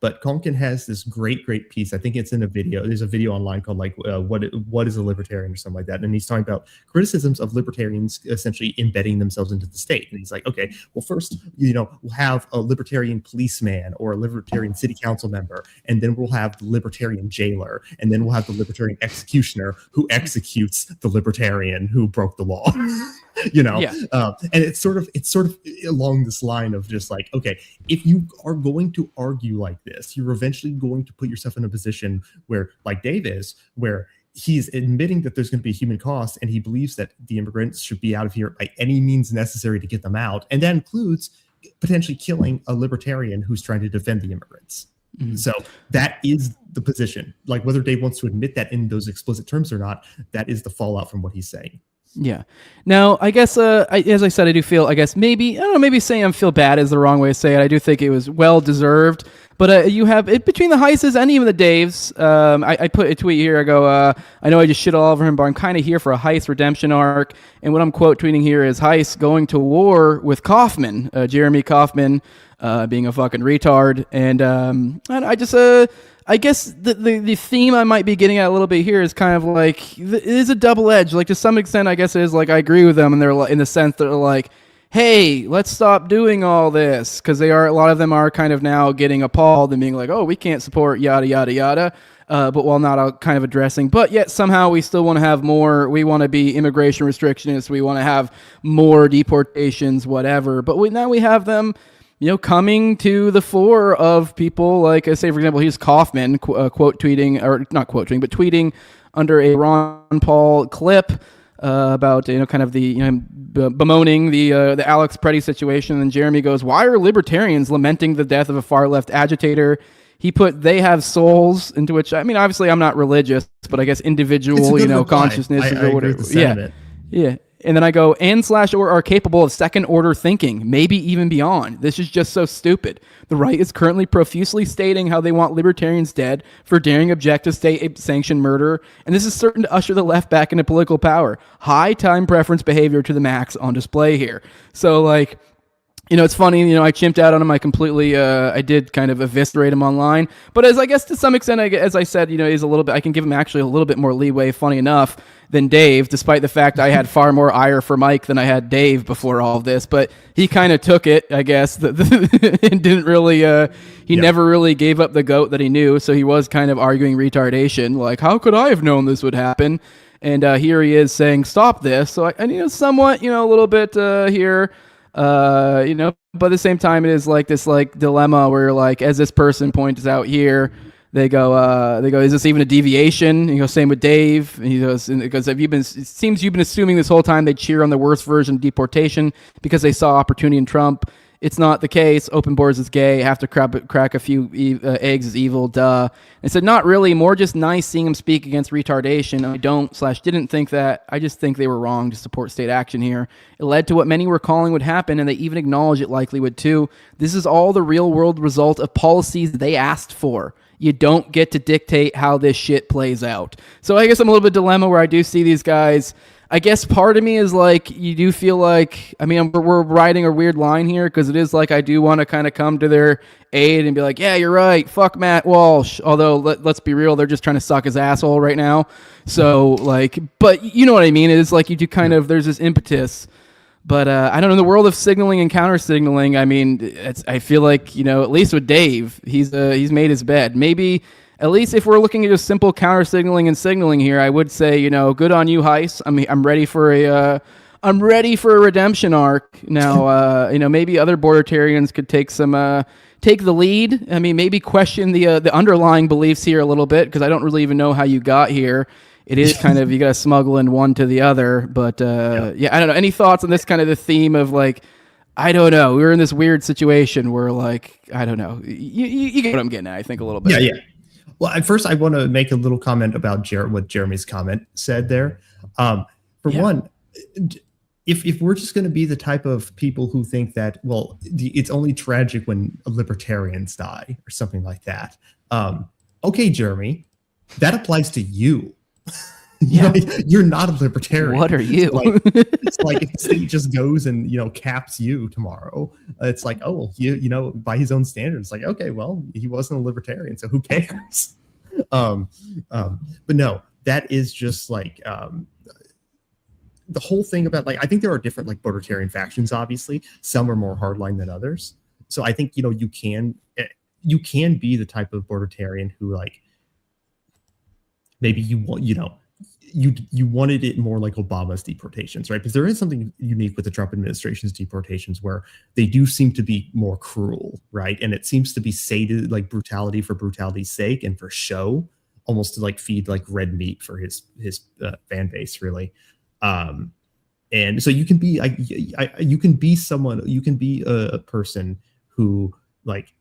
but Konkin has this great piece. I think it's in a video. There's a video online called what is a libertarian or something like that. And he's talking about criticisms of libertarians essentially embedding themselves into the state. And he's like, okay, well, first, we'll have a libertarian policeman or a libertarian city council member, and then we'll have the libertarian jailer, and then we'll have the libertarian executioner who executes the libertarian who broke the law. And it's sort of along this line of just like, okay, if you are going to argue like this, you're eventually going to put yourself in a position where, like Dave is, where he's admitting that there's going to be a human cost, and he believes that the immigrants should be out of here by any means necessary to get them out, and that includes potentially killing a libertarian who's trying to defend the immigrants. So that is the position. Like, whether Dave wants to admit that in those explicit terms or not, that is the fallout from what he's saying. Yeah. Now, I guess, as I said, I do feel, maybe saying I feel bad is the wrong way to say it. I do think it was well deserved. But you have it between the Heises and even the Daves. I put a tweet here. I go, I know I just shit all over him, but I'm kind of here for a Heist redemption arc. And what I'm quote tweeting here is Heist going to war with Kaufman, Jeremy Kaufman, being a fucking retard. And I just, I guess the theme I might be getting at a little bit here is kind of like, it is a double edge. Like, to some extent, I guess it is like, I agree with them, and they're in the sense that they're like, hey, let's stop doing all this, because a lot of them are kind of now getting appalled and being like, oh, we can't support yada yada yada, but while not kind of addressing, but yet somehow we still want to have more. We want to be immigration restrictionists. We want to have more deportations, whatever. But now we have them, coming to the fore of people like, say, for example, here's Kaufman quote tweeting, or not quote tweeting, but tweeting under a Ron Paul clip about, kind of the, bemoaning the Alex Preddy situation. And Jeremy goes, why are libertarians lamenting the death of a far left agitator? He put, they have souls, into which, obviously I'm not religious, but I guess individual, consciousness or whatever. Yeah. And then I go, and/or are capable of second order thinking, maybe even beyond. This is just so stupid. The right is currently profusely stating how they want libertarians dead for daring object to state-sanctioned murder, and this is certain to usher the left back into political power. High time preference behavior to the max on display here. So, like, it's funny, I chimped out on him. I completely, I did kind of eviscerate him online. But as I guess to some extent, as I said, he's a little bit, I can give him actually a little bit more leeway, funny enough, than Dave, despite the fact I had far more ire for Mike than I had Dave before all of this. But he kind of took it, I guess, and didn't really, never really gave up the goat that he knew. So he was kind of arguing retardation, like, how could I have known this would happen? And here he is saying, stop this. So I somewhat, a little bit here. But at the same time, it is like this dilemma where, like, as this person points out here, they go, is this even a deviation? And he goes, same with Dave. And he goes, it seems you've been assuming this whole time they cheer on the worst version of deportation because they saw opportunity in Trump. It's not the case. Open borders is gay. Have to crack a few eggs is evil. Duh. And said, not really. More just nice seeing him speak against retardation. I didn't think that. I just think they were wrong to support state action here. It led to what many were calling would happen, and they even acknowledge it likely would too. This is all the real world result of policies they asked for. You don't get to dictate how this shit plays out. So I guess I'm a little bit dilemma where I do see these guys. I guess part of me is like, you do feel like, we're riding a weird line here, because it is like, I do want to kind of come to their aid and be like, yeah, you're right, fuck Matt Walsh. Although, let's be real, they're just trying to suck his asshole right now. So, like, but you know what I mean? It is like, you do kind of, there's this impetus. But I don't know, in the world of signaling and counter signaling, I feel like, at least with Dave, he's made his bed. Maybe, at least if we're looking at just simple counter signaling and signaling here, I would say, good on you, Heist. I'm ready for a redemption arc. Now, maybe other Bordertarians could take the lead. Maybe question the underlying beliefs here a little bit, because I don't really even know how you got here. It is kind of, you got to smuggle in one to the other. But I don't know. Any thoughts on this kind of the theme of, like, I don't know. We were in this weird situation where, like, I don't know. You get what I'm getting at, I think, a little bit. Yeah. Well, at first, I want to make a little comment about what Jeremy's comment said there. One, if we're just going to be the type of people who think that, well, it's only tragic when libertarians die or something like that. Okay, Jeremy, that applies to you. Yeah, you're not a libertarian. What are you? It's like if the state just goes and caps you tomorrow. It's like, oh, by his own standards, like, okay, well, he wasn't a libertarian, so who cares? But no, that is just like the whole thing about I think there are different Bordertarian factions. Obviously, some are more hardline than others. So I think you can be the type of Bordertarian who maybe you want you wanted it more like Obama's deportations, right? Because there is something unique with the Trump administration's deportations where they do seem to be more cruel, right? And it seems to be sated brutality for brutality's sake and for show, almost to feed red meat for his fan base, really. And so you can be a person who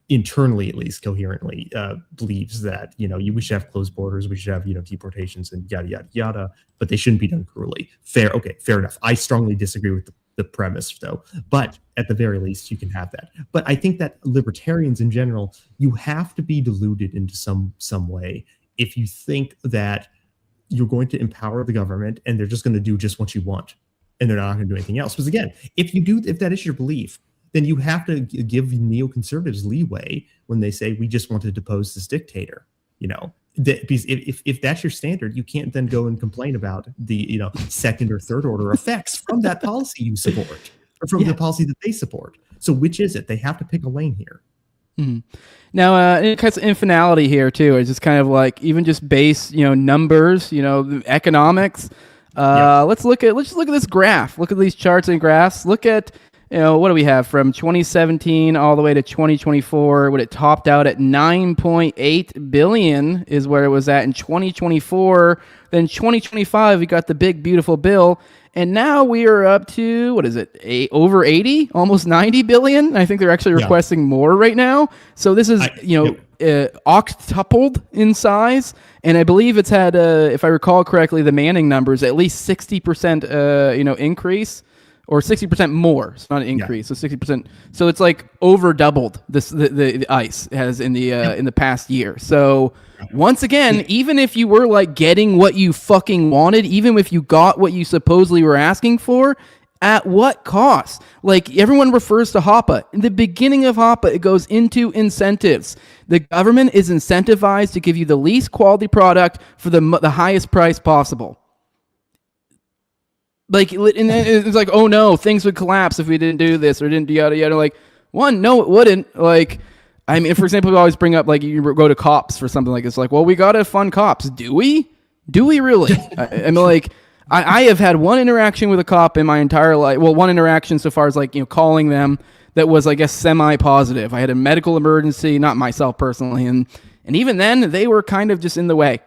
internally, at least coherently, believes that we should have closed borders, we should have deportations and yada yada yada, but they shouldn't be done cruelly. Fair enough. I strongly disagree with the premise, though. But at the very least, you can have that. But I think that libertarians in general, you have to be deluded into some way if you think that you're going to empower the government and they're just going to do just what you want and they're not going to do anything else. Because again, if that is your belief, then you have to give neoconservatives leeway when they say we just want to depose this dictator. Because if that's your standard, you can't then go and complain about the second or third order effects from that policy you support or from the policy that they support. So which is it? They have to pick a lane here. Mm-hmm. Now, it cuts infinality here too. It's just kind of even just base, numbers, economics. Let's just look at this graph. Look at these charts and graphs. Look at what do we have from 2017 all the way to 2024? When it topped out at 9.8 billion is where it was at in 2024. Then 2025, we got the big beautiful bill, and now we are up to over 80, almost 90 billion. I think they're actually requesting more right now. So this is octupled in size, and I believe it's had, if I recall correctly, the Manning numbers at least 60% increase. Or 60% more. It's not an increase. So 60%. So it's over doubled the ICE has in the past year. So once again, even if you were getting what you fucking wanted, even if you got what you supposedly were asking for, at what cost? Everyone refers to HOPA. In the beginning of HOPA, it goes into incentives. The government is incentivized to give you the least quality product for the highest price possible. And then it's oh no, things would collapse if we didn't do this or didn't do yada yada. No, it wouldn't. I mean, for example, we always bring up you go to cops for something like this. Well, we gotta fund cops. Do we? Do we really? I have had one interaction with a cop in my entire life. Well, one interaction so far as calling them that was, I guess, semi-positive. I had a medical emergency, not myself personally, and even then they were kind of just in the way.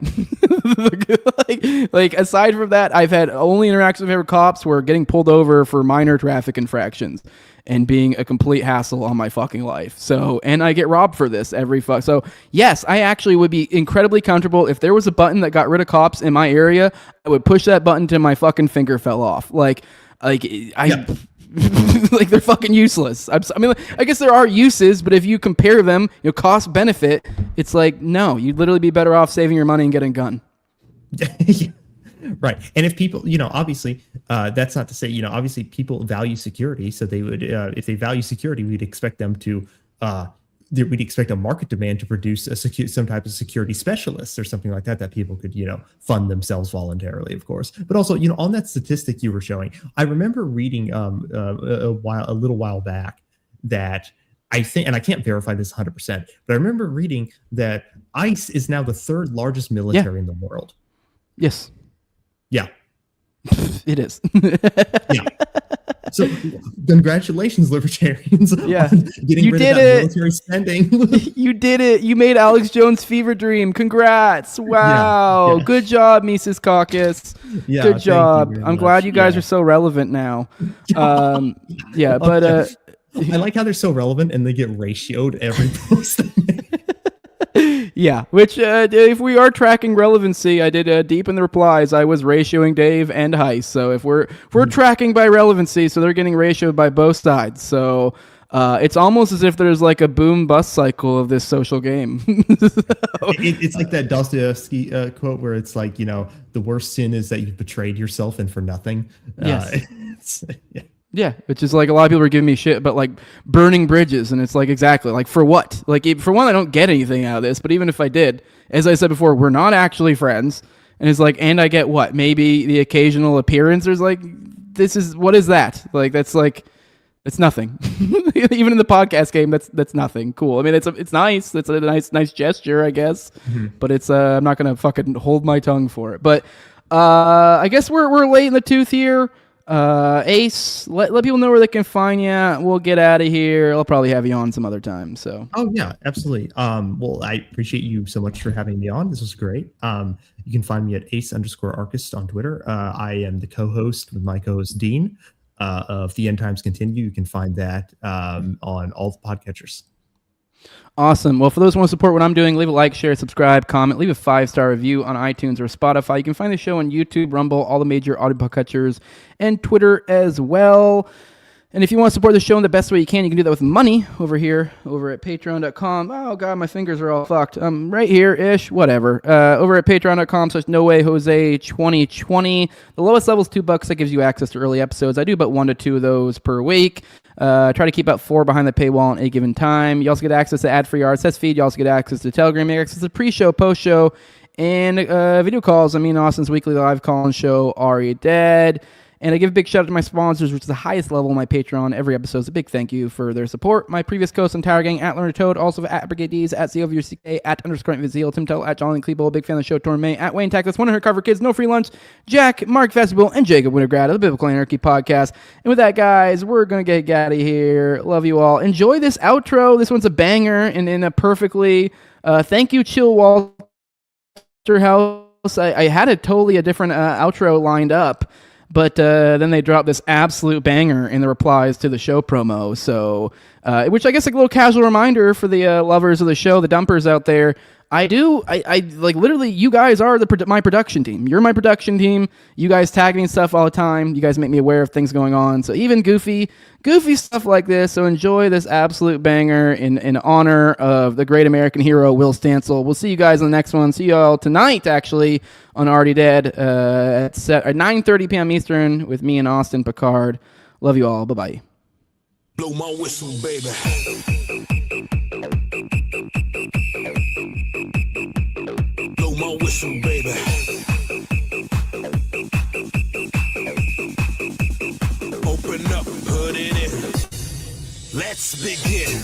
Aside from that, I've had only interactions with cops were getting pulled over for minor traffic infractions and being a complete hassle on my fucking life. So, and I get robbed for this So yes, I actually would be incredibly comfortable if there was a button that got rid of cops in my area. I would push that button till my fucking finger fell off. They're fucking useless. I guess there are uses, but if you compare them, cost benefit, it's no, you'd literally be better off saving your money and getting a gun. Right. And if people, obviously, that's not to say, obviously people value security. So they would, if they value security, we'd expect them to, we'd expect a market demand to produce some type of security specialist or something like that people could, fund themselves voluntarily, of course. But also, on that statistic you were showing, I remember reading a little while back that I think, and I can't verify this 100%, but I remember reading that ICE is now the third largest military in the world. Yes. Yeah. It is. Yeah. So congratulations, libertarians. Yeah. On getting rid of that military spending. You did it. You made Alex Jones' fever dream. Congrats. Wow. Yeah. Good job, Mises Caucus. Yeah, good job. I'm glad you guys are so relevant now. Yeah, but I like how they're so relevant and they get ratioed every post. Yeah, which if we are tracking relevancy, I did deep in the replies. I was ratioing Dave and Heist. So if we're tracking by relevancy, so they're getting ratioed by both sides. So it's almost as if there's like a boom bust cycle of this social game. It's like that Dostoevsky quote where it's like, the worst sin is that you've betrayed yourself and for nothing. Yes. Yeah, which is like a lot of people are giving me shit about like burning bridges, and it's like exactly like for what? Like for one, I don't get anything out of this, but even if I did, as I said before, we're not actually friends, and it's like, and I get what? Maybe the occasional appearance. There's like, what is that? Like that's like, it's nothing. Even in the podcast game, that's nothing. Cool. I mean, it's nice. It's a nice gesture, I guess, but it's I'm not gonna fucking hold my tongue for it. But I guess we're late in the tooth here. Ace, let people know where they can find you. We'll get out of here. I'll probably have you on some other time. So. Oh yeah, absolutely. Well, I appreciate you so much for having me on. This was great. You can find me at ace_archist on Twitter. I am the co-host with my co-host Dean of The End Times Continue. You can find that on all the podcatchers. Awesome. Well, for those who want to support what I'm doing, leave a like, share, subscribe, comment, leave a 5-star review on iTunes or Spotify. You can find the show on YouTube, Rumble, all the major audio podcatchers, and Twitter as well. And if you want to support the show in the best way you can do that with money over here, over at patreon.com. Oh, God, my fingers are all fucked. Right here-ish, whatever. Over at patreon.com/nowayjose2020. The lowest level is $2. That gives you access to early episodes. I do about 1 to 2 of those per week. Try to keep about 4 behind the paywall at a given time. You also get access to ad-free RSS feed. You also get access to Telegram. You get access to pre-show, post-show, and video calls. I mean, Austin's weekly live call-in show, Are You Dead? And I give a big shout out to my sponsors, which is the highest level of my Patreon. Every episode is a big thank you for their support. My previous co-host, entire gang, at Learner Toad, also at Brigade D's, at COVUCK, at _Vizil, Tim Tell, at John Clebo, big fan of the show, Torn May, at Wayne Tackless, 100 Cover Kids, No Free Lunch, Jack, Mark Festival, and Jacob Wintergrad of the Biblical Anarchy Podcast. And with that, guys, we're going to get out of here. Love you all. Enjoy this outro. This one's a banger and in a perfectly, thank you, Chill Walter House. I had a totally different outro lined up. But then they dropped this absolute banger in the replies to the show promo. So, which I guess like a little casual reminder for the lovers of the show, the dumpers out there. I like literally, you guys are my production team. You're my production team. You guys tag me and stuff all the time. You guys make me aware of things going on. So even goofy stuff like this. So enjoy this absolute banger in honor of the great American hero, Will Stancil. We'll see you guys in the next one. See you all tonight, actually, on Already Dead at 9:30 p.m. Eastern with me and Austin Picard. Love you all. Bye-bye. Blow my whistle, baby. Blow my whistle, baby. Open up, put it in. Let's begin.